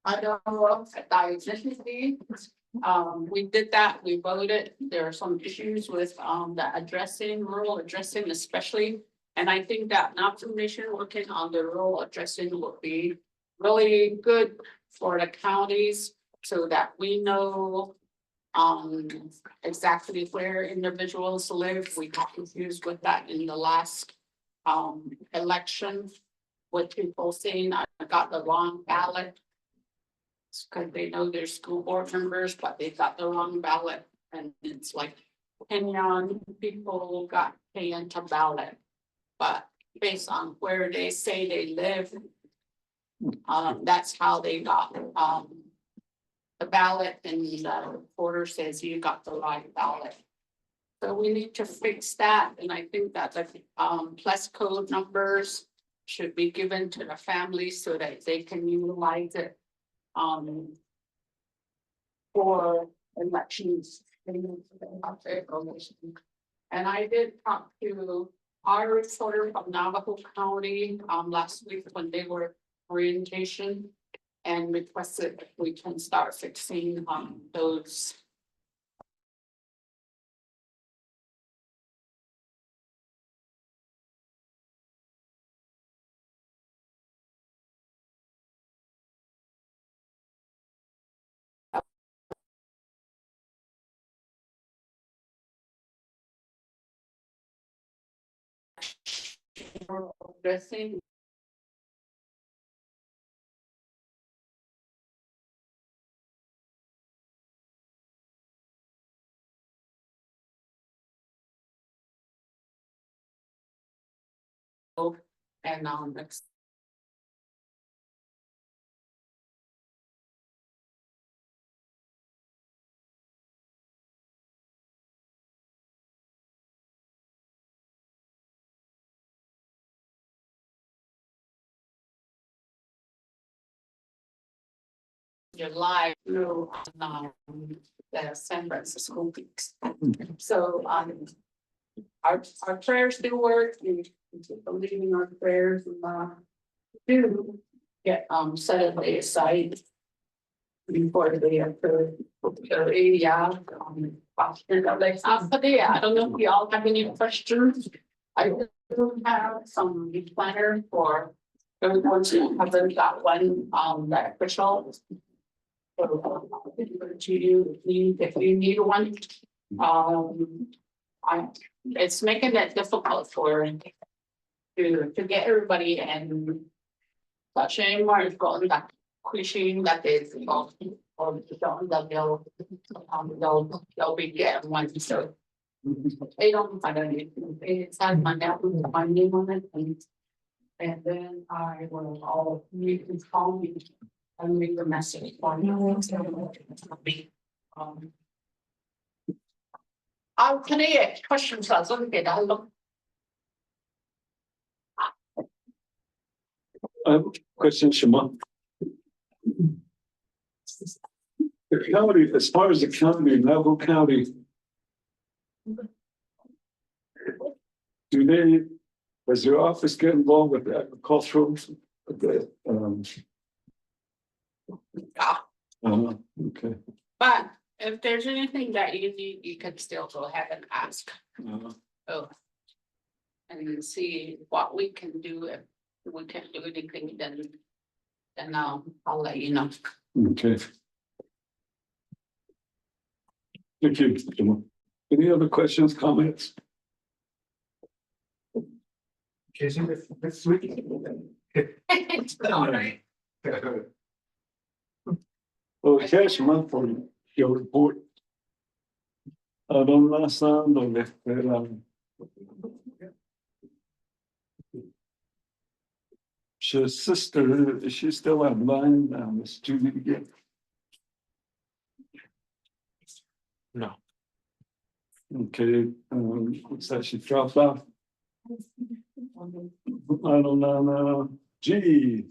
I don't know if identity We did that, we voted, there are some issues with, the addressing, rural addressing especially. And I think that now commission working on the rural addressing would be really good for the counties so that we know. Exactly where individuals live. We got confused with that in the last election. With people saying I got the wrong ballot. Cause they know they're school board members, but they got the wrong ballot. And it's like, depending on people got paying to ballot. But based on where they say they live. That's how they got the ballot, and the reporter says you got the right ballot. So we need to fix that, and I think that the plus code numbers should be given to the families so that they can utilize it for elections. And I did talk to our reporter from Navajo County last week when they were orientation. And requested if we can start fixing those. Addressing. And next. July through the San Francisco weeks. So our prayers do work. We keep believing our prayers do get set a day aside before they approve. Yeah. I don't know if y'all have any questions. I do have some planner for everyone who haven't got one that official. If you need one, it's making it difficult for to get everybody and such a more is going that pushing that is or they'll be getting one, so they don't find anything. It's had my name on it, and then I will all you can call me. And leave the message for you. I'll today questions I was looking at. Question, Shema. The county, as far as the county, Navajo County. Do they, does your office get involved with the agricultural? Okay. But if there's anything that you need, you can still go ahead and ask. And see what we can do. If we can't do anything, then I'll let you know. Okay. Thank you. Any other questions, comments? This week. All right. Well, cash month for your report. Don Naatsis'aan, donde esperan. His sister, is she still online? Miss Judy again? No. Okay, what's that? She dropped off. I don't know. Gee.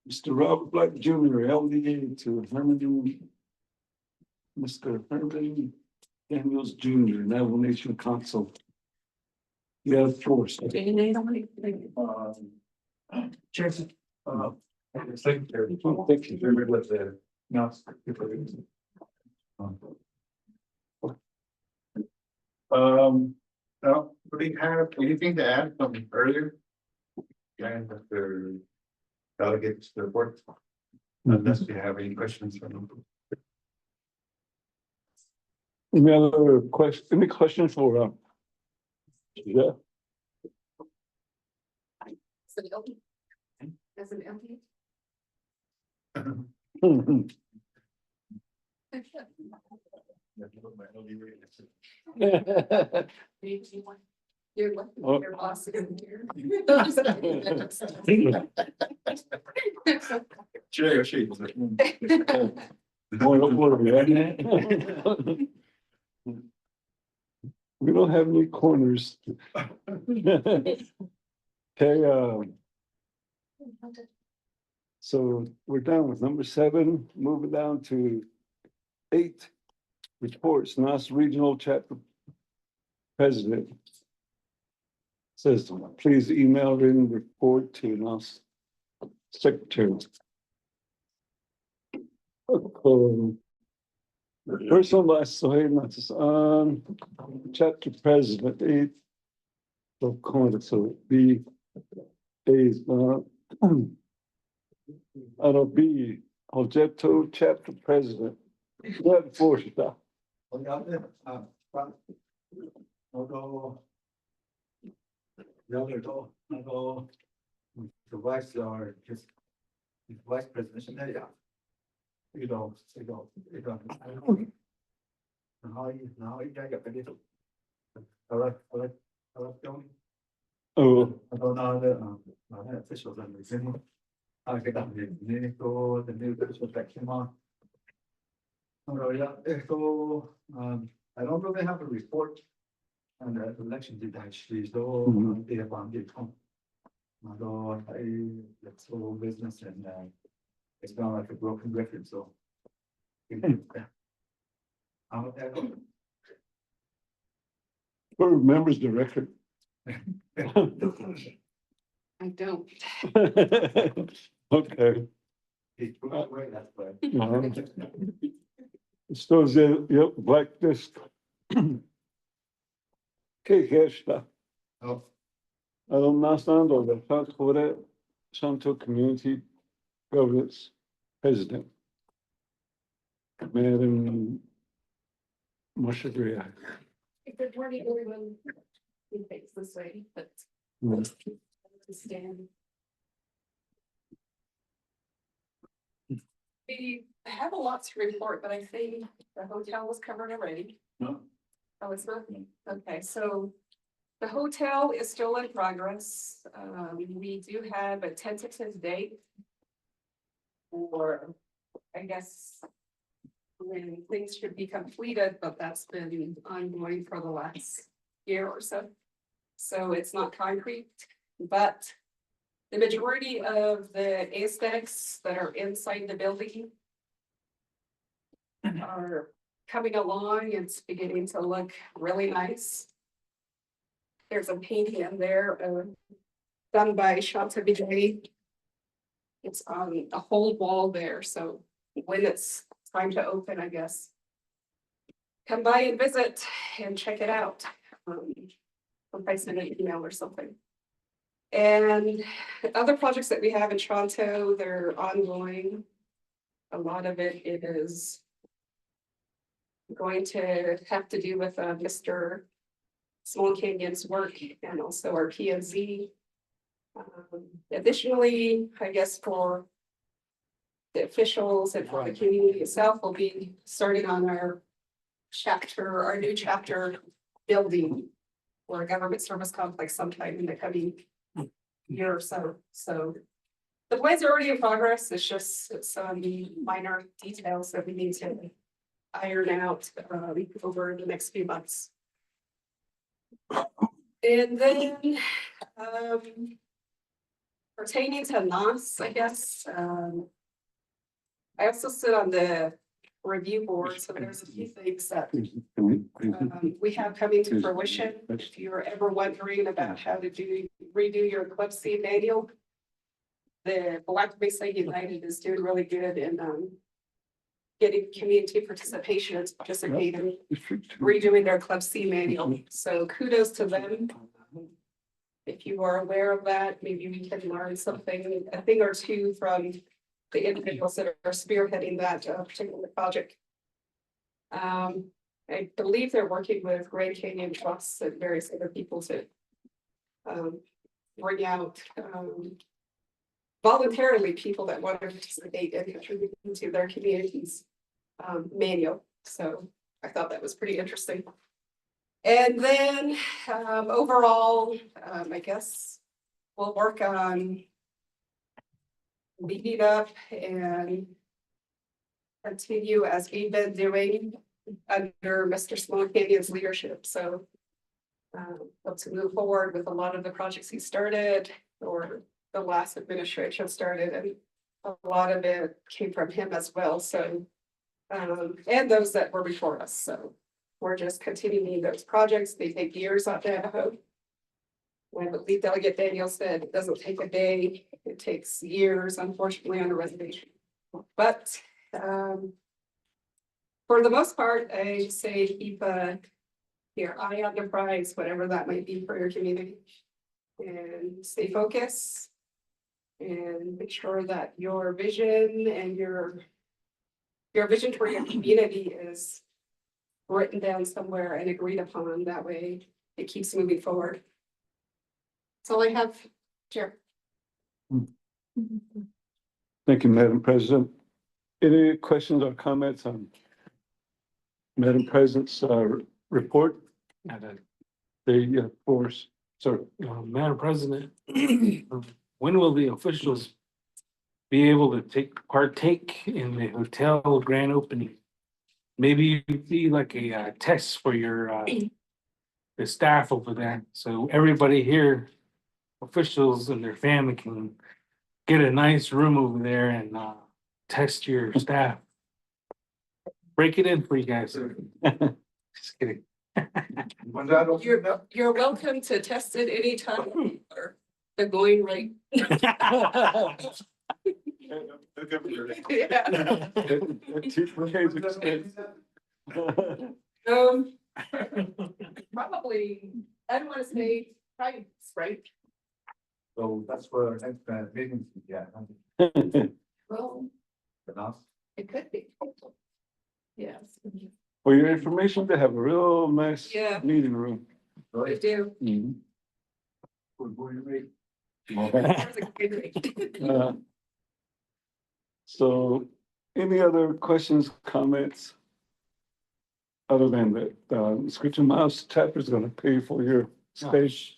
Mr. Robert Black Jr., LDA to Herman. Mr. Herman Daniels Jr., Navajo Nation Council. Yeah, of course. Cheers. Thank you very much. No. No, do you have anything to add from earlier? Yeah, after delegates to the report. Unless you have any questions from them. Any other question, any questions for, yeah? Is it open? Is it empty? You're lucky, Oh. your boss isn't here. Sure, sure. More than one, yeah. We don't have any corners. Okay, so we're done with number 7, moving down to 8. Reports, NOST Regional Chapter President. Says, please email written report to NOST Secretary. First on last, so hey, Naatsis'aan, Chapter President, 8. Of course, so B is I'll be Oljato Chapter President. What for stuff? The vice are just the vice president, yeah. Now you got it. I like going. Oh, I don't know the officials and the I get up the new official section on. Oh, yeah, so, I don't really have a report on the election did actually, so they have on the come. Although that's all business and, it's not like a broken record, so. who remembers the record? I don't. Okay. That's fine. Stores in, yep, black disc. Okay, Gersta. Oh, Naatsis'aan door de gaat voor Shonto Community Governance President. Madam Mashagria. Good morning, everyone. He thinks this way, but. To stand. We have a lot to report, but I think the hotel was covered already. no, Oh, it's not, okay, so the hotel is still in progress. We do have a tentative date for, I guess, when things should be completed, but that's been ongoing for the last year or so. So it's not concrete, but the majority of the aesthetics that are inside the building are coming along. It's beginning to look really nice. There's a painting in there done by Shonto. It's on a whole wall there, so when it's time to open, I guess, come by and visit and check it out. If I send an email or something. And other projects that we have in Shonto, they're ongoing. A lot of it is going to have to do with Mr. Small Canyon's work and also our P&Z. Additionally, I guess for the officials and for the community itself, we'll be starting on our new chapter building for a government service complex sometime in the coming year or so. So the plans are already in progress. It's just some minor details that we need to iron out over the next few months. And then pertaining to NOST, I guess, I also sit on the review board, so there's a few things that we have coming to fruition. If you're ever wondering about how to redo your Eclipse manual, the Black Mesa United is doing really good in getting community participation to participate in redoing their Club C manual. So kudos to them. If you are aware of that, maybe we can learn something, a thing or two from the individuals that are spearheading that particular project. I believe they're working with Grand Canyon Trusts and various other people to bring out voluntarily people that want to participate and contribute to their communities manual. So I thought that was pretty interesting. And then overall, I guess we'll work on leading up and continue as we've been doing under Mr. Small Canyon's leadership. So hope to move forward with a lot of the projects he started or the last administration started, and a lot of it came from him as well. So and those that were before us. So we're just continuing those projects. They take years on Navajo. When the lead delegate Daniel said it doesn't take a day, it takes years, unfortunately, on a reservation. But for the most part, I say keep your eye on the prize, whatever that might be for your community, and stay focused and make sure that your vision and your vision for your community is written down somewhere and agreed upon. That way it keeps moving forward. That's all I have, Chair. Thank you, Madam President. Any questions or comments on Madam President's report? The force. Sorry, Madam President, when will the officials be able to partake in the hotel grand opening? Maybe it'd be like a test for your the staff over there, so everybody here, officials and their family, can get a nice room over there and test your staff. Break it in for you guys. Just kidding. You're welcome to test it anytime or the going rate. Probably, I don't want to say price, right? So that's where our next meeting, yeah. Well, The NOST. it could be. Yes, For your information, they have a real nice Yeah. meeting room. we do. There's a good rate. So any other questions, comments? Other than that, Scripture Mouse chapter is gonna pay for your space.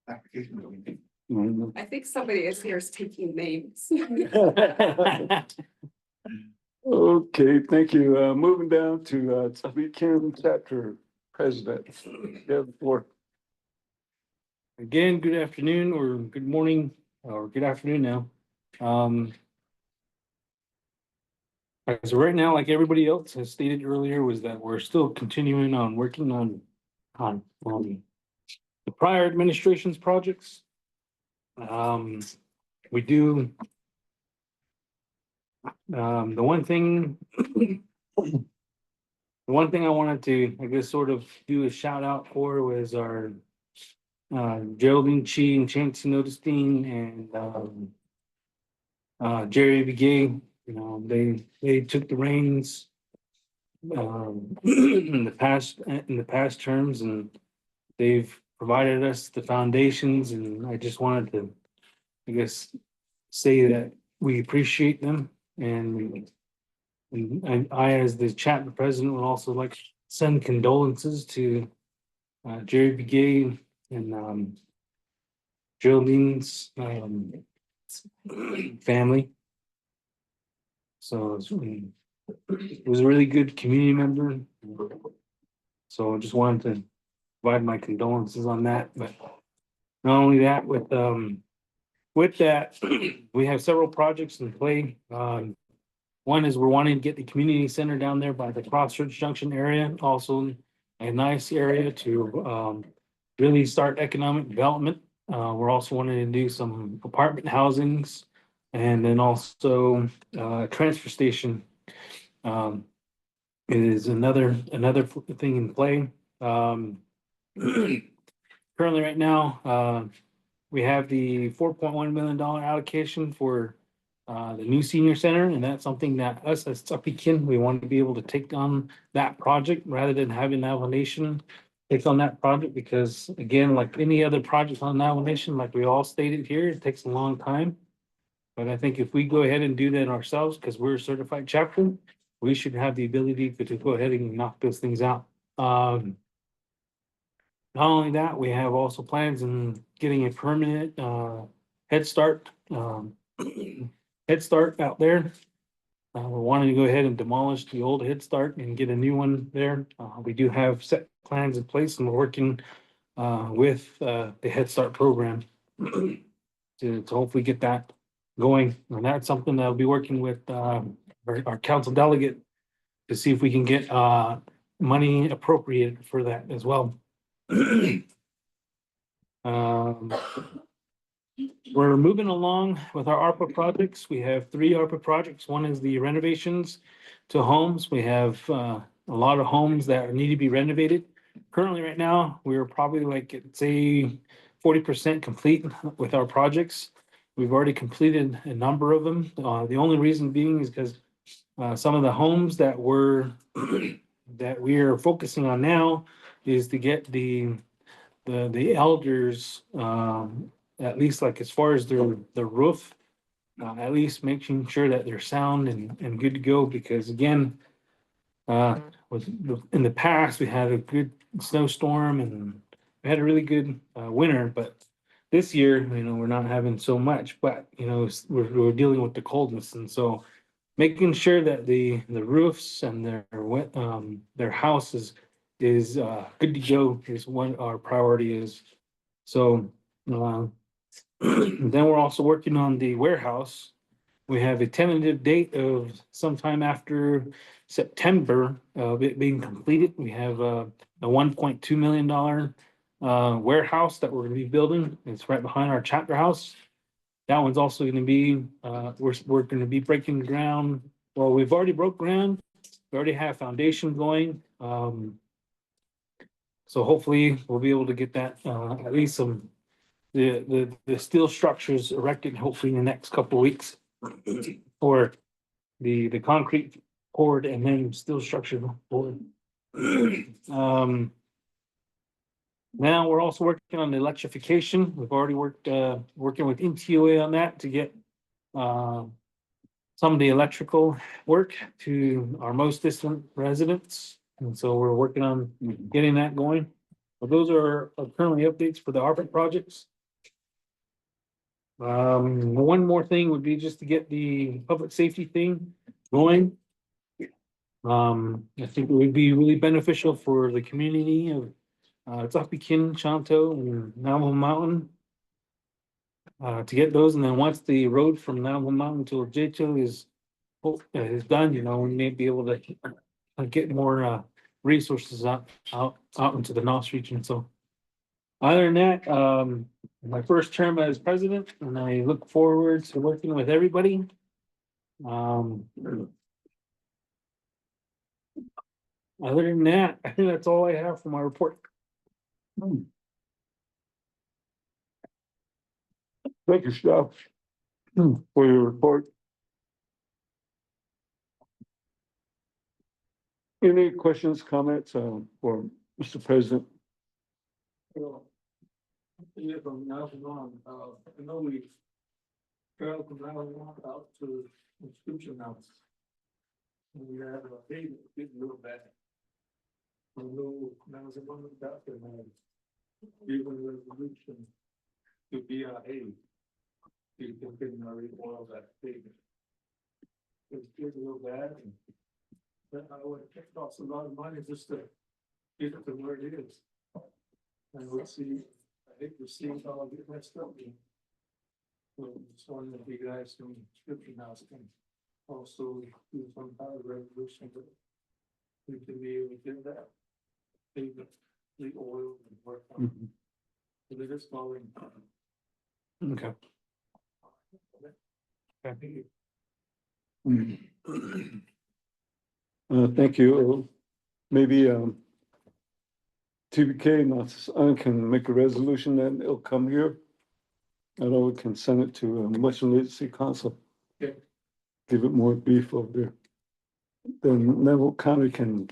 Application. Mhm. I think somebody is here is taking names. Okay, thank you. Moving down to Ts'ah Kim chapter president. You have the floor. Again, good afternoon or good morning or good afternoon now. As of right now, like everybody else has stated earlier, was that we're still continuing on working on the prior administration's projects. We do. The one thing I wanted to, I guess, sort of do a shout out for was our Geraldine Chi and Chancey Notestein and Jerry Begay. You know, they took the reins in the past terms, and they've provided us the foundations, and I just wanted to, I guess, say that we appreciate them, and I, as the chapter president, would also like to send condolences to Jerry Begay and Geraldine's family. So it was a really good community member. So I just wanted to provide my condolences on that. But not only that, with that, we have several projects in play. One is we're wanting to get the community center down there by the Crossroads Junction area, also a nice area to really start economic development. We're also wanting to do some apartment housings And then also, transfer station, is another thing in play. Currently, right now, we have the $4.1 million allocation for the new senior center, and that's something that us as Tsapikin, we want to be able to take on that project rather than having Navajo Nation take on that project, because again, like any other project on Navajo Nation, like we all stated here, it takes a long time. But I think if we go ahead and do that ourselves, because we're a certified chapter, we should have the ability to go ahead and knock those things out. Not only that, we have also plans in getting a permanent Head Start, Head Start out there. We're wanting to go ahead and demolish the old Head Start and get a new one there. We do have set plans in place, and we're working with the Head Start program to hopefully get that going. And that's something that I'll be working with our council delegate to see if we can get money appropriated for that as well. We're moving along with our ARPA projects. We have 3 ARPA projects. One is the renovations to homes. We have a lot of homes that need to be renovated. Currently, right now, we're probably like, say, 40% complete with our projects. We've already completed a number of them. The only reason being is because some of the homes that that we are focusing on now is to get the elders, at least like as far as the roof, at least making sure that they're sound and good to go, because again, in the past, we had a good snowstorm and we had a really good winter, but this year, we're not having so much, but we're dealing with the coldness, and so making sure that the roofs and their houses is good to go is what our priority is. So then we're also working on the warehouse. We have a tentative date of sometime after September of it being completed. We have a $1.2 million warehouse that we're going to be building. It's right behind our chapter house. That one's also going to be, we're going to be breaking ground. Well, we've already broke ground. We already have foundation going. So hopefully we'll be able to get that, at least the steel structures erected, hopefully in the next couple of weeks. Or the concrete poured and then steel structure poured. Now we're also working on the electrification. We've already working with NTOA on that to get some of the electrical work to our most distant residents. And so we're working on getting that going. But those are currently updates for the ARPA projects. One more thing would be just to get the public safety thing going. I think it would be really beneficial for the community of Tsapikin, Shonto, and Navajo Mountain to get those. And then once the road from Navajo Mountain to Oljato is done, we may be able to get more resources out into the NOST region. So other than that, my first term as president, and I look forward to working with everybody. Other than that, I think that's all I have for my report. Thank you, Steph, for your report. Any questions, comments, for Mr. President? Yeah, from now on, I know we traveled from now on out to inscription house. And we have a big little bag. A little, that was a one out there, man. Even resolution to be a aid. You can get in already oil that big. It's just a little bad. But I would it costs a lot of money just to get it to where it is. And we'll see, I think we'll see how I get messed up. So just wanted to be guys from inscription house can also do some kind of resolution, but we can be able to do that. Leave the oil and work on. So they're just following. Okay. Thank you. Maybe, TBK, Naatsis'aan can make a resolution and it'll come here. And we can send it to Western City Council. Yeah. Give it more beef over there. Then Neville County can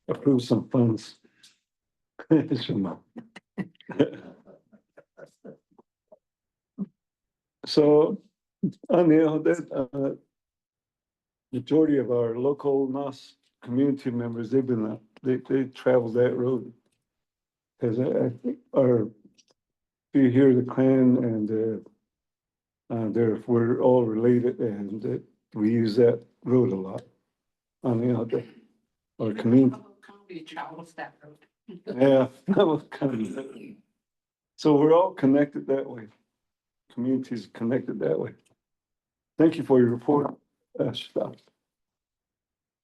approve some funds. So, Anil, that, majority of our local NOST community members, they've been, they traveled that road. Cause I think you hear the clan and, we're all related and we use that road a lot. On the other, our community. County travels that road. Yeah, that was kind of. So we're all connected that way. Communities connected that way. Thank you for your report. Stop.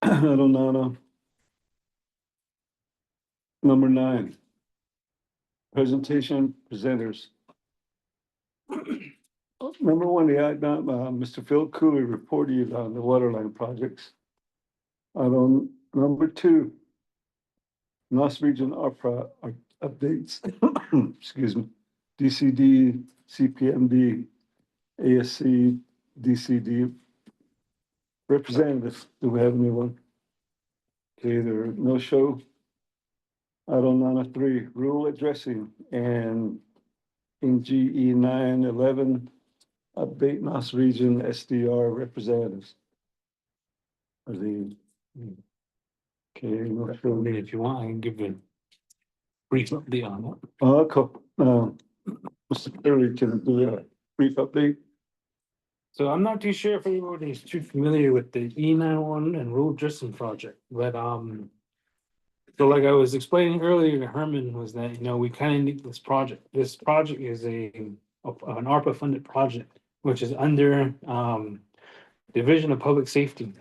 I don't know. Number 9. Presentation presenters. Number 1, Mr. Phil Cooley reported on the waterline projects. Number 2, NOST region ARPA updates. Excuse me. DCD, CPMD, ASC, DCD. Representatives, do we have anyone? Okay, there are no show. Item number 3, rural addressing and in GE 911, update NOST region SDR representatives. Are they? Okay, no show. If you want, I can give a brief update on that. Mr. Curley can do a brief update. So I'm not too sure if everybody's too familiar with the E91 and road dressing project, but so like I was explaining earlier to Herman was that, we kind of need this project. This project is an ARPA funded project, which is under Division of Public Safety.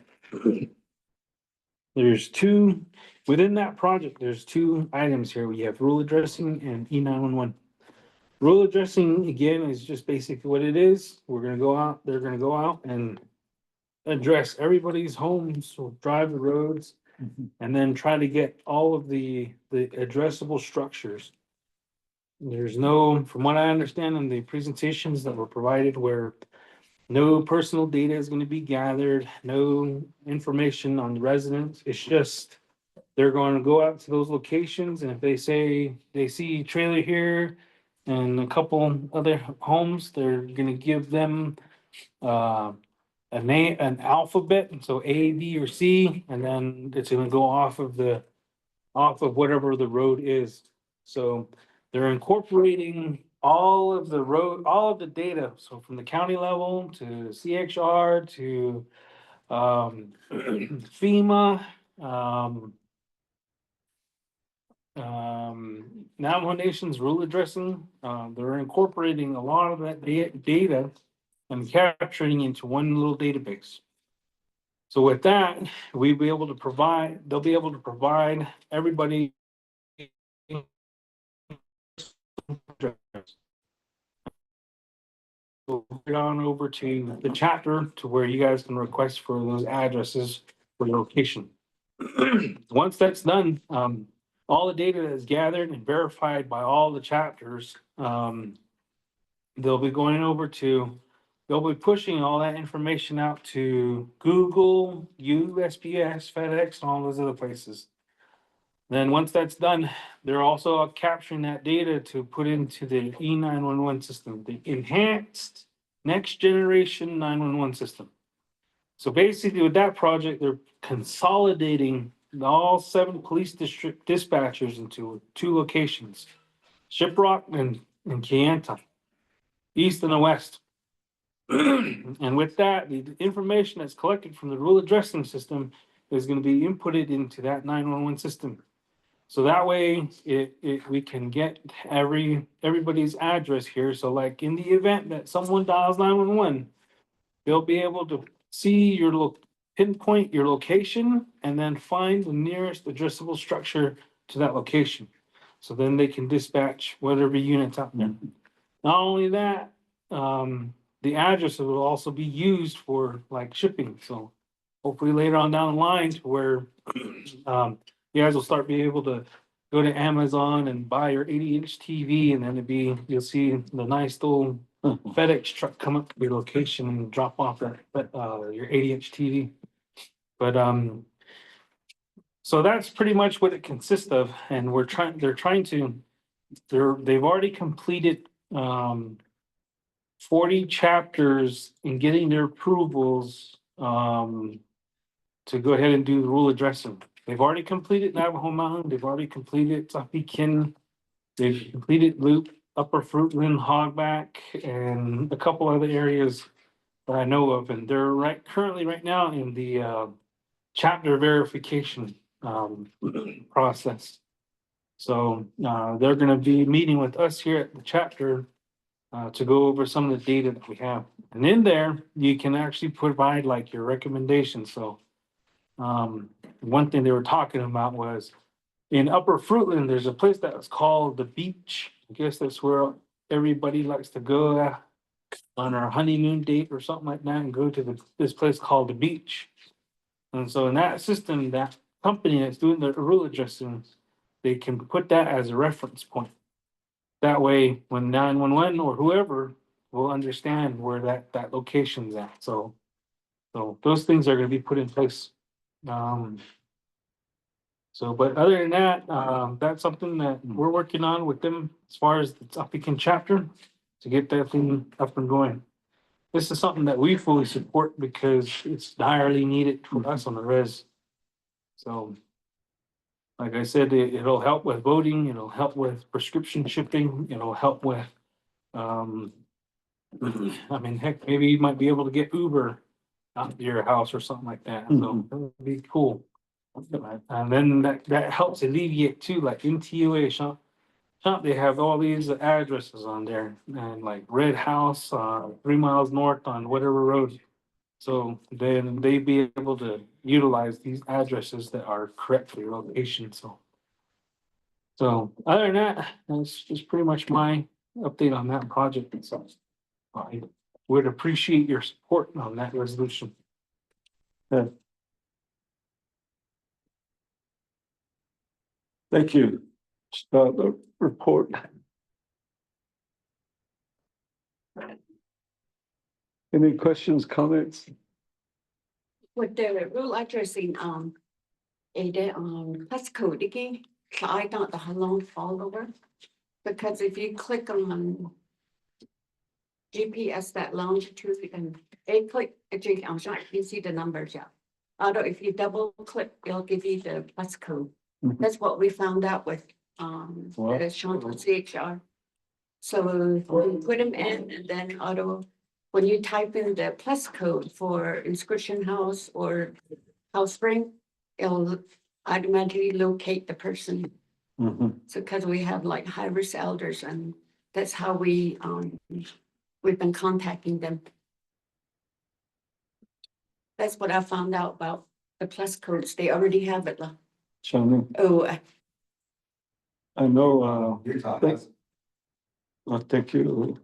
Within that project, there's 2 items here. We have rural addressing and E911. Rural addressing, again, is just basically what it is. They're gonna go out and address everybody's homes, or drive the roads, and then try to get all of the addressable structures. There's no, from what I understand in the presentations that were provided, where no personal data is gonna be gathered, no information on the residents. It's just, they're going to go out to those locations, and if they say they see a trailer here and a couple other homes, they're gonna give them a name, an alphabet, so A, B, or C, and then it's gonna go off of whatever the road is. So they're incorporating all of the data, so from the county level to CXR to FEMA, Navajo Nation's rural addressing, they're incorporating a lot of that data and capturing into one little database. So with that, they'll be able to provide everybody. We'll get on over to the chapter to where you guys can request for those addresses for your location. Once that's done, all the data is gathered and verified by all the chapters. They'll be pushing all that information out to Google, USPS, FedEx, and all those other places. Then once that's done, they're also capturing that data to put into the E911 system, the enhanced next generation 911 system. So basically with that project, they're consolidating all 7 police district dispatchers into 2 locations, Shiprock and Kayenta, east and the west. And with that, the information that's collected from the rural addressing system is going to be inputted into that 911 system. So that way we can get everybody's address here. So like in the event that someone dials 911, they'll be able to see pinpoint your location and then find the nearest addressable structure to that location. So then they can dispatch whatever units out there. Not only that, the address will also be used for like shipping, so hopefully later on down the line to where you guys will start being able to go to Amazon and buy your 80-inch TV, and then you'll see the nice little FedEx truck come up to your location and drop off your 80-inch TV. But so that's pretty much what it consists of, and they've already completed 40 chapters in getting their approvals to go ahead and do the rule addressing. They've already completed Navajo Mountain, they've already completed Ts'ah, they've completed Loop, Upper Fruitland, Hogback, and a couple other areas that I know of, and they're currently right now in the chapter verification process. So they're gonna be meeting with us here at the chapter to go over some of the data that we have. And in there, you can actually provide like your recommendations. So one thing they were talking about was in Upper Fruitland, there's a place that was called the Beach. I guess that's where everybody likes to go on our honeymoon date or something like that, and go to this place called the Beach. And so in that system, that company that's doing the rule addressing, they can put that as a reference point. That way, when 911 or whoever will understand where that location's at. So those things are gonna be put in place. But other than that, that's something that we're working on with them as far as the Ts'ah chapter to get that thing up and going. This is something that we fully support because it's direly needed for us on the res. So, like I said, it'll help with voting, it'll help with prescription shipping, it'll help with, I mean, heck, maybe you might be able to get Uber out to your house or something like that. So that would be cool. And then that helps alleviate too, like in TUA shop, they have all these addresses on there, and like Red House, 3 miles north on whatever road. So then they'd be able to utilize these addresses that are correct for your location, so other than that, that's just pretty much my update on that project. So I would appreciate your support on that resolution. Thank you. The report. Any questions, comments? With the rule addressing, plus code again, so I don't know how long fall over. Because if you click on GPS that longitude and click, you see the numbers, yeah. Although if you double click, it'll give you the plus code. That's what we found out with the Shonto CHR. So we put them in, and then when you type in the plus code for inscription house or house spring, it'll automatically locate the person. So because we have like high risk elders, and that's how we've been contacting them. That's what I found out about the plus codes. They already have it. Shani, Oh, I know, thank you.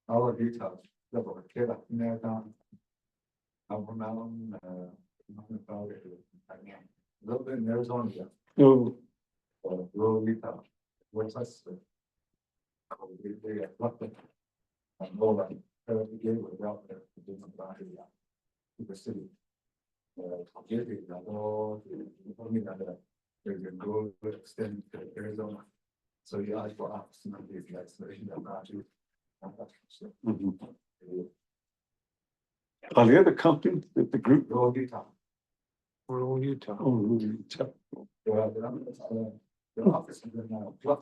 Our details, double check up there down. Our mountain, a little bit in Arizona, yeah. Oh, Rural detail, what's us? They got nothing. And all that, begin with out there, different body, to the city. There's a goal to extend to Arizona. So you ask for us, not these guys, so you don't got to. the other company, the group. Rural Utah. Rural Utah. Oh, Utah. The office is in Bluff.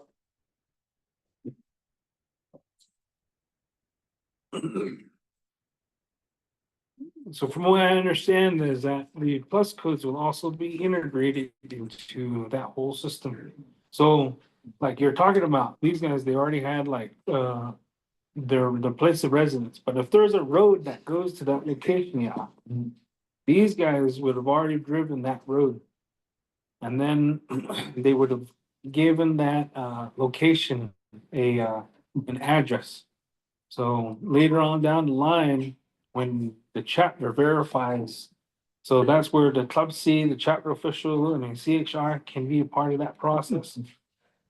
So from what I understand is that the plus codes will also be integrated into that whole system. So like you're talking about, these guys, they already had like their place of residence. But if there's a road that goes to that location, yeah, these guys would have already driven that road. And then they would have given that location an address. So later on down the line, when the chapter verifies, so that's where the Club C, the chapter official, and the CXR can be a part of that process.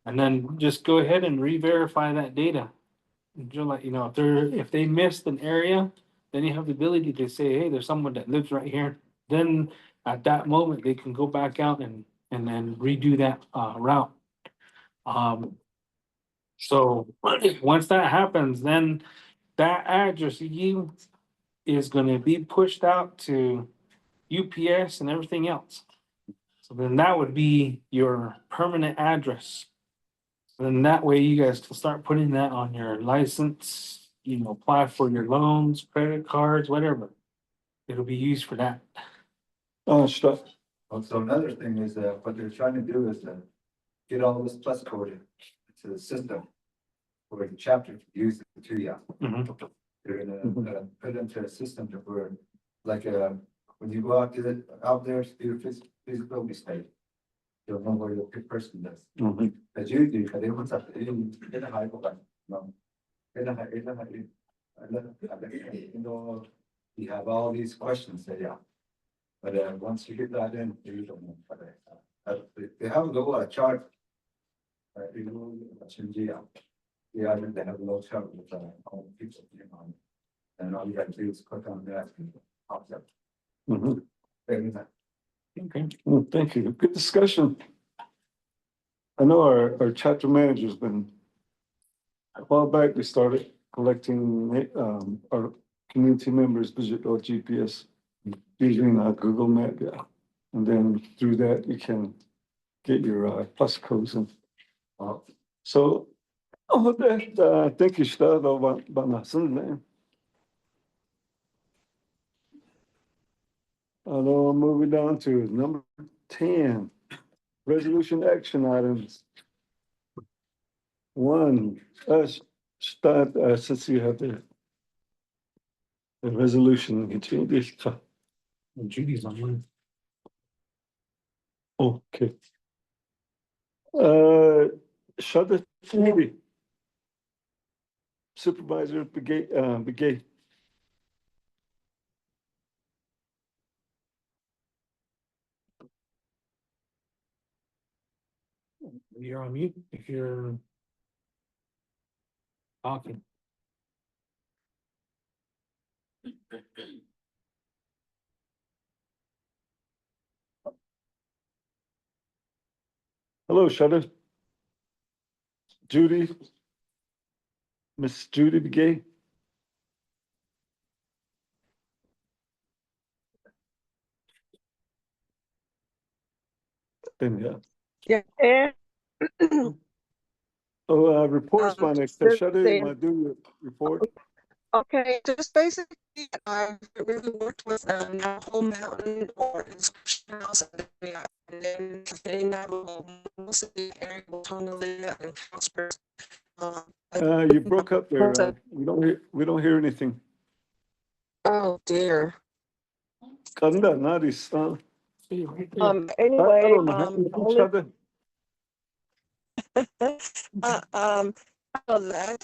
And then just go ahead and re-verify that data. And just like, if they missed an area, then you have the ability to say, hey, there's someone that lives right here. Then at that moment, they can go back out and then redo that route. So once that happens, then that address you is gonna be pushed out to UPS and everything else. So then that would be your permanent address. Then that way you guys can start putting that on your license, apply for your loans, credit cards, whatever. It'll be used for that. Stuff. Also, another thing is that what they're trying to do is get all this plus code into the system. For the chapter to use it to you. They're gonna put into a system to where, like, when you go out there to do a feasibility study, you'll know where your person does. As you do, because they want to in a high, no, in a you have all these questions that, yeah. But once you get that in, you don't know. They have a little chart. Yeah, they have a little chart with all the people, and all you got to do is click on that and it pops up. Okay, well, thank you. Good discussion. I know our chapter manager's been, a while back, we started collecting our community members' digital GPS using Google Map, yeah. And then through that, you can get your plus codes and so with that, I think you started about Naatsis'aan. Moving down to number 10, resolution action items. One, start, since you have the resolution, continue this. Judy's online. Okay. Shut the TV. Supervisor Begay. You're on mute if you're talking. Hello, Shutter. Judy. Miss Judy Begay. Then, Yeah. Yeah. Reports by next. Just Shutter, you saying, want to do your report? okay, just basically, I really worked with Navajo Mountain or Inscription House, and then they Navajo, most of the area will totally and prosper. You broke up there. We don't hear anything. Oh dear. Kanda, Nadis. Anyway, I don't know. Shutter. that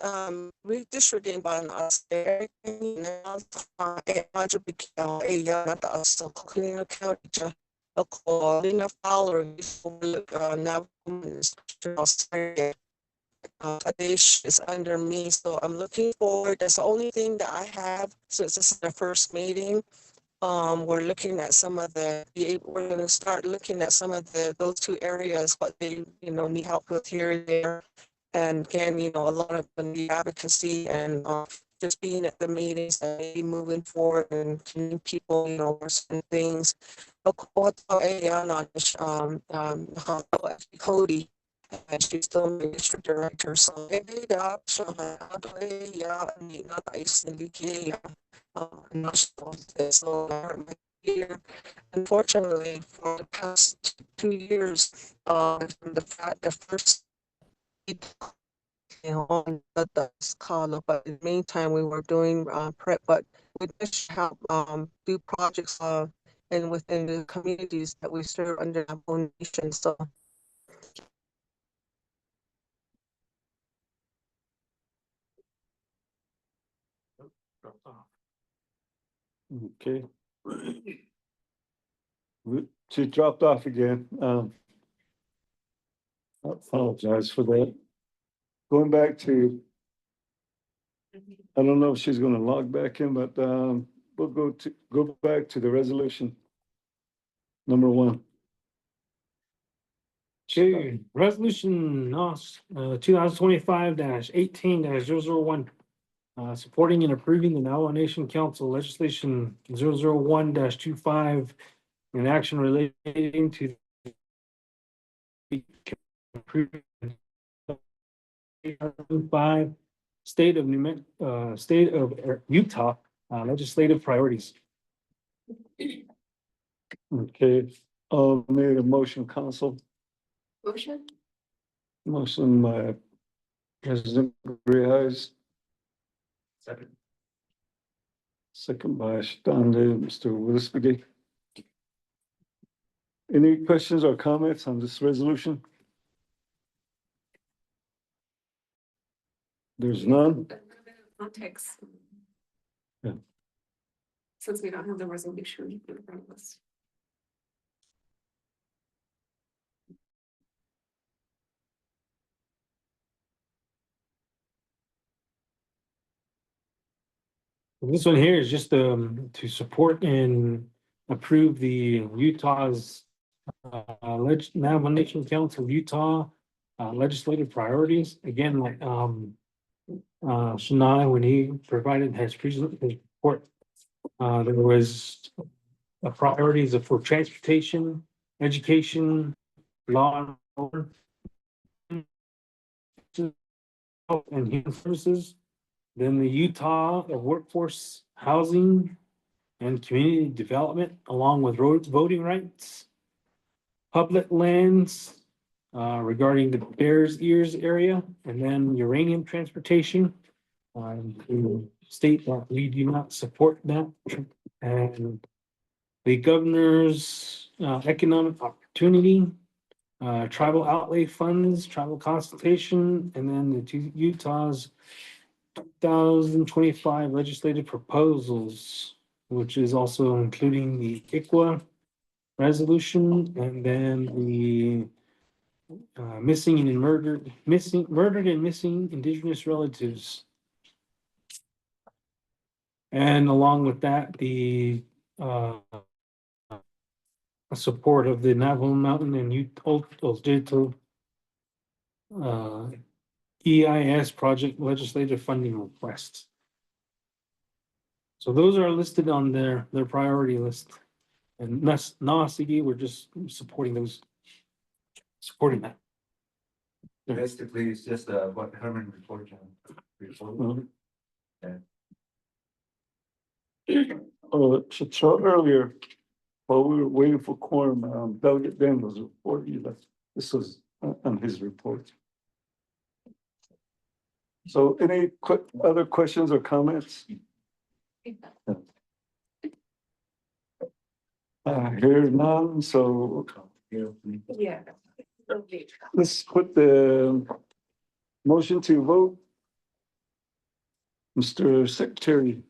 redistricting by us there now so Coconino County a call in a follower now is under me, so I'm looking forward. That's the only thing that I have since this is the first meeting. We're looking at some of we're going to start looking at some of those two areas, what they, need help with here and there. And again, a lot of the advocacy and just being at the meetings and maybe moving forward and telling people, certain things. Cody, and she's still the district director. So unfortunately, for the past 2 years, the first on that's called, but in the meantime, we were doing prep, but we just help do projects and within the communities that we serve under our own nation. So Okay. She dropped off again. I apologize for that. Going back to, I don't know if she's gonna log back in, but we'll go back to the resolution. Number 1. Okay, resolution NOS 2025-18-001. Supporting and approving the Navajo Nation Council legislation 001-25 in action relating to state of Utah legislative priorities. Okay, made a motion, council. Motion? Motion by President Grimes. Second by Shonto, Mr. Willis McGee. Any questions or comments on this resolution? There's none. Context. Yeah. Since we don't have the resolution in front of us. This one here is just to support and approve the Utah's Navajo Nation Council of Utah legislative priorities. Again, like Shania, when he provided his report, there was priorities for transportation, education, law and order, and human services. Then the Utah workforce, housing, and community development, along with roads, voting rights, public lands regarding the Bears Ears area, and then uranium transportation. To state that we do not support that, and the governor's economic opportunity, tribal outlay funds, tribal consultation, and then the Utah's 2025 legislative proposals, which is also including the ICWA resolution, and then the missing and murdered and missing Indigenous relatives. And along with that, the support of the Navajo Mountain and Oljato EIS project legislative funding requests. So those are listed on their priority list. And NOST, we're just supporting that. Basically, it's just what Herman reported on. So earlier, while we were waiting for quorum, Delegate Dan was reporting that this was on his report. So any other questions or comments? Hear none, so Yeah. let's put the motion to vote. Mr. Secretary.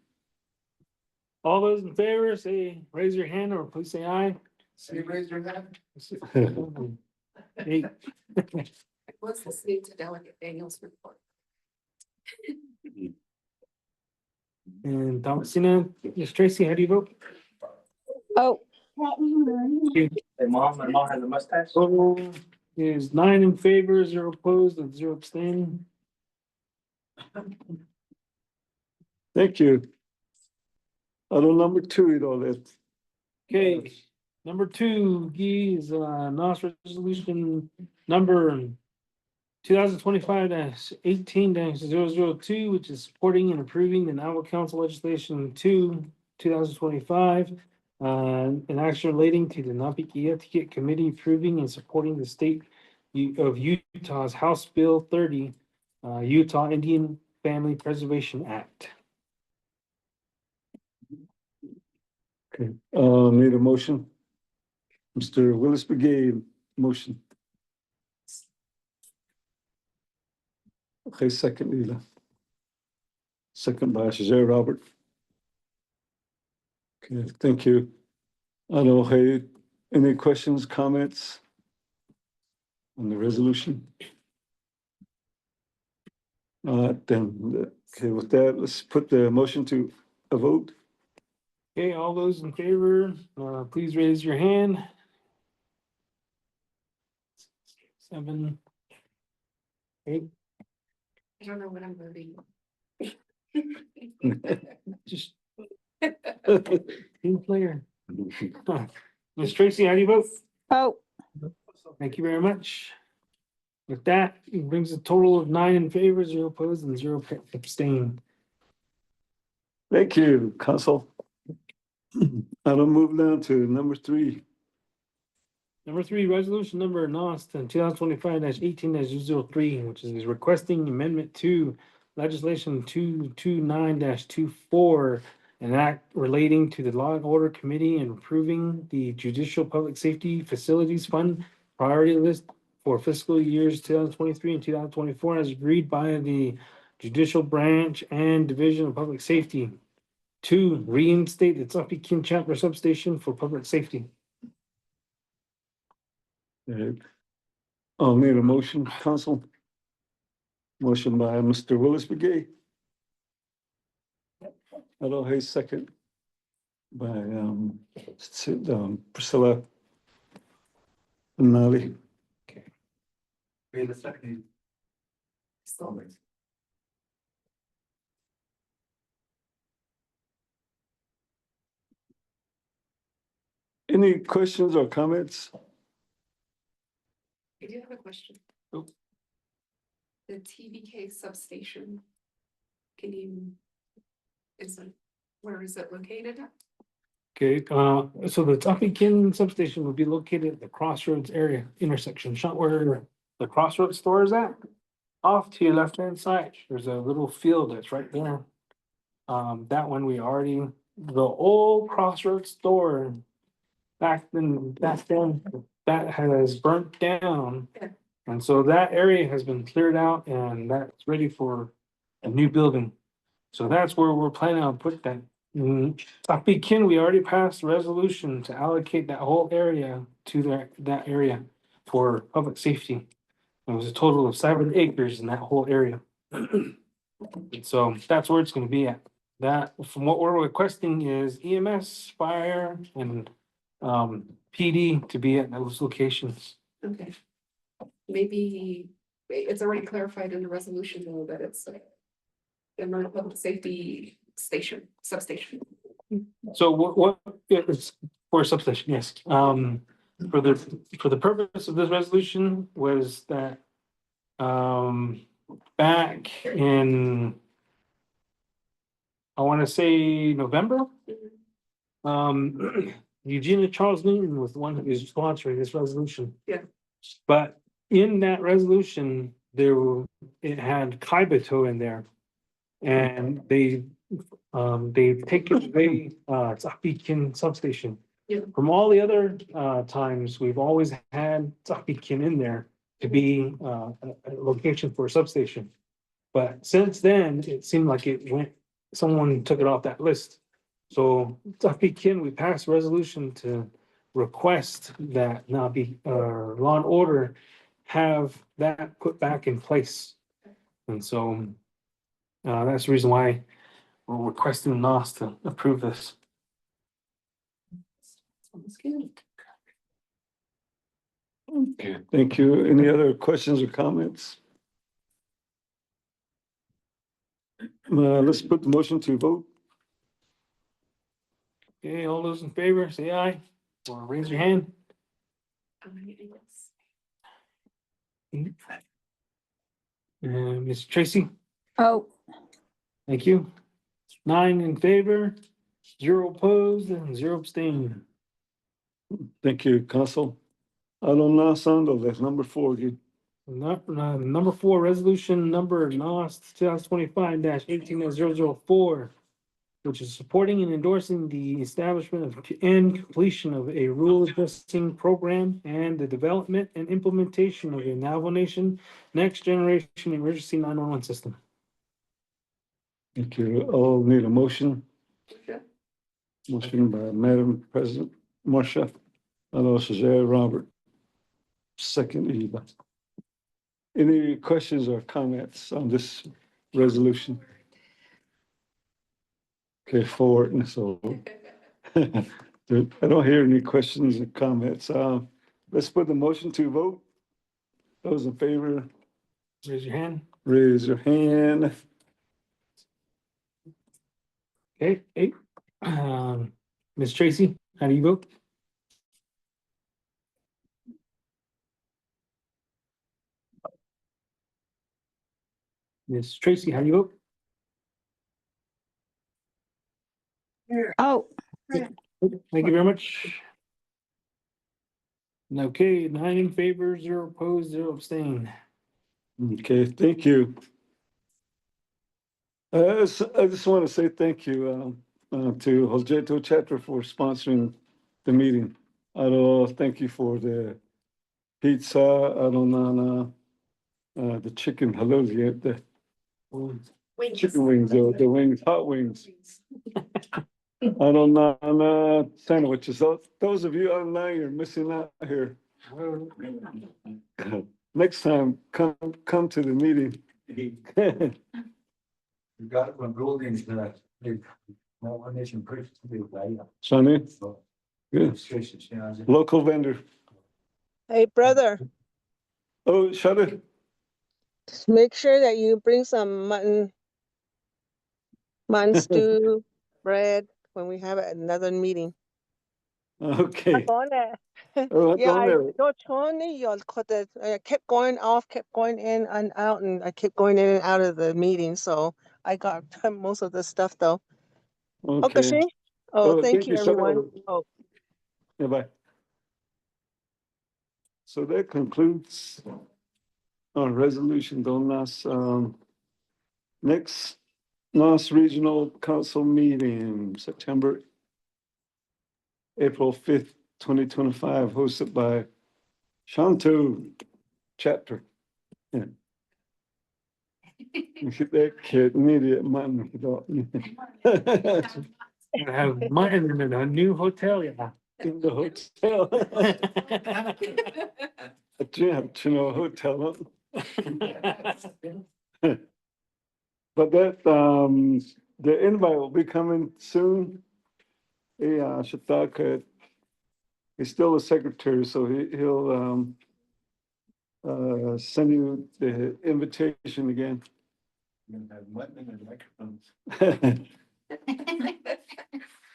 All those in favor, say, raise your hand, or please say aye. Say, raise your hand. Eight. What's listening to Delegate Daniel's report? And Thomasina, yes, Tracy, how do you vote? Oh, My mom has a mustache. So is 9 in favor, 0 opposed, and 0 abstaining. Thank you. Item number 2, it all that. Okay, number 2, Guy, is NOST resolution number 2025-18-002, which is supporting and approving the Navajo Council legislation 2025. An action relating to the Napikia Ticket Committee approving and supporting the state of Utah's House Bill 30, Utah Indian Family Preservation Act. Okay, need a motion. Mr. Willis Brigade, motion. Okay, second, Leila. Second by Shazay Robert. Okay, thank you. Aloha. Any questions, comments on the resolution? Then, okay, with that, let's put the motion to a vote. Okay, all those in favor, please raise your hand. 7, 8, I don't know what I'm voting. just team player. Ms. Tracy, how do you vote? Oh, Thank you very much. With that, it brings a total of 9 in favor, 0 opposed, and 0 abstain. Thank you, Council. I'll move down to number 3. Number 3, resolution number NOST 2025-18-003, which is requesting amendment to legislation 229-24, an act relating to the Law and Order Committee and approving the Judicial Public Safety Facilities Fund priority list for fiscal years 2023 and 2024 as agreed by the Judicial Branch and Division of Public Safety. 2, reinstate the Ts'ah Chapter Substation for public safety. I'll need a motion, Council. Motion by Mr. Willis Begay. Aloha, second by Priscilla Nali. Wait a second. Any questions or comments? I do have a question. Oh. The TBK substation. Can you? Where is it located at? Okay, so the Ts'ah substation would be located at the crossroads area intersection, shot where the crossroads store is at. Off to your left-hand side, there's a little field that's right there. That one we already, the old crossroads store back then, that has burnt down. Yeah. And so that area has been cleared out and that's ready for a new building. So that's where we're planning on putting that. Ts'ah, we already passed a resolution to allocate that whole area to that area for public safety. It was a total of 7 acres in that whole area. So that's where it's gonna be at. That, from what we're requesting is EMS, fire, and PD to be at those locations. Okay. Maybe it's already clarified in the resolution though that it's the public safety substation. So what it's for a substation, yes. For the purpose of this resolution was that back in, I want to say November. Eugenia Charles Newton was the one who was sponsoring this resolution. Yeah. But in that resolution, it had Kaibato in there. And they've taken away Ts'ah substation. Yeah. From all the other times, we've always had Ts'ah in there to be a location for a substation. But since then, it seemed like someone took it off that list. So Ts'ah, we passed a resolution to request that Law and Order have that put back in place. And so that's the reason why we're requesting NOST to approve this. Sounds good. Okay, thank you. Any other questions or comments? Let's put the motion to vote. Okay, all those in favor, say aye, or raise your hand. Yes. And Ms. Tracy, oh, thank you. 9 in favor, 0 opposed, and 0 abstained. Thank you, Council. Naatsis'aan, that's number 4 again. Number 4, resolution number NOST 2025-18-004, which is supporting and endorsing the establishment and completion of a rule adjusting program and the development and implementation of a Navajo Nation next generation emergency 911 system. Thank you. I'll need a motion. Yeah. Motion by Madam President Marcia, Shajay Robert. Second, Eva. Any questions or comments on this resolution? Okay, forward and so. I don't hear any questions or comments. Let's put the motion to vote. Those in favor, Raise your hand. raise your hand. Okay, eight. Ms. Tracy, how do you vote? Ms. Tracy, how do you vote? Oh, Thank you very much. Okay, 9 in favor, 0 opposed, 0 abstain. Okay, thank you. I just want to say thank you to Oljato chapter for sponsoring the meeting. Thank you for the pizza, the chicken, the chicken wings, the wings, hot wings. Sandwiches. Those of you online, you're missing out here. Next time, come to the meeting. You got it from Golding's, one nation person to be right. Sonny, good. Local vendor. Hey, brother, Oh, shut it. make sure that you bring some mutton stew, bread when we have another meeting. Okay. Oh, yeah, I kept going off, kept going in and out, and I kept going in and out of the meeting. So I got most of the stuff though. Okay. Okay. Oh, thank you, everyone. Shut Oh. Yeah, bye. So that concludes our resolution on NOST. Next NOST Regional Council meeting, April 5th, 2025, hosted by Shonto chapter. Yeah. Look at that kid, an idiot man. I have mutton in a new hotel, yeah. In the hotel. A gym, hotel. But that, the invite will be coming soon. Yeah, Shataka, he's still a secretary, so he'll send you the invitation again. You're gonna have mutton and microphones.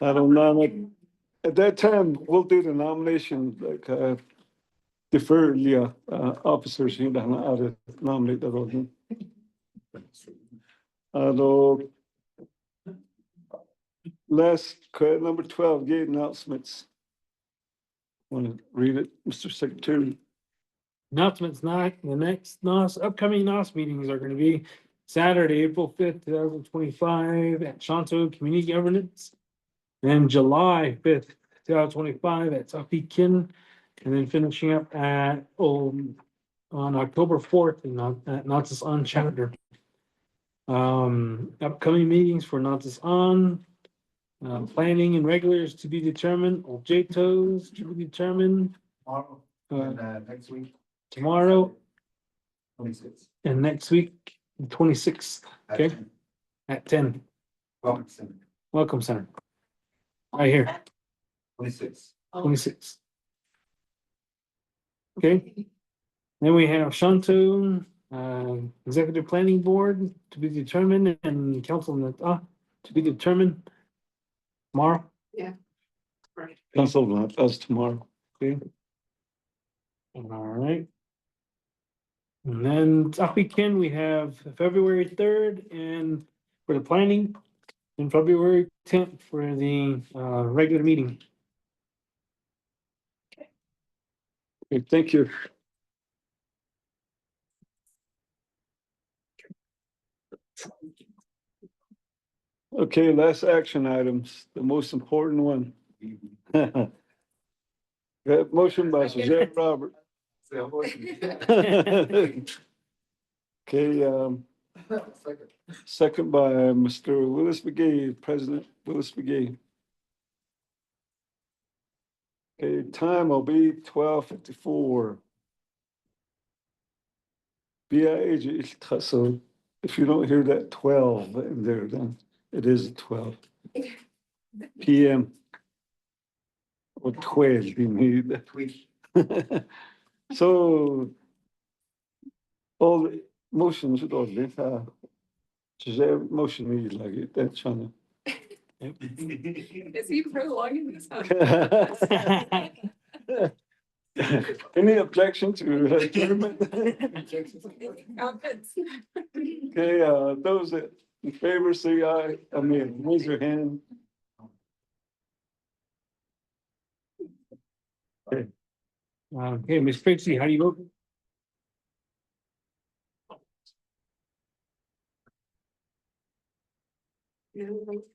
I don't know. At that time, we'll do the nomination, like defer officers, you know, how to nominate the vote. Last, number 12, gate announcements. Want to read it, Mr. Secretary? Announcements, not the next NOS, upcoming NOS meetings are gonna be Saturday, April 5th, 2025 at Shonto Community Governance. And July 5th, 2025 at Ts'ah, and then finishing up at, on October 4th at Naatsis'aan chapter. Upcoming meetings for Naatsis'aan, planning and regulars to be determined, Oljatos to be determined. Tomorrow, next week, Tomorrow 26. and next week, 26th, okay, at 10. Welcome Center, Welcome Center. Right here, 26. 26. Okay. Then we have Shonto, Executive Planning Board to be determined, and Council to be determined tomorrow. Yeah. Right. Council of us tomorrow. Okay. All right. And then Ts'ah, we have February 3rd and for the planning, and February 10th for the regular meeting. Okay, thank you. Okay, last action items, the most important one. That motion by Suzette Robert. Okay, second by Mr. Willis McGee, President Willis McGee. Okay, time will be 12:54. So if you don't hear that 12 in there, then it is 12 PM. Or 12, you need. So, all the motions should all be, motion need like it, that's trying Is he prolonging this? to. Any objection to adjournment? Okay, those that in favor say aye, raise your hand. Okay, Ms. Trixie, how do you vote?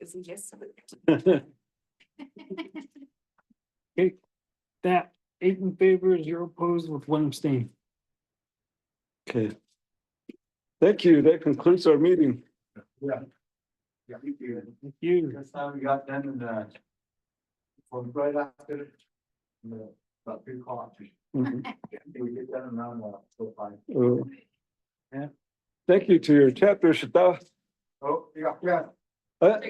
Is he yes? Okay, that 8 in favor, 0 opposed with 1 abstain. Okay. Thank you, that concludes our meeting. Yeah. Yeah, thank you. Thank you. This time we got done in from right after. About 3 o'clock. Mhm. We get done around so 5. Yeah. Thank you to your chapter, Shonto. Oh, yeah. Uh,